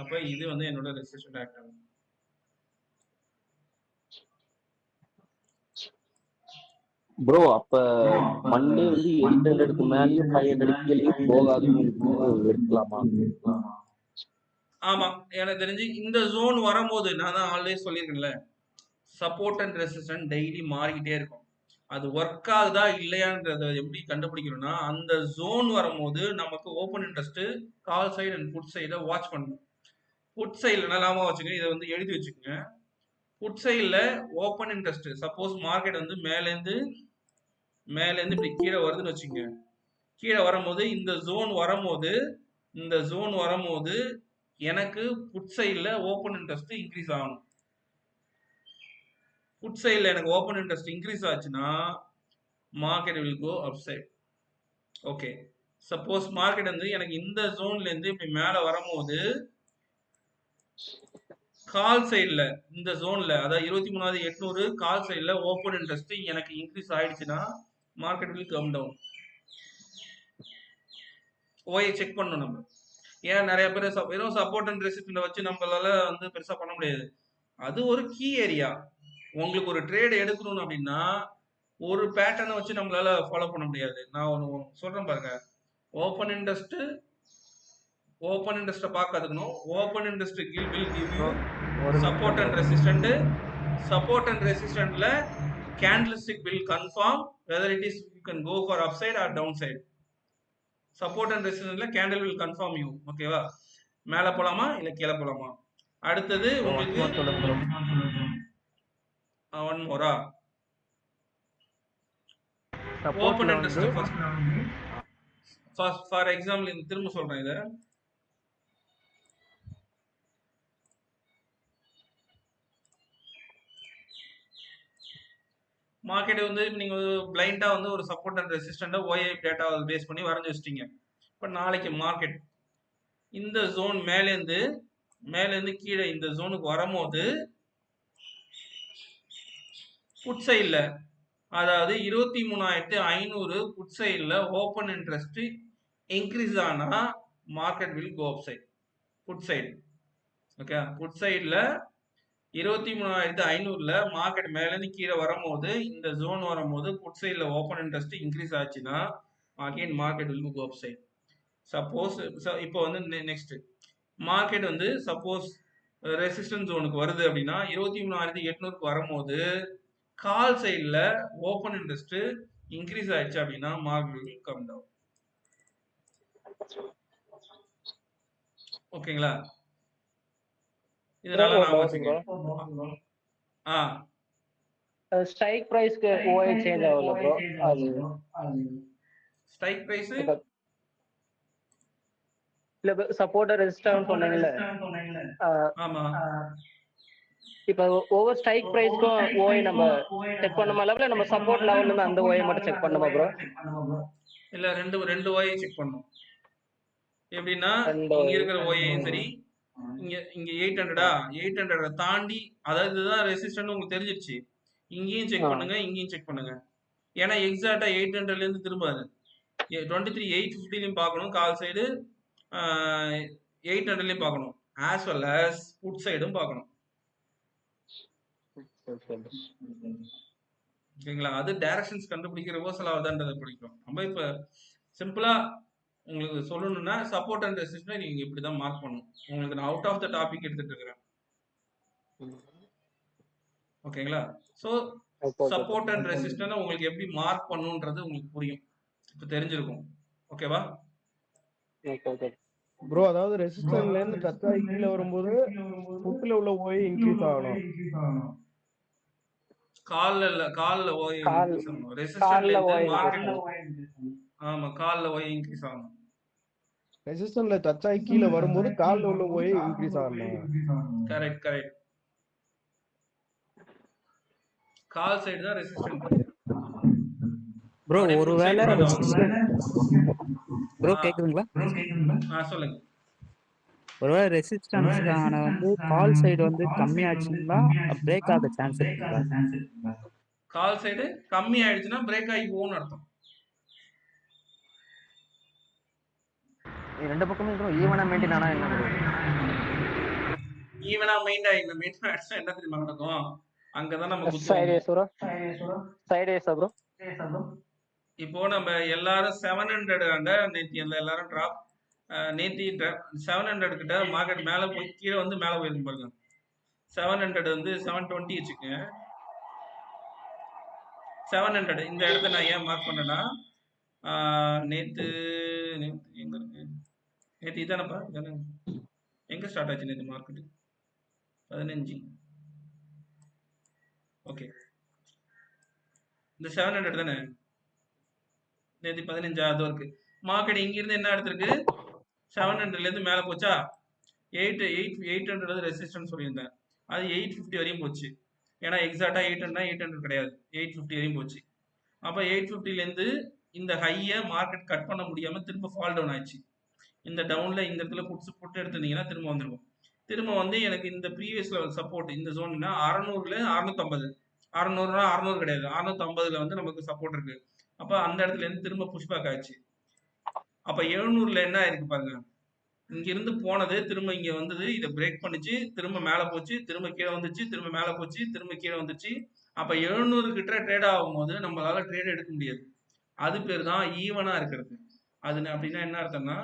அப்போ இது வந்து என்னோட ரெசிஸ்டன்ட் ஆக்ட் ஆகும். ப்ரோ அப்ப மண்டே வந்து 800க்கு மேலேயும் 500 கீழேயும் போகாதுன்னு எடுக்கலாமா? ஆமா, எனக்கு தெரிஞ்சு இந்த ஜோன் வரும்போது நான் தான் ஆல்வேஸ் சொல்லியிருக்கேன்ல, சப்போர்ட் அண்ட் ரெசிஸ்டன்ட் டெய்லி மாறிக்கிட்டே இருக்கும். அது ஒர்க் ஆகுதா இல்லையான்றத எப்படி கண்டுபிடிக்கணும்னா அந்த ஜோன் வரும்போது நமக்கு open interest call side and put சைடை வாட்ச் பண்ணணும். புட் சைடில் நல்லாம வச்சுக்கோங்க, இதை வந்து எழுதி வச்சுக்கோங்க. புட் சைடில் ஓப்பன் இன்ட்ரெஸ்ட் சப்போஸ் மார்க்கெட் வந்து மேலேருந்து இப்படி கீழே வருதுன்னு வச்சுக்கோங்க. கீழே வரும்போது இந்த ஜோன் வரும்போது எனக்கு புட் சைடில் ஓப்பன் இன்ட்ரெஸ்ட் இன்க்ரீஸ் ஆகணும். புட் சைடில் எனக்கு ஓப்பன் இன்ட்ரெஸ்ட் இன்க்ரீஸ் ஆச்சுன்னா market will go upside. Okay, suppose market வந்து எனக்கு இந்த ஜோன்லேருந்து இப்படி மேலே வரும்போது கால் சைடில் இந்த ஜோனில் அதாவது 23,800 கால் சைடில் ஓப்பன் இன்ட்ரெஸ்ட் எனக்கு இன்க்ரீஸ் ஆயிடுச்சுன்னா மார்க்கெட் வில் கம் டவுன். ஓயை செக் பண்ணணும் நம்ம. ஏன் நிறைய பேர் வெறும் சப்போர்ட் அண்ட் ரெசிஸ்டன்ட் வச்சு நம்மளால வந்து பெருசா பண்ண முடியாது. அது ஒரு கீ ஏரியா. உங்களுக்கு ஒரு ட்ரேட் எடுக்கணும் அப்படின்னா ஒரு பேட்டர்னை வச்சு நம்மளால ஃபாலோ பண்ண முடியாது. நான் ஒன்று சொல்றேன் பாருங்க, ஓப்பன் இன்ட்ரெஸ்ட்டை பார்க்காதுக்கணும். Open interest will give you support and resistance. Support and ரெசிஸ்டன்ட்ல candlestick will confirm whether it is you can go for up side or down side. Support and ரெசிஸ்டன்ஸ்ல கேண்டில் வில் கன்ஃபார்ம் யூ. ஓகேவா, மேலே போலாமா இல்ல கீழே போலாமா. அடுத்தது உங்களுக்கு ஒன் மோரா open interest first for example திரும்ப சொல்றேன். இதை மார்க்கெட் வந்து நீங்க பிளைண்டா வந்து ஒரு support and resistance OI data base பண்ணி வரைஞ்சு வச்சிட்டீங்க. இப்போ நாளைக்கு மார்க்கெட் இந்த ஜோன் மேலேருந்து கீழே இந்த ஜோனுக்கு வரும்போது புட் சைடில் அதாவது 23,500 புட் சைடில் ஓப்பன் இன்ட்ரெஸ்ட் இன்க்ரீஸ் ஆனா market will go upside. Put side okay, put சைடில் 23,500ல மார்க்கெட் மேலேருந்து கீழே வரும்போது இந்த ஜோன் வரும்போது புட் சைடில் ஓப்பன் இன்ட்ரெஸ்ட் இன்க்ரீஸ் ஆச்சுன்னா again market will go upside. Suppose இப்போ வந்து நெக்ஸ்ட் மார்க்கெட் வந்து சப்போஸ் ரெசிஸ்டன்ஸ் ஜோனுக்கு வருது அப்படின்னா 23,800க்கு வரும்போது கால் சைடில் ஓப்பன் இன்ட்ரெஸ்ட் இன்க்ரீஸ் ஆயிடுச்சு அப்படின்னா மார்க்கெட் கம் டவுன். ஓகேங்களா? இதனால நான் வச்சுக்கேன். ஸ்ட்ரைக் பிரைஸ்க்கு ஓஐ சேஞ்ச் ஆகல ப்ரோ. அது ஸ்ட்ரைக் பிரைஸ் இல்ல சப்போர்ட் ரெசிஸ்டன்ஸ் சொன்னீங்கல்ல. ஆமா. இப்போ ஓவர் ஸ்ட்ரைக் பிரைஸ்க்கும் ஓஐ நம்ம செக் பண்ணுமா இல்ல நம்ம சப்போர்ட் லெவல்ல இருந்து அந்த ஓஐ மட்டும் செக் பண்ணுமா ப்ரோ? இல்ல ரெண்டு ஓஐ செக் பண்ணும். எப்படின்னா இங்க இருக்கிற ஓஐயும் சரி, இங்க 800 தாண்டி, அதாவது இதுதான் ரெசிஸ்டன்ட் உங்களுக்கு தெரிஞ்சிருச்சு. இங்கேயும் செக் பண்ணுங்க, இங்கேயும் செக் பண்ணுங்க. ஏன்னா எக்ஸாக்டா 800ல இருந்து திரும்பாது. 23,850லயும் பார்க்கணும் கால் சைடு, 800லயும் பார்க்கணும், ஆஸ் வெல் அஸ் புட் சைடும் பார்க்கணும். ஓகேங்களா? அது டைரக்ஷன்ஸ் கண்டுபிடிக்கிற ரிவர்சலாவதான்றதை பிடிக்கும். நம்ம இப்ப சிம்பிளா உங்களுக்கு சொல்லணும்னா சப்போர்ட் அண்ட் ரெசிஸ்டன்ஸ் நீங்க இப்படிதான் மார்க் பண்ணணும். உங்களுக்கு நான் அவுட் ஆஃப் த டாபிக் எடுத்துட்டு இருக்கிறேன். ஓகேங்களா? ஸோ சப்போர்ட் அண்ட் ரெசிஸ்டன்ஸ் உங்களுக்கு எப்படி மார்க் பண்ணணுன்றது உங்களுக்கு புரியும், இப்போ தெரிஞ்சிருக்கும். ஓகேவா ப்ரோ? அதாவது ரெசிஸ்டன்ஸ்ல இருந்து டச் ஆகி கீழே வரும்போது புட்ல உள்ள ஓய் இன்க்ரீஸ் ஆகணும். கால்ல ஓய் இன்க்ரீஸ் ஆகணும். ரெசிஸ்டன்ஸ்ல இருந்து மார்க்கெட், ஆமா கால்ல ஓய் இன்க்ரீஸ் ஆகணும். ரெசிஸ்டன்ஸ்ல டச் ஆகி கீழே வரும்போது கால்ல உள்ள ஓய் இன்க்ரீஸ் ஆகணும். கரெக்ட். கால் சைடு தான் ரெசிஸ்டன்ட் ப்ரோ. ஒருவேளை ப்ரோ கேக்குதுங்களா? சொல்லுங்க. ஒருவேளை ரெசிஸ்டன்ஸ்க்கான வந்து கால் சைடு வந்து கம்மியாச்சுன்னா பிரேக் ஆக சான்ஸ் இருக்குங்களா? கால் சைடு கம்மி ஆயிடுச்சுன்னா பிரேக் ஆகி போகும்னு அர்த்தம். ரெண்டு பக்கமும் ப்ரோ ஈவனா மெயின்டைன் ஆனா என்ன ப்ரோ? ஈவனா மெயின்டைன் ஆயிடுச்சுன்னா என்ன தெரியுமா நடக்கும்? அங்கதான் நம்ம இப்போ நம்ம எல்லாரும் 700 நேத்தி எல்லாரும் டிராப், நேத்தி 700 கிட்ட மார்க்கெட் மேல போய் கீழே வந்து மேல போயிருக்கு பாருங்க. 700 வந்து 720 வச்சுக்கோங்க. 700 இந்த இடத்த நான் ஏன் மார்க் பண்ணேன்னா, நேத்து எங்க இருக்கு, நேத்து இதானப்பா, இதானே எங்க ஸ்டார்ட் ஆச்சு நேத்து மார்க்கெட்? 15. ஓகே, இந்த 700 தானே நேற்று 15. அது இருக்கு மார்க்கெட். இங்கிருந்து என்ன எடுத்திருக்கு? 700ல இருந்து மேல போச்சா? 800 ரெசிஸ்டன்ஸ் சொல்லியிருந்தேன், அது 850 வரையும் போச்சு. ஏன்னா எக்ஸாக்டா 800 கிடையாது, 850 வரையும் போச்சு. அப்ப 850ல இருந்து இந்த ஹையை மார்க்கெட் கட் பண்ண முடியாம திரும்ப ஃபால் டவுன் ஆயிடுச்சு. இந்த டவுன்ல இந்த இடத்துல புட்டு எடுத்திருந்தீங்கன்னா திரும்ப வந்துருக்கும். திரும்ப வந்து எனக்கு இந்த ப்ரீவியஸ் லெவல் சப்போர்ட் இந்த ஜோன்னா 600ல 650, 600னா 600 கிடையாது, 650ல வந்து நமக்கு சப்போர்ட் இருக்கு. அப்ப அந்த இடத்துல இருந்து திரும்ப புஷ்பேக் ஆயிடுச்சு. அப்ப 700ல என்ன ஆயிருக்கு பாருங்க, இங்க இருந்து போனது திரும்ப இங்க வந்தது, இதை பிரேக் பண்ணிச்சு, திரும்ப மேல போச்சு, திரும்ப கீழே வந்துச்சு, திரும்ப மேல போச்சு, திரும்ப கீழே வந்துச்சு. அப்ப 700 கிட்ட ட்ரேட் ஆகும் போது நம்மளால ட்ரேட் எடுக்க முடியாது. அது பேர் தான் ஈவனா இருக்கிறது. அது அப்படின்னா என்ன அர்த்தம்னா,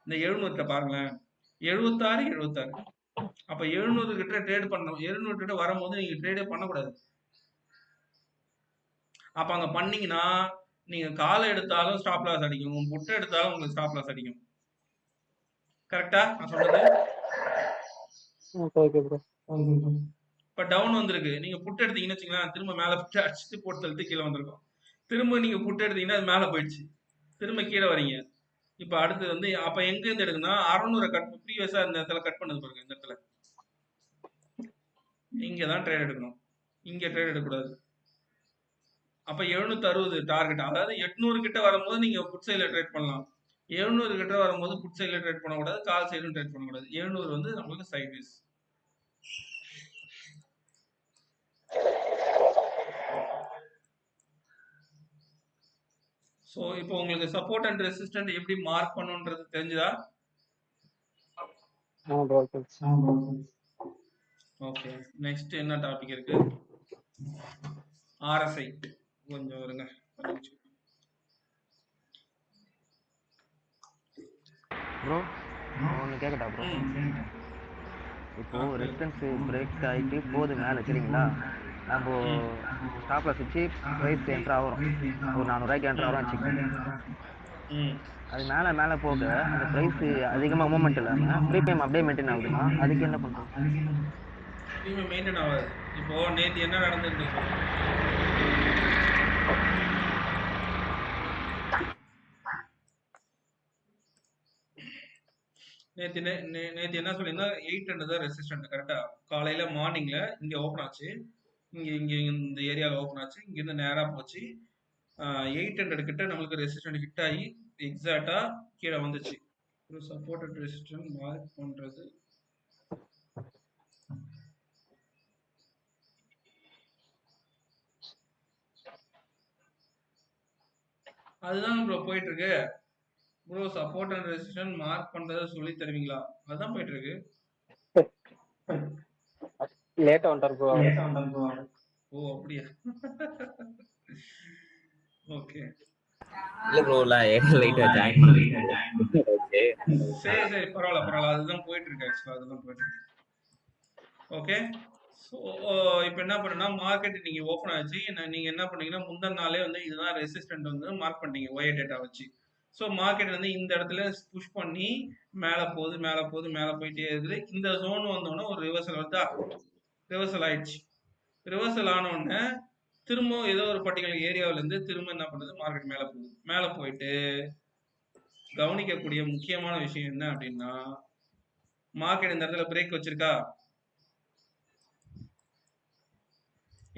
இந்த 700 பாருங்களேன், 76 76. அப்ப 700 கிட்ட ட்ரேட் பண்ணணும். 700 கிட்ட வரும்போது நீங்க ட்ரேடே பண்ணக்கூடாது. அப்ப அங்க பண்ணீங்கன்னா நீங்க காலை எடுத்தாலும் ஸ்டாப் லாஸ் அடிக்கும், புட்டை எடுத்தாலும் உங்களுக்கு ஸ்டாப் லாஸ் அடிக்கும். கரெக்டா நான் சொல்றது? இப்ப டவுன் வந்திருக்கு, நீங்க புட்டு எடுத்தீங்கன்னு வச்சுக்கலாம், திரும்ப மேல புட்டு அடிச்சுட்டு போட்டு தள்ளிட்டு கீழே வந்திருக்கும். திரும்ப நீங்க புட்டு எடுத்தீங்கன்னா அது மேல போயிடுச்சு, திரும்ப கீழே வரீங்க. இப்ப அடுத்து வந்து அப்ப எங்க இருந்து எடுக்குன்னா 600 கட் ப்ரீவியஸா இந்த இடத்துல கட் பண்ணது பாருங்க, இந்த இடத்துல இங்கதான் ட்ரேட் எடுக்கணும், இங்க ட்ரேட் எடுக்கக்கூடாது. அப்ப 760 டார்கெட், அதாவது 800 கிட்ட வரும்போது நீங்க புட் சைட்ல ட்ரேட் பண்ணலாம். 700 கிட்ட வரும்போது புட் சைட்ல ட்ரேட் பண்ணக்கூடாது, கால் சைடும் ட்ரேட் பண்ணக்கூடாது. 700 வந்து நம்மளுக்கு சைட்வேஸ். ஸோ இப்போ உங்களுக்கு சப்போர்ட் அண்ட் ரெசிஸ்டன்ட் எப்படி மார்க் பண்ணுன்றது தெரிஞ்சுதா? ஓகே, நெக்ஸ்ட் என்ன டாபிக் இருக்கு? RSI. கொஞ்சம் வருங்க, ப்ரோ ஒன்று கேட்கட்டா ப்ரோ? இப்போ ரெசிஸ்டன்ஸ் பிரேக் ஆகிட்டு போகுது மேலே சரிங்களா, நம்ம ஸ்டாப் லாஸ் வச்சு ப்ரைஸ் என்ட்ரு ஆகிறோம், ஒரு 400 என்ட்ரு ஆகிறோம் வச்சுக்கோங்க. அது மேலே போக அந்த ப்ரைஸ் அதிகமாக மூவ்மெண்ட் இல்லாமல் ப்ரீமியம் அப்படியே மெயின்டைன் ஆகுதுன்னா அதுக்கு என்ன பண்ணுறது? ப்ரீமியம் மெயின்டைன் ஆகாது. இப்போ நேற்று என்ன நடந்துருக்கு சொல்லுங்க. நேற்று என்ன சொல்லியிருந்தா 800 தான் ரெசிஸ்டன்ட் கரெக்டா. காலையில மார்னிங்ல இங்க ஓப்பன் ஆச்சு, இங்க இந்த ஏரியாவில் ஓப்பன் ஆச்சு, இங்கிருந்து நேரா போச்சு 800 கிட்ட நம்மளுக்கு ரெசிஸ்டன்ட் ஹிட் ஆகி எக்ஸாக்டா கீழே வந்துச்சு. சப்போர்ட்டட் ரெசிஸ்டன்ட் மார்க் பண்றது அதுதான் ப்ரோ போயிட்டு இருக்கு. Bro support and resistant mark பண்றத சொல்லி தருவீங்களா? அதுதான் போயிட்டு இருக்கு. லேட்டா வந்துட்டார் ப்ரோ. ஓ அப்படியா? ஓகே. இல்ல ப்ரோ லைட்டா ஜாயின் பண்ணிட்டேன். சரி பரவாயில்ல. அதுதான் போயிட்டு இருக்கு ஆக்சுவலா, அதுதான் போயிட்டு இருக்கு. ஓகே. ஸோ இப்போ என்ன பண்ணுன்னா மார்க்கெட் நீங்க ஓப்பன் ஆச்சு, நீங்க என்ன பண்ணீங்கன்னா முந்தின நாளே வந்து இதுதான் ரெசிஸ்டன்ட் வந்து மார்க் பண்ணீங்க ஒய் டேட்டா வச்சு. ஸோ மார்க்கெட் வந்து இந்த இடத்துல புஷ் பண்ணி மேலே போயிட்டே இருக்குது. இந்த ஜோன் வந்தோடனே ஒரு ரிவர்சல் வருதா, ரிவர்சல் ஆயிடுச்சு. ரிவர்சல் ஆனோடனே திரும்ப ஏதோ ஒரு பர்டிகுலர் ஏரியாவிலேருந்து திரும்ப என்ன பண்ணுது, மார்க்கெட் மேலே போகுது. மேலே போயிட்டு கவனிக்கக்கூடிய முக்கியமான விஷயம் என்ன அப்படின்னா, மார்க்கெட் இந்த இடத்துல பிரேக் வச்சிருக்கா,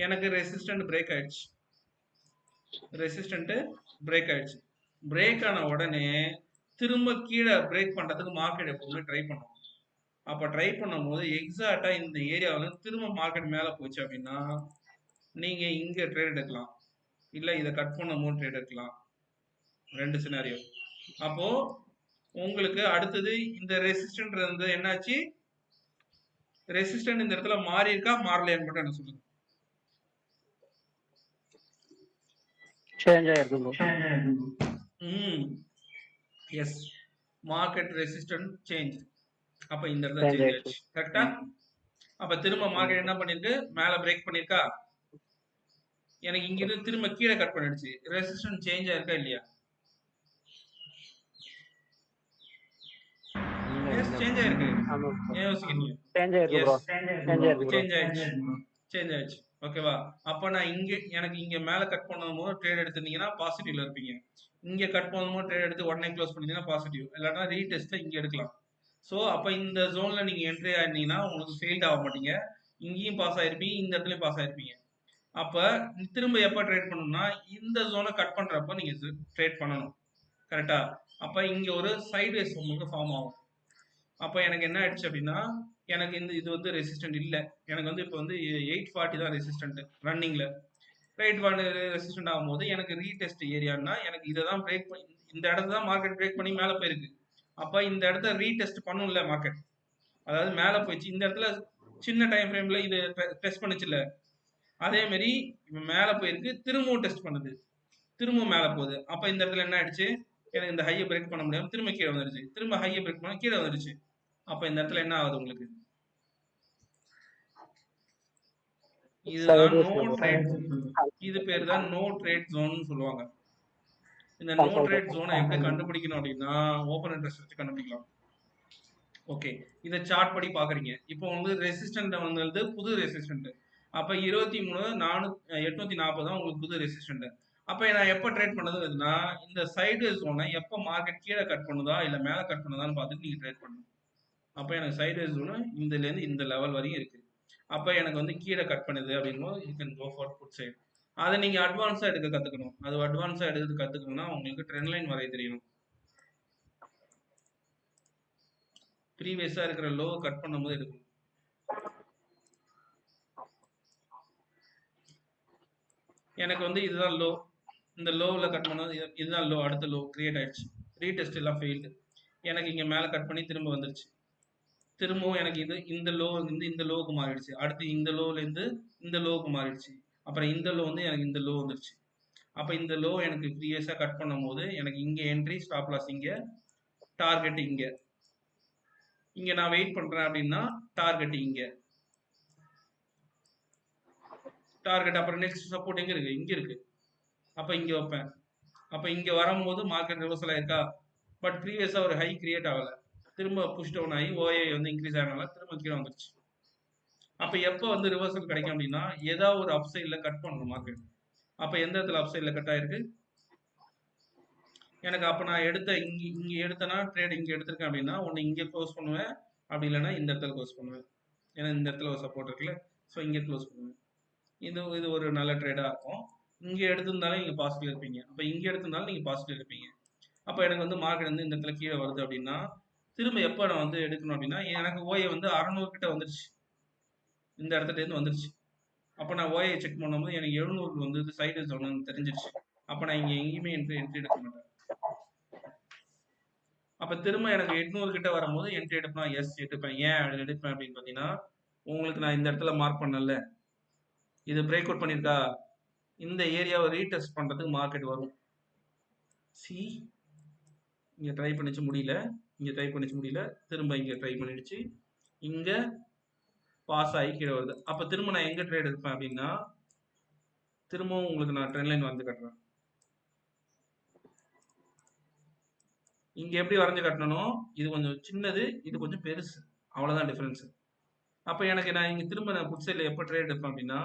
எனக்கு ரெசிஸ்டன்ட் பிரேக் ஆயிடுச்சு. பிரேக் ஆன உடனே திரும்ப கீழே பிரேக் பண்றதுக்கு மார்க்கெட் எப்பவுமே ட்ரை பண்ணும். அப்ப ட்ரை பண்ணும் போது எக்ஸாக்டா இந்த ஏரியாவில் திரும்ப மார்க்கெட் மேல போச்சு அப்படின்னா நீங்க இங்க ட்ரேட் எடுக்கலாம், இல்ல இதை கட் பண்ணும் போது ட்ரேட் எடுக்கலாம். 2 சினாரியோ. அப்போ உங்களுக்கு அடுத்தது இந்த ரெசிஸ்டன்ட் இருந்து என்னாச்சு, ரெசிஸ்டன்ட் இந்த இடத்துல மாறி இருக்கா மாறலையான்னு மட்டும் என்ன சொல்லுங்க. சேஞ்ச் ஆயிருக்கு. Yes, market resistant change. அப்ப இந்த இடத்துல சேஞ்ச் ஆயிடுச்சு கரெக்டா. அப்ப திரும்ப மார்க்கெட் என்ன பண்ணிருக்கு, மேல பிரேக் பண்ணிருக்கா, எனக்கு இங்க இருந்து திரும்ப கீழே கட் பண்ணிடுச்சு. ரெசிஸ்டன்ட் சேஞ்ச் ஆயிருக்கா இல்லையா? சேஞ்ச் ஆயிருக்கு. ஏன் யோசிக்கிறீங்க? சேஞ்ச் ஆயிடுச்சு. ஓகேவா? அப்ப நான் எனக்கு இங்க மேல கட் பண்ணும் போது ட்ரேட் எடுத்திருந்தீங்கன்னா பாசிட்டிவ்ல இருப்பீங்க. இங்க கட் பண்ணும் போது ட்ரேட் எடுத்து உடனே க்ளோஸ் பண்ணிட்டீங்கன்னா பாசிட்டிவ், இல்லைன்னா ரீடெஸ்ட்ல இங்க எடுக்கலாம். ஸோ அப்ப இந்த ஜோன்ல நீங்க என்ட்ரி ஆயிருந்தீங்கன்னா உங்களுக்கு ஃபெயில்ட் ஆக மாட்டீங்க, இங்கேயும் பாஸ் ஆயிருப்பீங்க, இந்த இடத்துலயும் பாஸ் ஆயிருப்பீங்க. அப்ப திரும்ப எப்ப ட்ரேட் பண்ணணும்னா இந்த ஜோனை கட் பண்றப்ப நீங்க ட்ரேட் பண்ணணும் கரெக்டா. அப்ப இங்க ஒரு சைட்வேஸ் உங்களுக்கு ஃபார்ம் ஆகும். அப்ப எனக்கு என்ன ஆயிடுச்சு அப்படின்னா, எனக்கு இது வந்து ரெசிஸ்டன்ட் இல்லை, எனக்கு வந்து இப்போ வந்து 840 தான் ரெசிஸ்டன்ட் ரன்னிங்ல. 840 ரெசிஸ்டன்ட் ஆகும்போது எனக்கு ரீடெஸ்ட் ஏரியான்னா எனக்கு இதை தான் பிரேக் பண்ணி இந்த இடத்த தான் மார்க்கெட் பிரேக் பண்ணி மேலே போயிருக்கு. அப்ப இந்த இடத்த ரீடெஸ்ட் பண்ணும்ல மார்க்கெட், அதாவது மேலே போயிடுச்சு. இந்த இடத்துல சின்ன டைம் ஃப்ரேம்ல இது டெஸ்ட் பண்ணுச்சுல்ல, அதே மாதிரி மேலே போயிருக்கு, திரும்பவும் டெஸ்ட் பண்ணுது, திரும்பவும் மேலே போகுது. அப்ப இந்த இடத்துல என்ன ஆயிடுச்சு, எனக்கு இந்த ஹையை பிரேக் பண்ண முடியாம திரும்ப கீழே வந்துருச்சு, திரும்ப ஹையை பிரேக் பண்ண கீழே வந்துருச்சு. அப்ப இந்த இடத்துல என்ன ஆகுது உங்களுக்கு, இதுதான் நோ ட்ரேட், இது பேர் தான் நோ ட்ரேட் ஜோன் சொல்லுவாங்க. இந்த நோ ட்ரேட் ஜோனை எப்படி கண்டுபிடிக்கணும் அப்படின்னா ஓப்பன் இன்ட்ரெஸ்ட் வச்சு கண்டுபிடிக்கலாம். ஓகே, இதை சார்ட் படி பாக்குறீங்க. இப்போ வந்து ரெசிஸ்டன்ட் வந்து புது ரெசிஸ்டன்ட், அப்ப 23,840 தான் உங்களுக்கு புது ரெசிஸ்டன்ட். அப்ப நான் எப்ப ட்ரேட் பண்ணதுன்னா இந்த சைடு ஜோனை எப்ப மார்க்கெட் கீழே கட் பண்ணுதா இல்ல மேல கட் பண்ணுதான்னு பார்த்துட்டு நீங்க ட்ரேட் பண்ணணும். அப்ப எனக்கு சைடு ஜோன் இதுல இருந்து இந்த லெவல் வரையும் இருக்கு. அப்ப எனக்கு வந்து கீழே கட் பண்ணுது அப்படிங்கும்போது you can go for put side. அதை நீங்க அட்வான்ஸா எடுக்க கத்துக்கணும். அது அட்வான்ஸா எடுத்து கத்துக்கணும்னா உங்களுக்கு ட்ரெண்ட் லைன் வரைய தெரியணும். ப்ரீவியஸா இருக்கிற லோ கட் பண்ணும்போது எடுக்கணும். எனக்கு வந்து இதுதான் லோ, இந்த லோவில் கட் பண்ணது இதுதான் லோ, அடுத்த லோ கிரியேட் ஆயிடுச்சு, ரீடெஸ்ட் எல்லாம் ஃபெயில்டு. எனக்கு இங்கே மேலே கட் பண்ணி திரும்ப வந்துருச்சு, திரும்பவும் எனக்கு இது இந்த லோ இருந்து இந்த லோவுக்கு மாறிடுச்சு, அடுத்து இந்த லோலேருந்து இந்த லோவுக்கு மாறிடுச்சு, அப்புறம் இந்த லோ வந்து எனக்கு இந்த லோ வந்துருச்சு. அப்போ இந்த லோ எனக்கு ப்ரீவியஸாக கட் பண்ணும் போது எனக்கு இங்கே என்ட்ரி, ஸ்டாப் லாஸ் இங்கே, டார்கெட் இங்கே. இங்க நான் வெயிட் பண்றேன் அப்படின்னா டார்கெட் இங்க, டார்கெட் அப்புறம் நெக்ஸ்ட் சப்போர்ட் எங்க இருக்கு, இங்க இருக்கு. அப்ப இங்க வைப்பேன். அப்ப இங்க வரும்போது மார்க்கெட் ரிவர்சல் ஆயிருக்கா, பட் ப்ரீவியஸா ஒரு ஹை கிரியேட் ஆகல, திரும்ப புஷ் டவுன் ஆகி ஓஏ வந்து இன்க்ரீஸ் ஆகனால திரும்ப கீழே வந்துருச்சு. அப்ப எப்போ வந்து ரிவர்சல் கிடைக்கும் அப்படின்னா ஏதாவது ஒரு அப்சைட்ல கட் பண்ணணும் மார்க்கெட். அப்ப எந்த இடத்துல அப்சைட்ல கட் ஆயிருக்கு எனக்கு, அப்ப நான் எடுத்த இங்க எடுத்தனா ட்ரேட் இங்க எடுத்திருக்கேன் அப்படின்னா ஒன்னு இங்க க்ளோஸ் பண்ணுவேன், அப்படி இல்லைன்னா இந்த இடத்துல க்ளோஸ் பண்ணுவேன். ஏன்னா இந்த இடத்துல ஒரு சப்போர்ட் இருக்குல்ல, ஸோ இங்க க்ளோஸ் பண்ணுவேன். இது ஒரு நல்ல ட்ரேடா இருக்கும். இங்க எடுத்திருந்தாலும் நீங்க பாசிட்டிவ் இருப்பீங்க, அப்ப இங்க எடுத்திருந்தாலும் நீங்க பாசிட்டிவ் இருப்பீங்க. அப்ப எனக்கு வந்து மார்க்கெட் வந்து இந்த இடத்துல கீழே வருது அப்படின்னா திரும்ப எப்ப நான் வந்து எடுக்கணும் அப்படின்னா எனக்கு ஓஏ வந்து 600 கிட்ட வந்துருச்சு, இந்த இடத்துல இருந்து வந்துருச்சு. அப்ப நான் ஓஏ செக் பண்ணும்போது எனக்கு 700 வந்து சைடு ஜோன் தெரிஞ்சிருச்சு. அப்ப நான் இங்க எங்கேயுமே என்ட்ரி எடுக்க மாட்டேன். அப்ப திரும்ப எனக்கு 800 கிட்ட வரும்போது என்ட்ரி எடுப்பேன், எஸ் எடுப்பேன். ஏன் எடுப்பேன் அப்படின்னு பாத்தீங்கன்னா உங்களுக்கு நான் இந்த இடத்துல மார்க் பண்ணல, இது பிரேக் அவுட் பண்ணிருக்கா, இந்த ஏரியாவை ரீடெஸ்ட் பண்றதுக்கு மார்க்கெட் வரும். சி இங்க ட்ரை பண்ணிச்சு முடியல, இங்க ட்ரை பண்ணிச்சு முடியல, திரும்ப இங்க ட்ரை பண்ணிடுச்சு, இங்க பாஸ் ஆகி கீழே வருது. அப்ப திரும்ப நான் எங்க ட்ரேட் எடுப்பேன் அப்படின்னா திரும்பவும் உங்களுக்கு நான் ட்ரெண்ட் லைன் வந்து கட்டுறேன். இங்க எப்படி வரைஞ்சு கட்டணும், இது கொஞ்சம் சின்னது, இது கொஞ்சம் பெருசு, அவ்வளவுதான் டிஃபரன்ஸ். அப்ப எனக்கு நான் இங்க திரும்ப நான் புட் சைட்ல எப்ப ட்ரேட் எடுப்பேன் அப்படின்னா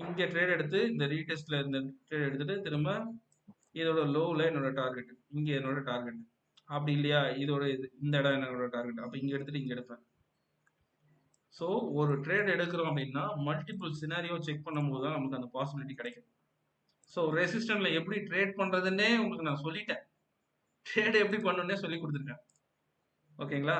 இங்க ட்ரேட் எடுத்து இந்த ரீடெஸ்ட்ல இந்த ட்ரேட் எடுத்துட்டு திரும்ப இதோட லோவில் என்னோட டார்கெட், இங்க என்னோட டார்கெட், அப்படி இல்லையா இதோட இந்த இடம் என்னோட டார்கெட், அப்ப இங்க எடுத்துட்டு இங்க எடுப்பேன். ஸோ ஒரு ட்ரேட் எடுக்கிறோம் அப்படின்னா மல்டிபிள் சினாரியோ செக் பண்ணும்போது தான் நமக்கு அந்த பாசிபிலிட்டி கிடைக்கும். ஸோ ரெசிஸ்டன்ட்ல எப்படி ட்ரேட் பண்றதுன்னே உங்களுக்கு நான் சொல்லிட்டேன், ட்ரேட் எப்படி பண்ணணும்னே சொல்லி கொடுத்துருக்கேன். ஓகேங்களா?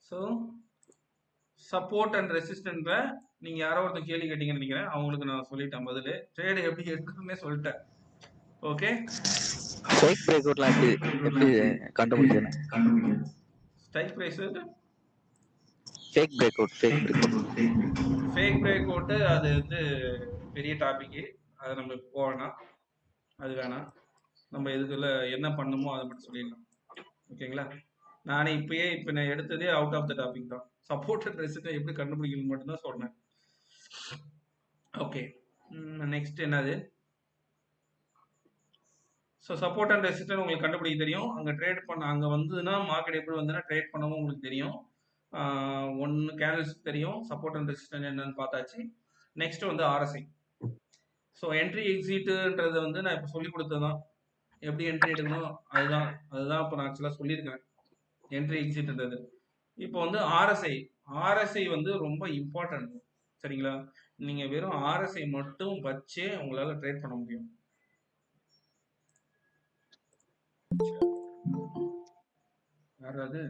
ஸோ சப்போர்ட் அண்ட் ரெசிஸ்டன்ட்ல நீங்க யாரோ ஒருத்தர் கேள்வி கேட்டீங்கன்னு நினைக்கிறேன், அவங்களுக்கு நான் சொல்லிட்டேன் பதில், ட்ரேட் எப்படி எடுக்கணும்னே சொல்லிட்டேன். ஓகே, ஸ்ட்ரைக் பிரேக் அவுட்லாம் எப்படி கண்டுபிடிச்சது? Strike price fake breakout, fake breakout அது வந்து பெரிய டாபிக், அதை நம்ம போவேணாம், அது வேணாம். நம்ம இதுக்குள்ள என்ன பண்ணுமோ அதை மட்டும் சொல்லிடலாம். ஓகேங்களா? நானே இப்போ நான் எடுத்ததே அவுட் ஆஃப் த டாபிக் தான், சப்போர்ட் அண்ட் ரெசிஸ்டன்ஸ் எப்படி கண்டுபிடிக்கணும் மட்டும் தான் சொன்னேன். ஓகே, நெக்ஸ்ட் என்னது? ஸோ சப்போர்ட் அண்ட் ரெசிஸ்டன்ஸ் உங்களுக்கு கண்டுபிடிக்க தெரியும், அங்கே ட்ரேட் பண்ண அங்கே வந்ததுன்னா மார்க்கெட் எப்படி வந்ததுன்னா ட்ரேட் பண்ணவும் உங்களுக்கு தெரியும். ஒன்று கேண்டில்ஸ் தெரியும், சப்போர்ட் அண்ட் ரெசிஸ்டன்ஸ் என்னன்னு பார்த்தாச்சு. நெக்ஸ்ட் வந்து ஆர்எஸ்ஐ. ஸோ என்ட்ரி எக்ஸிட்டுன்றது வந்து நான் இப்போ சொல்லி கொடுத்ததான், எப்படி என்ட்ரி எடுக்கணும் அதுதான் இப்போ நான் ஆக்சுவலாக சொல்லியிருக்கேன், என்ட்ரி எக்ஸிட்ன்றது. இப்போ வந்து ஆர்எஸ்ஐ வந்து ரொம்ப இம்பார்ட்டன்ட். சரிங்களா? நீங்கள் வெறும் ஆர்எஸ்ஐ மட்டும் வச்சே உங்களால் ட்ரேட் பண்ண முடியும். யாராவது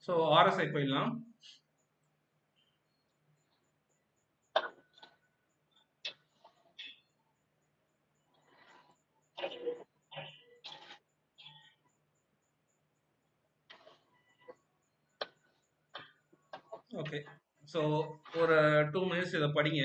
ஸோ ஆர்எஸ்ஐ போயிடலாம். ஓகே, ஸோ ஒரு 2 minutes இதை படிங்க.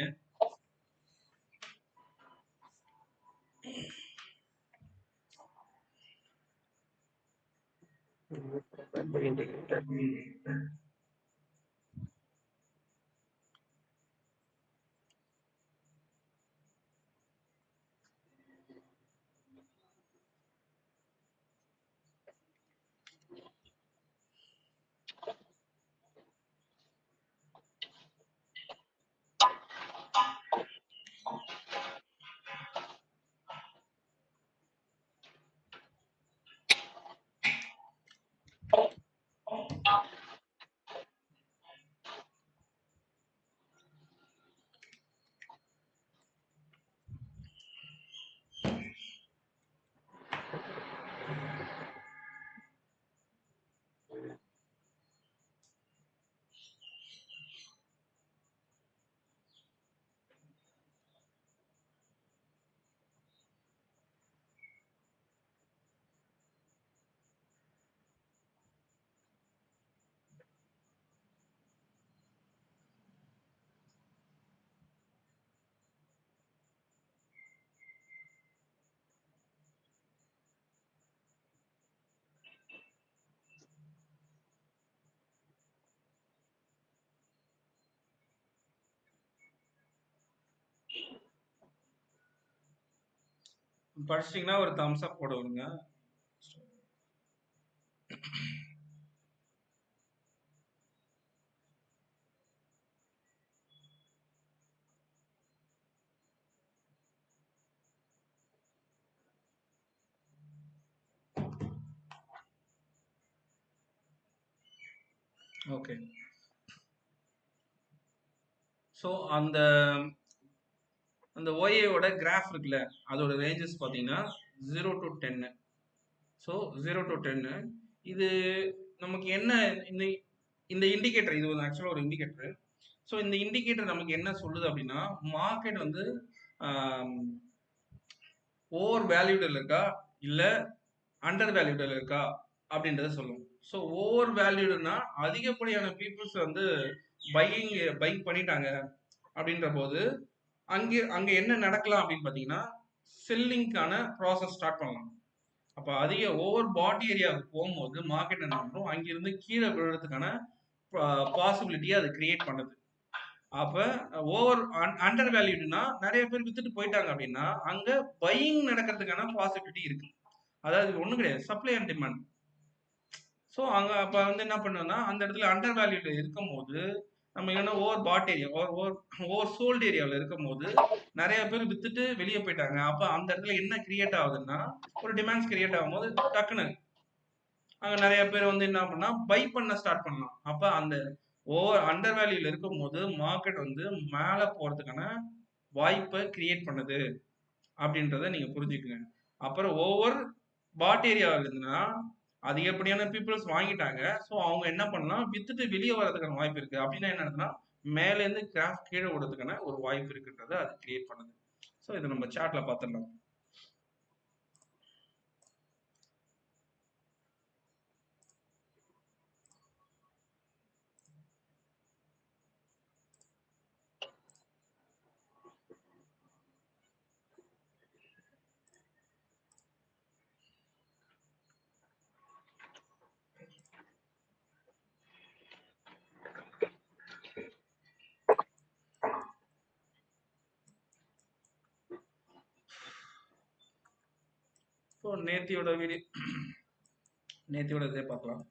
படிச்சிட்டிங்கன்னா ஒரு தம்ஸ் அப் போடுவீங்க. ஓகே. ஸோ அந்த அந்த ஓஏயோட கிராஃப் இருக்குல்ல, அதோட ரேஞ்சஸ் பார்த்தீங்கன்னா 0 to 10. ஸோ 0 to 10 இது நமக்கு என்ன இந்த இந்த இண்டிகேட்டர், இது வந்து ஆக்சுவலாக ஒரு இண்டிகேட்டர். ஸோ இந்த இண்டிகேட்டர் நமக்கு என்ன சொல்லுது அப்படின்னா, மார்க்கெட் வந்து ஓவர் வேல்யூடில் இருக்கா இல்லை அண்டர் வேல்யூடில் இருக்கா அப்படின்றத சொல்லும். ஸோ ஓவர் வேல்யூடுனா அதிகப்படியான பீப்புள்ஸ் வந்து பை பண்ணிட்டாங்க அப்படின்ற போது அங்கே என்ன நடக்கலாம் அப்படின்னு பார்த்தீங்கன்னா, செல்லிங்கான ப்ராசஸ் ஸ்டார்ட் பண்ணலாம். அப்போ அதிக ஓவர் பாட் ஏரியாவுக்கு போகும்போது மார்க்கெட் என்ன பண்ணுறோம், அங்கிருந்து கீழே விழுறதுக்கான பாசிபிலிட்டியை அது கிரியேட் பண்ணுது. அப்போ ஓவர் அண்டர் வேல்யூடுனா நிறைய பேர் வித்துட்டு போயிட்டாங்க அப்படின்னா அங்கே பையிங் நடக்கிறதுக்கான பாசிபிலிட்டி இருக்கு. அதாவது ஒன்றும் கிடையாது, சப்ளை அண்ட் டிமாண்ட். ஸோ அங்கே அப்போ வந்து என்ன பண்ணுவோம்னா, அந்த இடத்துல அண்டர் வேல்யூல இருக்கும் போது நம்ம என்ன ஓவர் பாட் ஏரியா ஓவர் சோல்டு ஏரியாவில் இருக்கும் போது நிறைய பேர் வித்துட்டு வெளியே போயிட்டாங்க. அப்போ அந்த இடத்துல என்ன கிரியேட் ஆகுதுன்னா, ஒரு டிமாண்ட்ஸ் கிரியேட் ஆகும்போது டக்குன்னு அங்கே நிறைய பேர் வந்து என்ன பண்ணா பை பண்ண ஸ்டார்ட் பண்ணலாம். அப்போ அந்த ஓவர் அண்டர் வேல்யூல இருக்கும் போது மார்க்கெட் வந்து மேலே போகிறதுக்கான வாய்ப்பை கிரியேட் பண்ணுது அப்படின்றத நீங்கள் புரிஞ்சுக்குங்க. அப்புறம் ஓவர் பாட் ஏரியாவில் இருந்துன்னா அதிகப்படியான பீப்புள்ஸ் வாங்கிட்டாங்க. ஸோ அவங்க என்ன பண்ணலாம், வித்துட்டு வெளியே வர்றதுக்கான வாய்ப்பு இருக்கு. அப்படின்னா என்னன்னா, மேலேருந்து கிராஃப் கீழே விடுறதுக்கான ஒரு வாய்ப்பு இருக்குன்றதை அது கிரியேட் பண்ணுது. ஸோ இதை நம்ம சார்ட்ல பார்த்துடலாம். ஸோ நேத்தியோட இதே பார்க்கலாம்.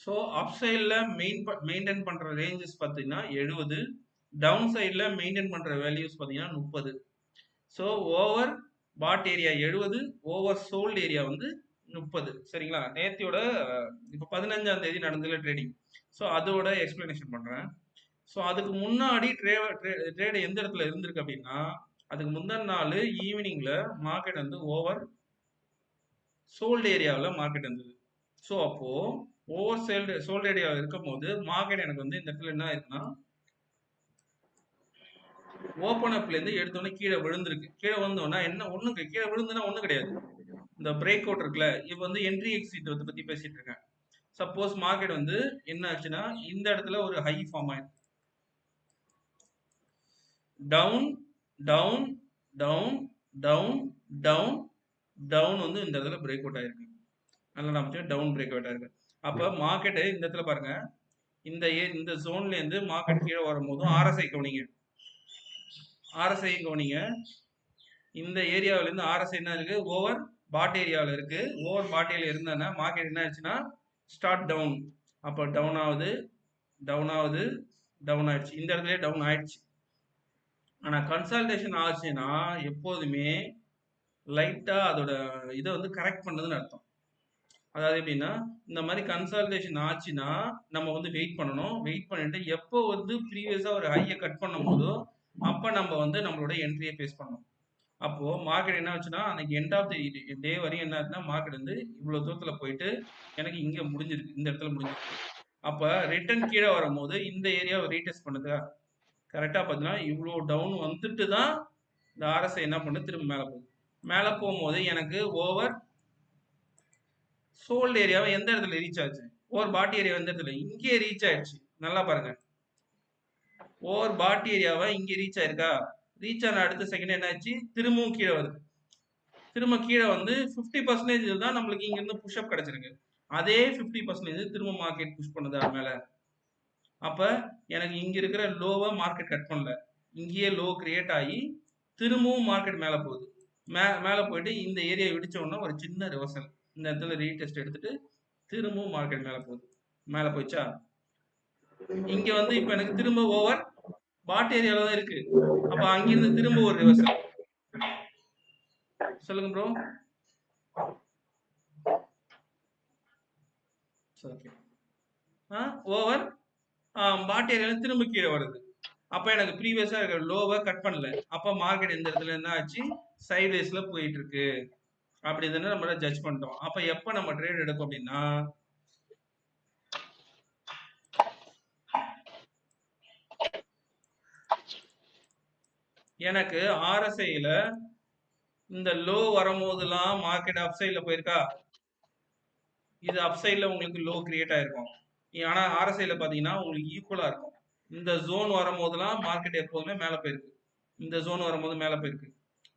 ஸோ அப் சைடில் மெயின்டைன் பண்ணுற ரேஞ்சஸ் பார்த்தீங்கன்னா 70, டவுன் சைடில் மெயின்டைன் பண்ணுற வேல்யூஸ் பார்த்தீங்கன்னா 30. ஸோ ஓவர் பாட் ஏரியா 70, ஓவர் சோல்டு ஏரியா வந்து 30. சரிங்களா? நேத்தியோட இப்போ 15ஆம் தேதி நடந்ததுல ட்ரேடிங். ஸோ அதோட எக்ஸ்பிளனேஷன் பண்ணுறேன். ஸோ அதுக்கு முன்னாடி ட்ரேடு எந்த இடத்துல இருந்திருக்கு அப்படின்னா, அதுக்கு முந்தின நாள் ஈவினிங்கில் மார்க்கெட் வந்து ஓவர் சோல்டு ஏரியாவில் மார்க்கெட் இருந்தது. ஸோ அப்போது ஓவர் சோல்டு ஏரியாவில் இருக்கும் போது மார்க்கெட் எனக்கு வந்து இந்த இடத்துல என்ன இருக்குன்னா, ஓப்பன் அப்லேருந்து எடுத்தோடனே கீழே விழுந்திருக்கு. கீழே வந்தோன்னா என்ன ஒன்றும் கீழே விழுந்துன்னா ஒன்றும் கிடையாது. இந்த பிரேக் அவுட் இருக்குல்ல, இப்போ வந்து என்ட்ரி எக்ஸிட் பற்றி பேசிட்டு இருக்கேன். சப்போஸ் மார்க்கெட் வந்து என்ன ஆச்சுன்னா, இந்த இடத்துல ஒரு ஹை ஃபார்ம் ஆயிடும். Down down down down down down வந்து இந்த இடத்துல பிரேக் அவுட் ஆயிருக்கு. நல்லா நம்ம டவுன் பிரேக் அவுட் ஆயிருக்கு. அப்போ மார்க்கெட்டு இந்த இடத்துல பாருங்க, இந்த ஜோன்லேருந்து மார்க்கெட் கீழே வரும்போதும் ஆர்எஸ்ஐ கவனிங்க. இந்த ஏரியாவிலேருந்து ஆர்எஸ்ஐ என்ன இருக்கு, ஓவர் பாட் ஏரியாவில் இருக்கு. ஓவர் பாட் ஏரியா இருந்தானா மார்க்கெட் என்ன ஆச்சுன்னா ஸ்டார்ட் டவுன். அப்போ டவுன் ஆகுது, டவுன் ஆயிடுச்சு. இந்த இடத்துல டவுன் ஆயிடுச்சு. ஆனால் கன்சல்டேஷன் ஆச்சுன்னா எப்போதுமே லைட்டாக அதோட இதை வந்து கரெக்ட் பண்ணதுன்னு அர்த்தம். அதாவது எப்படின்னா, இந்த மாதிரி கன்சல்டேஷன் ஆச்சுன்னா நம்ம வந்து வெயிட் பண்ணணும். வெயிட் பண்ணிட்டு எப்போ வந்து ப்ரீவியஸாக ஒரு ஹையை கட் பண்ணும் போதோ அப்போ நம்ம வந்து நம்மளோட என்ட்ரியை ஃபேஸ் பண்ணணும். அப்போது மார்க்கெட் என்ன ஆச்சுன்னா, அன்னைக்கு எண்ட் ஆஃப் தி டே வரையும் என்ன ஆச்சுன்னா, மார்க்கெட் வந்து இவ்வளோ தூரத்தில் போயிட்டு எனக்கு இங்கே முடிஞ்சிருக்கு, இந்த இடத்துல முடிஞ்சிருக்கு. அப்போ ரிட்டர்ன் கீழே வரும்போது இந்த ஏரியாவை ரீடெஸ்ட் பண்ணுதா, கரெக்டாக பார்த்தீங்கன்னா இவ்வளோ டவுன் வந்துட்டு தான் இந்த RSI என்ன பண்ணு திரும்ப மேலே போகுது. மேலே போகும்போது எனக்கு ஓவர் சோல்ட் ஏரியாவை எந்த இடத்துல ரீச் ஆச்சு, ஓவர் பாட்டி ஏரியா எந்த இடத்துல இங்கே ரீச் ஆயிடுச்சு. நல்லா பாருங்க, ஓவர் பாட்டி ஏரியாவை இங்கே ரீச் ஆயிருக்கா. ரீச் ஆன அடுத்த செகண்ட் என்ன ஆச்சு, திரும்பவும் கீழே வருது. திரும்ப கீழே வந்து 50% தான் நம்மளுக்கு இங்க இருந்து புஷ்அப் கிடைச்சிருக்கு. அதே 50% திரும்ப மார்க்கெட் புஷ் பண்ணுது அது மேல. அப்ப எனக்கு இங்க இருக்கிற லோவை மார்க்கெட் கட் பண்ணல, இங்கேயே லோ கிரியேட் ஆகி திரும்பவும் மார்க்கெட் மேல போகுது. மேல போயிட்டு இந்த ஏரியா இடிச்ச உடனே ஒரு சின்ன ரிவர்சல், இந்த இடத்துல ரீடெஸ்ட் எடுத்துட்டு திரும்பவும் மார்க்கெட் மேல போகுது. மேல போயிச்சா, இங்க வந்து இப்ப எனக்கு திரும்ப ஓவர் பாட் ஏரியால தான் இருக்கு. அப்ப அங்கிருந்து திரும்ப ஒரு ரிவர்சல். சொல்லுங்க ப்ரோ. ஓகே, ஓவர் பாட் ஏரியால திரும்ப கீழே வருது. அப்ப எனக்கு ப்ரீவியஸா இருக்கிற லோவை கட் பண்ணல. அப்ப மார்க்கெட் இந்த இடத்துல என்ன ஆச்சு, சைட்வேஸ்ல போயிட்டு இருக்கு. அப்படி தானே நம்ம ஜட்ஜ் பண்ணிட்டோம். அப்ப எப்ப நம்ம ட்ரேட் எடுக்கும் அப்படின்னா, எனக்கு RSIல இந்த லோ வரும்போதெல்லாம் மார்க்கெட் அப் சைட்ல போயிருக்கா, இது அப் சைட்ல உங்களுக்கு லோ கிரியேட் ஆயிருக்கும். ஆனா RSIல பாத்தீங்கன்னா உங்களுக்கு ஈக்குவலா இருக்கும். இந்த ஜோன் வரும்போதெல்லாம் மார்க்கெட் எப்போதுமே மேல போயிருக்கு. இந்த ஜோன் வரும்போது மேல போயிருக்கு,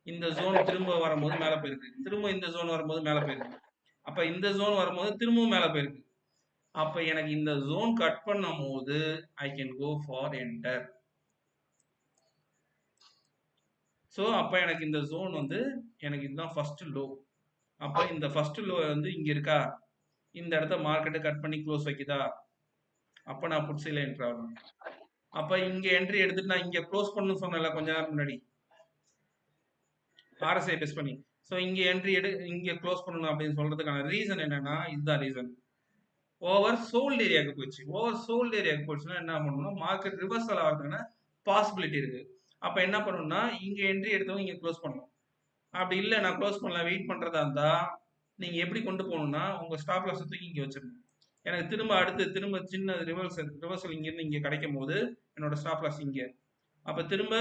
இந்த ஜோன் திரும்ப வரும்போது மேல போயிருக்கு, திரும்ப இந்த ஜோன் வரும்போது மேல போயிருக்கு. அப்ப இந்த ஜோன் வரும்போது திரும்பவும் மேல போயிருக்கு. அப்ப எனக்கு இந்த ஜோன் கட் பண்ணும் போது I can go for enter. So அப்ப எனக்கு இந்த ஜோன் வந்து எனக்கு இதுதான் ஃபர்ஸ்ட் லோ. அப்ப இந்த ஃபர்ஸ்ட் லோ வந்து இங்க இருக்கா, இந்த இடத்த மார்க்கெட்டை கட் பண்ணி க்ளோஸ் வைக்குதா, அப்ப நான் புட் சைட்ல என்ட்ரி ஆகணும். அப்ப இங்க என்ட்ரி எடுத்துட்டு நான் இங்க க்ளோஸ் பண்ணணும்னு சொன்னேன்ல கொஞ்ச நேரம் முன்னாடி, RSI பேஸ் பண்ணி. ஸோ இங்க என்ட்ரி இங்க க்ளோஸ் பண்ணணும் அப்படின்னு சொல்றதுக்கான ரீசன் என்னன்னா, இதுதான் ரீசன். ஓவர் சோல்ட் ஏரியாவுக்கு போயிடுச்சு. ஓவர் சோல்ட் ஏரியாவுக்கு போயிடுச்சுன்னா என்ன பண்ணணும்னா மார்க்கெட் ரிவர்சல் ஆகிறதுக்கான பாசிபிலிட்டி இருக்கு. அப்ப என்ன பண்ணணும்னா இங்க என்ட்ரி எடுத்தவங்க இங்க க்ளோஸ் பண்ணணும். அப்படி இல்லை நான் க்ளோஸ் பண்ணல வெயிட் பண்றதா இருந்தா நீங்க எப்படி கொண்டு போகணும்னா உங்க ஸ்டாப் லாஸ் தூக்கி இங்க வச்சிடணும். எனக்கு திரும்ப அடுத்து திரும்ப சின்ன ரிவர்சல் இங்க இருந்து இங்க கிடைக்கும் போது என்னோட ஸ்டாப் லாஸ் இங்க. அப்ப திரும்ப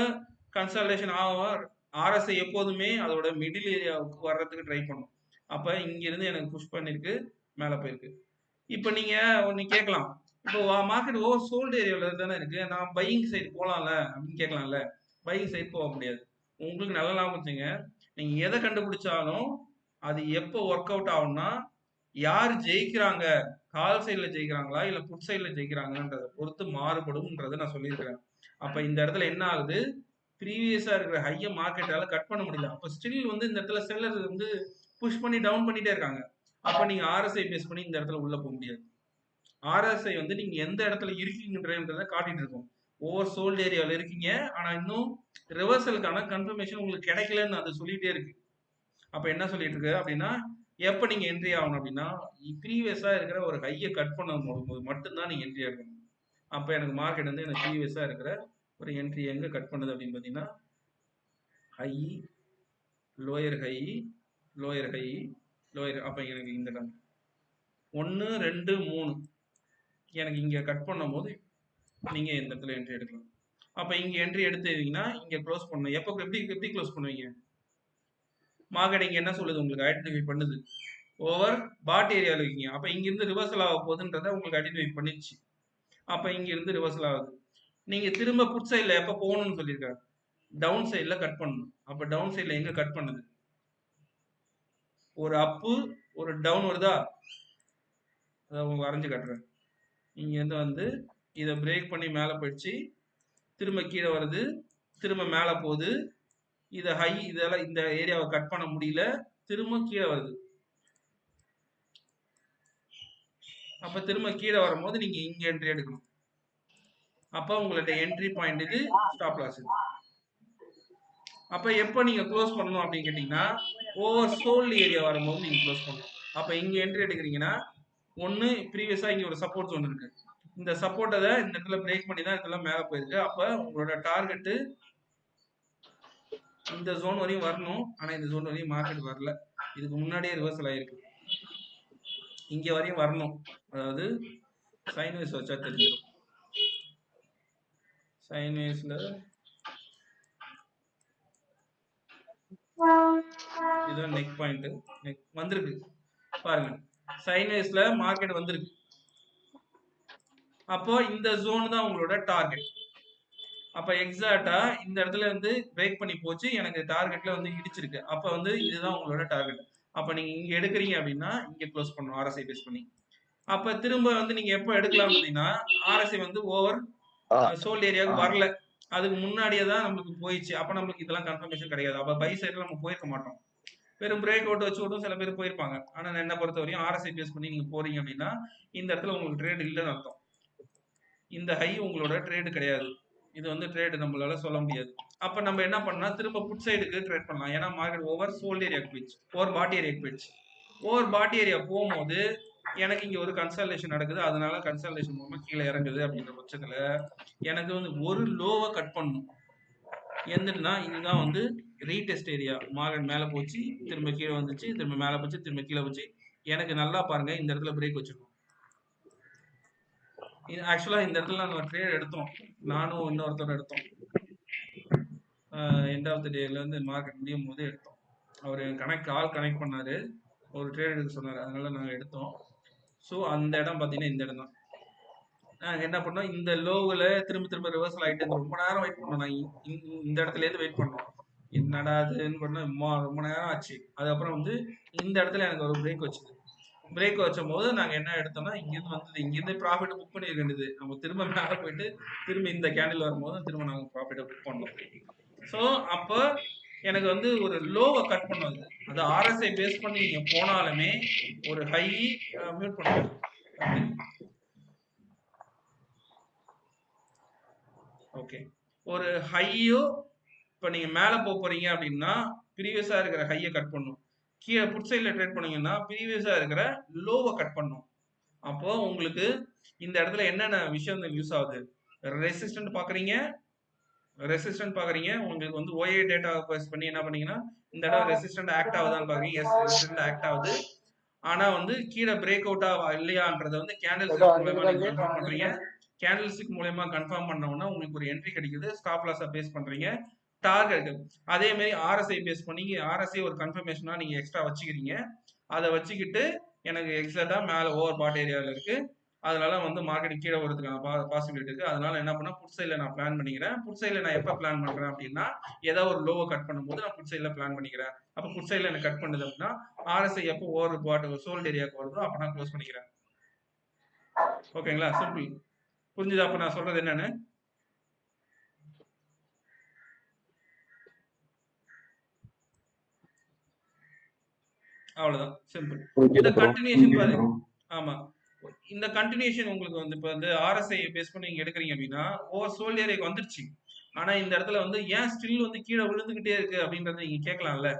கன்சல்டேஷன் ஆகும். RSI எப்போதுமே அதோட மிடில் ஏரியாவுக்கு வர்றதுக்கு ட்ரை பண்ணும். அப்ப இங்க இருந்து எனக்கு புஷ் பண்ணிருக்கு, மேல போயிருக்கு. இப்ப நீங்க ஒன்னு கேட்கலாம், இப்போ மார்க்கெட் ஓவர் சோல்ட் ஏரியால தானே இருக்கு, நான் பையிங் சைடு போலாம்ல அப்படின்னு கேட்கலாம்ல. பையிங் சைடு போக முடியாது. உங்களுக்கு நல்ல லாபம் வச்சுங்க, நீங்க எதை கண்டுபிடிச்சாலும் அது எப்போ ஒர்க் அவுட் ஆகும்னா யார் ஜெயிக்கிறாங்க, கால் சைட்ல ஜெயிக்கிறாங்களா இல்ல புட் சைட்ல ஜெயிக்கிறாங்கன்றதை பொறுத்து மாறுபடும்ன்றதை நான் சொல்லியிருக்கிறேன். அப்ப இந்த இடத்துல என்ன ஆகுது, ப்ரீவியஸா இருக்கிற ஹைய மார்க்கெட்டால கட் பண்ண முடியல. அப்ப ஸ்டில் வந்து இந்த இடத்துல செல்லர் வந்து புஷ் பண்ணி டவுன் பண்ணிட்டே இருக்காங்க. அப்ப நீங்க RSI பேஸ் பண்ணி இந்த இடத்துல உள்ள போக முடியாது. RSI வந்து நீங்க எந்த இடத்துல இருக்கீங்கன்றத காட்டிட்டு இருக்கும். ஓவர் சோல்ட் ஏரியாவில் இருக்கீங்க, ஆனா இன்னும் ரிவர்சலுக்கான கன்ஃபர்மேஷன் உங்களுக்கு கிடைக்கலன்னு அது சொல்லிட்டே இருக்கு. அப்ப என்ன சொல்லிட்டு இருக்கு அப்படின்னா, எப்ப நீங்க என்ட்ரி ஆகணும் அப்படின்னா ப்ரீவியஸா இருக்கிற ஒரு ஹையை கட் பண்ண போது மட்டும்தான் நீங்க என்ட்ரி ஆகணும். அப்ப எனக்கு மார்க்கெட் வந்து எனக்கு ப்ரீவியஸா இருக்கிற ஒரு என்ட்ரி எங்க கட் பண்ணுது அப்படின்னு பாத்தீங்கன்னா, high lower high lower high lower. அப்ப எனக்கு இந்த 1 2 3 எனக்கு இங்க கட் பண்ணும் போது நீங்க இந்த இடத்துல என்ட்ரி எடுக்கலாம். அப்ப இங்க என்ட்ரி எடுத்தீங்கன்னா இங்க க்ளோஸ் பண்ணணும். எப்படி க்ளோஸ் பண்ணுவீங்க, மார்க்கெட் இங்க என்ன சொல்லுது உங்களுக்கு ஐடென்டிஃபை பண்ணுது, ஓவர் பாட் ஏரியாவில் இருக்கீங்க. அப்ப இங்க இருந்து ரிவர்சல் ஆக போகுதுன்றதை உங்களுக்கு ஐடென்டிஃபை பண்ணிச்சு. அப்ப இங்க இருந்து ரிவர்சல் ஆகுது. நீங்க திரும்ப புட் சைட்ல எப்ப போகணும்னு சொல்லியிருக்காங்க, டவுன் சைட்ல கட் பண்ணணும். அப்ப டவுன் சைட்ல எங்க கட் பண்ணுது, ஒரு அப்பு ஒரு டவுன் வருதா, அதை உங்களுக்கு வரைஞ்சு காட்டுறேன். இங்க இருந்து வந்து இதை பிரேக் பண்ணி மேல போயிடுச்சு, திரும்ப கீழே வருது, திரும்ப மேல போகுது, இதை ஹை இதெல்லாம் இந்த ஏரியாவை கட் பண்ண முடியல, திரும்ப கீழே வருது. அப்ப திரும்ப கீழே வரும்போது நீங்க இங்க என்ட்ரி எடுக்கணும். அப்ப உங்களோட என்ட்ரி பாயிண்ட் இது, ஸ்டாப் லாஸ் இது. அப்ப எப்ப நீங்க க்ளோஸ் பண்ணணும் அப்படின்னு கேட்டீங்கன்னா ஓவர் சோல்ட் ஏரியா வரும்போது நீங்க க்ளோஸ் பண்ணணும். அப்ப இங்க என்ட்ரி எடுக்கிறீங்கன்னா ஒன்னு ப்ரீவியஸா இங்க ஒரு சப்போர்ட் ஜோன் இருக்கு, இந்த சப்போர்ட்டை இந்த இடத்துல பிரேக் பண்ணி தான் இதெல்லாம் மேல போயிருக்கு. அப்ப உங்களோட டார்கெட் இந்த ஜோன் வரையும் வரணும். ஆனா இந்த ஜோன் வரையும் மார்க்கெட் வரல, இதுக்கு முன்னாடியே ரிவர்சல் ஆயிருக்கு. இங்க வரையும் வரணும், அதாவது சைன்வேஸ் வச்சா தெரிஞ்சிடும். சைன்வேஸ்ல இதுதான் நெக் பாயிண்ட். நெக் வந்திருக்கு பாருங்க, சைன்வேஸ்ல மார்க்கெட் வந்திருக்கு. அப்போ இந்த ஜோன் தான் உங்களோட டார்கெட். அப்ப எக்ஸாக்டா இந்த இடத்துல வந்து பிரேக் பண்ணி போச்சு, எனக்கு டார்கெட்ல வந்து இடிச்சிருக்கு. அப்ப வந்து இதுதான் உங்களோட டார்கெட். அப்ப நீங்க இங்க எடுக்கிறீங்க அப்படின்னா இங்க க்ளோஸ் பண்ணணும் RSI பேஸ் பண்ணி. அப்ப திரும்ப வந்து நீங்க எப்போ எடுக்கலாம் அப்படின்னா RSI வந்து ஓவர் சோல்ட் ஏரியாவுக்கு வரல, அதுக்கு முன்னாடியே தான் நமக்கு போயிடுச்சு. அப்ப நமக்கு இதெல்லாம் கன்ஃபர்மேஷன் கிடையாது. அப்ப பை சைடுல நம்ம போயிருக்க மாட்டோம். வெறும் பிரேக் அவுட் வச்சு விட்டும் சில பேர் போயிருப்பாங்க. ஆனா என்ன பொறுத்த வரையும் RSI பேஸ் பண்ணி நீங்க போறீங்க அப்படின்னா இந்த இடத்துல உங்களுக்கு ட்ரேட் இல்லைன்னு அர்த்தம். இந்த ஹை உங்களோட ட்ரேடு கிடையாது. இது வந்து ட்ரேடு நம்மளால சொல்ல முடியாது. அப்ப நம்ம என்ன பண்ணலாம், திரும்ப புட் சைடுக்கு ட்ரேட் பண்ணலாம். ஏன்னா மார்க்கெட் ஓவர் சோல்ட் ஏரியாக்கு போயிடுச்சு, ஓவர் பாட்டி ஏரியாக்கு போயிடுச்சு. ஓவர் பாட்டி ஏரியா போகும்போது எனக்கு இங்க ஒரு கன்சல்டேஷன் நடக்குது, அதனால கன்சல்டேஷன் மூலமா கீழே இறங்குது. அப்படின்ற பட்சத்துல எனக்கு வந்து ஒரு லோவை கட் பண்ணணும். எந்தனா இதுதான் வந்து ரீடெஸ்ட் ஏரியா. மார்க்கெட் மேல போச்சு, திரும்ப கீழே வந்துச்சு, திரும்ப மேல போச்சு, திரும்ப கீழே போச்சு. எனக்கு நல்லா பாருங்க, இந்த இடத்துல பிரேக் வச்சிருக்கோம். ஆக்சுவலா இந்த இடத்துல நாங்க ட்ரேட் எடுத்தோம், நானும் இன்னொருத்தரும் எடுத்தோம். எண்ட் ஆஃப் த டேல இருந்து மார்க்கெட் முடியும் போது எடுத்தோம். அவர் கனெக்ட் பண்ணாரு, ஒரு ட்ரேட் எடுக்க சொன்னாரு, அதனால நாங்க எடுத்தோம். ஸோ அந்த இடம் பார்த்தீங்கன்னா இந்த இடம் தான். நாங்கள் என்ன பண்ணோம், இந்த லோவில் திரும்ப திரும்ப ரிவர்சல் ஆகிட்டு ரொம்ப நேரம் வெயிட் பண்ணோம். நான் இந்த இடத்துலேருந்து வெயிட் பண்ணோம், என்னடா அதுன்னு பண்ண ரொம்ப நேரம் ஆச்சு. அதுக்கப்புறம் வந்து இந்த இடத்துல எனக்கு ஒரு பிரேக் வச்சுது. பிரேக் வச்சும் போது நாங்கள் என்ன எடுத்தோம்னா இங்கேருந்து வந்தது, இங்கேருந்து ப்ராஃபிட் புக் பண்ணியிருக்க வேண்டியது. நம்ம திரும்ப மேலே போயிட்டு திரும்ப இந்த கேண்டில் வரும்போது திரும்ப நாங்கள் ப்ராஃபிட்டை புக் பண்ணோம். ஸோ அப்போ எனக்கு வந்து ஒரு லோவை கட் பண்ணுவது, அது RSI பேஸ் பண்ணி நீங்க போனாலுமே ஒரு ஹை மியூட் பண்ணுங்க. ஓகே, ஒரு ஹையோ இப்போ நீங்க மேலே போறீங்க அப்படின்னா ப்ரீவியஸா இருக்கிற ஹையை கட் பண்ணும். கீழே புட் சைடில் ட்ரேட் பண்ணீங்கன்னா ப்ரீவியஸா இருக்கிற லோவை கட் பண்ணும். அப்போ உங்களுக்கு இந்த இடத்துல என்னென்ன விஷயம் யூஸ் ஆகுது, ரெசிஸ்டன்ட் பாக்குறீங்க, உங்களுக்கு வந்து OA டேட்டா பேஸ் பண்ணி என்ன பண்ணீங்கன்னா இந்த இடம் ரெசிஸ்டன்ட் ஆக்ட் ஆகுதான்னு பாக்குறீங்க. எஸ், ரெசிஸ்டன்ட் ஆக்ட் ஆகுது. ஆனா வந்து கீழே பிரேக் அவுட் இல்லையான்றத வந்து கேண்டில் ஸ்டிக் மூலமா நீங்க கன்ஃபார்ம் பண்றீங்க. கேண்டில் ஸ்டிக் மூலமா கன்ஃபார்ம் பண்ணோம்னா உங்களுக்கு ஒரு என்ட்ரி கிடைக்குது, ஸ்டாப் லாஸா பேஸ் பண்றீங்க. டார்கெட் அதே மாதிரி RSI பேஸ் பண்ணி RSI ஒரு கன்ஃபர்மேஷனா நீங்க எக்ஸ்ட்ரா வச்சுக்கிறீங்க. அதை வச்சுக்கிட்டு எனக்கு எக்ஸாக்டா மேல ஓவர் பாட் ஏரியாவில் இருக்கு, அதனால வந்து மார்க்கெட் கீழே வரதுக்கான பாசிபிலிட்டி இருக்கு. அதனால என்ன பண்ணா புட் சைட்ல நான் பிளான் பண்ணிக்கிறேன். புட் சைட்ல நான் எப்ப பிளான் பண்றேன் அப்படின்னா ஏதாவது ஒரு லோவை கட் பண்ணும்போது நான் புட் சைட்ல பிளான் பண்ணிக்கிறேன். அப்ப புட் சைட்ல எனக்கு கட் பண்ணுது அப்படின்னா RSI எப்போ ஓவர் பாட் சோல்ட் ஏரியாவுக்கு வருதோ அப்ப நான் க்ளோஸ் பண்ணிக்கிறேன். ஓகேங்களா, சிம்பிள். புரிஞ்சுது அப்ப நான் சொல்றது என்னன்னு? அவ்வளவுதான், சிம்பிள். இந்த கண்டினியூஷன் பாருங்க. ஆமா, இந்த கண்டினியூஷன் உங்களுக்கு வந்து இப்போ வந்து RSI பேஸ் பண்ணி நீங்க எடுக்கிறீங்க அப்படின்னா ஓவர் சோல்ட் ஏரியாக்கு வந்துருச்சு. ஆனா இந்த இடத்துல வந்து ஏன் ஸ்டில் வந்து கீழே விழுந்துகிட்டே இருக்கு அப்படின்றத நீங்க கேட்கலாம்ல.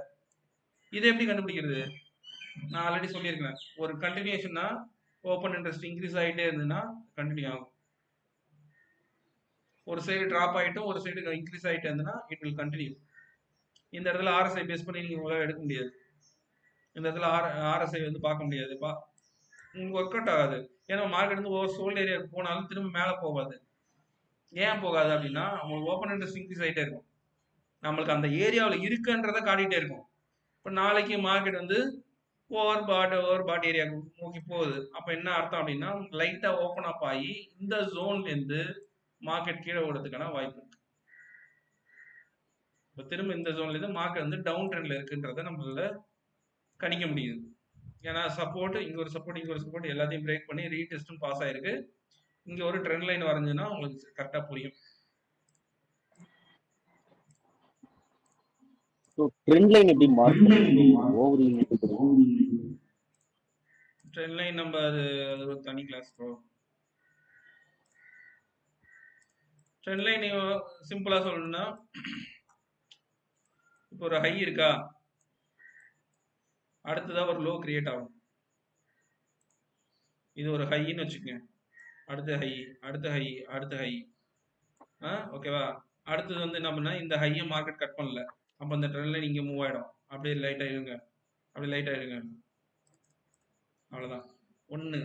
இதை எப்படி கண்டுபிடிக்கிறது? நான் ஆல்ரெடி சொல்லியிருக்கேன், ஒரு கண்டினியூஷன்னா ஓப்பன் இன்ட்ரெஸ்ட் இன்க்ரீஸ் ஆகிட்டே இருந்ததுன்னா கண்டினியூ ஆகும். ஒரு சைடு டிராப் ஆகிட்டும் ஒரு சைடு இன்க்ரீஸ் ஆகிட்டே இருந்ததுன்னா இட் வில் கண்டினியூ. இந்த இடத்துல RSI பேஸ் பண்ணி நீங்க உங்களால் எடுக்க முடியாது. இந்த இடத்துல RSI வந்து பார்க்க முடியாது, உங்களுக்கு ஒர்க் அவுட் ஆகாது. ஏன்னா மார்க்கெட் வந்து ஓவர் சோல்ட் ஏரியாவுக்கு போனாலும் திரும்ப மேலே போகாது. ஏன் போகாது அப்படின்னா உங்களுக்கு ஓப்பன் இன்ட்ரெஸ்ட் இன்க்ரீஸ் ஆகிட்டே இருக்கும், நம்மளுக்கு அந்த ஏரியாவில் இருக்குன்றதை காட்டிகிட்டே இருக்கும். இப்போ நாளைக்கு மார்க்கெட் வந்து ஓவர் பாட் ஏரியா நோக்கி போகுது. அப்போ என்ன அர்த்தம் அப்படின்னா லைட்டாக ஓப்பன் அப் ஆகி இந்த ஜோன்லேருந்து மார்க்கெட் கீழே ஓடுறதுக்கான வாய்ப்பு இருக்கு. இப்போ திரும்ப இந்த ஜோன்லேருந்து மார்க்கெட் வந்து டவுன் ட்ரெண்ட்ல இருக்குன்றதை நம்மளால கணிக்க முடியுது. ஏன்னா சப்போர்ட் இங்கே ஒரு சப்போர்ட் இங்கே ஒரு சப்போர்ட் எல்லாத்தையும் பிரேக் பண்ணி ரீடெஸ்ட்டும் பாஸ் ஆயிருக்கு. இங்கே ஒரு ட்ரெண்ட் லைன் வரைஞ்சுன்னா உங்களுக்கு கரெக்டாக புரியும். ட்ரெண்ட் லைன் எப்படி மார்க் பண்றது? ட்ரெண்ட் லைன் நம்ம அது ஒரு தனி கிளாஸ் ப்ரோ. ட்ரெண்ட் லைன் சிம்பிளா சொல்லணும்னா இப்போ ஒரு ஹை இருக்கா, அடுத்ததா ஒரு லோ கிரியேட் ஆகும். இது ஒரு ஹைன்னு வச்சுக்கோங்க, அடுத்த ஹை அடுத்த ஹை அடுத்த ஹை, ஓகேவா. அடுத்தது வந்து என்ன பண்ணா இந்த ஹையை மார்க்கெட் கட் பண்ணல, அப்போ அந்த ட்ரெண்ட் லைன் இங்கே மூவ் ஆகிடும். அப்படியே லைட் ஆகிடுங்க, அப்படியே லைட் ஆகிடுங்க, அவ்வளோதான். ஒன்று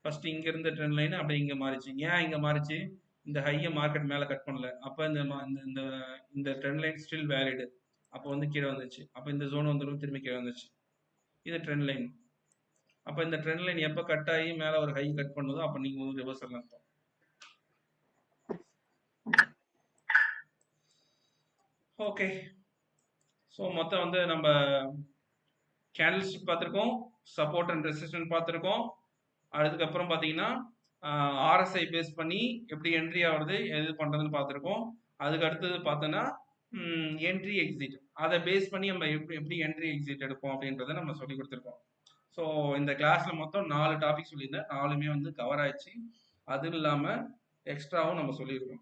ஃபர்ஸ்ட் இங்கே இருந்த ட்ரெண்ட் லைன் அப்படியே இங்கே மாறிச்சு. ஏன் இங்கே மாறிச்சு? இந்த ஹையை மார்க்கெட் மேலே கட் பண்ணல, அப்போ இந்த ட்ரெண்ட் லைன் ஸ்டில் வேலிடு. அப்போ வந்து கீழே வந்துச்சு. அப்போ இந்த ஜோன் வந்துடும், திரும்பி கீழே வந்துச்சு. இது ட்ரெண்ட் லைன். அப்போ இந்த ட்ரெண்ட் லைன் எப்போ கட் ஆகி மேலே ஒரு ஹை கட் பண்ணுதோ அப்போ நீங்கள் வந்து ரிவர்சல் அர்த்தம். ஓகே, ஸோ மொத்தம் வந்து நம்ம கேண்டில் ஸ்டிக் பார்த்துருக்கோம், சப்போர்ட் அண்ட் ரெசிஸ்டன்ட் பார்த்துருக்கோம். அதுக்கப்புறம் பார்த்தீங்கன்னா ஆர்எஸ்ஐ பேஸ் பண்ணி எப்படி என்ட்ரி ஆகுறது எது பண்ணுறதுன்னு பார்த்துருக்கோம். அதுக்கு அடுத்தது பார்த்தோன்னா என்ட்ரி எக்ஸிட், அதை பேஸ் பண்ணி நம்ம எப்படி என்ட்ரி எக்ஸிட் எடுப்போம் அப்படின்றத நம்ம சொல்லி கொடுத்துருக்கோம். ஸோ இந்த கிளாஸில் மொத்தம் 4 டாபிக் சொல்லியிருந்தேன், 4மே வந்து கவர் ஆயிடுச்சு. அதுவும் இல்லாமல் எக்ஸ்ட்ராவும் நம்ம சொல்லியிருக்கோம்.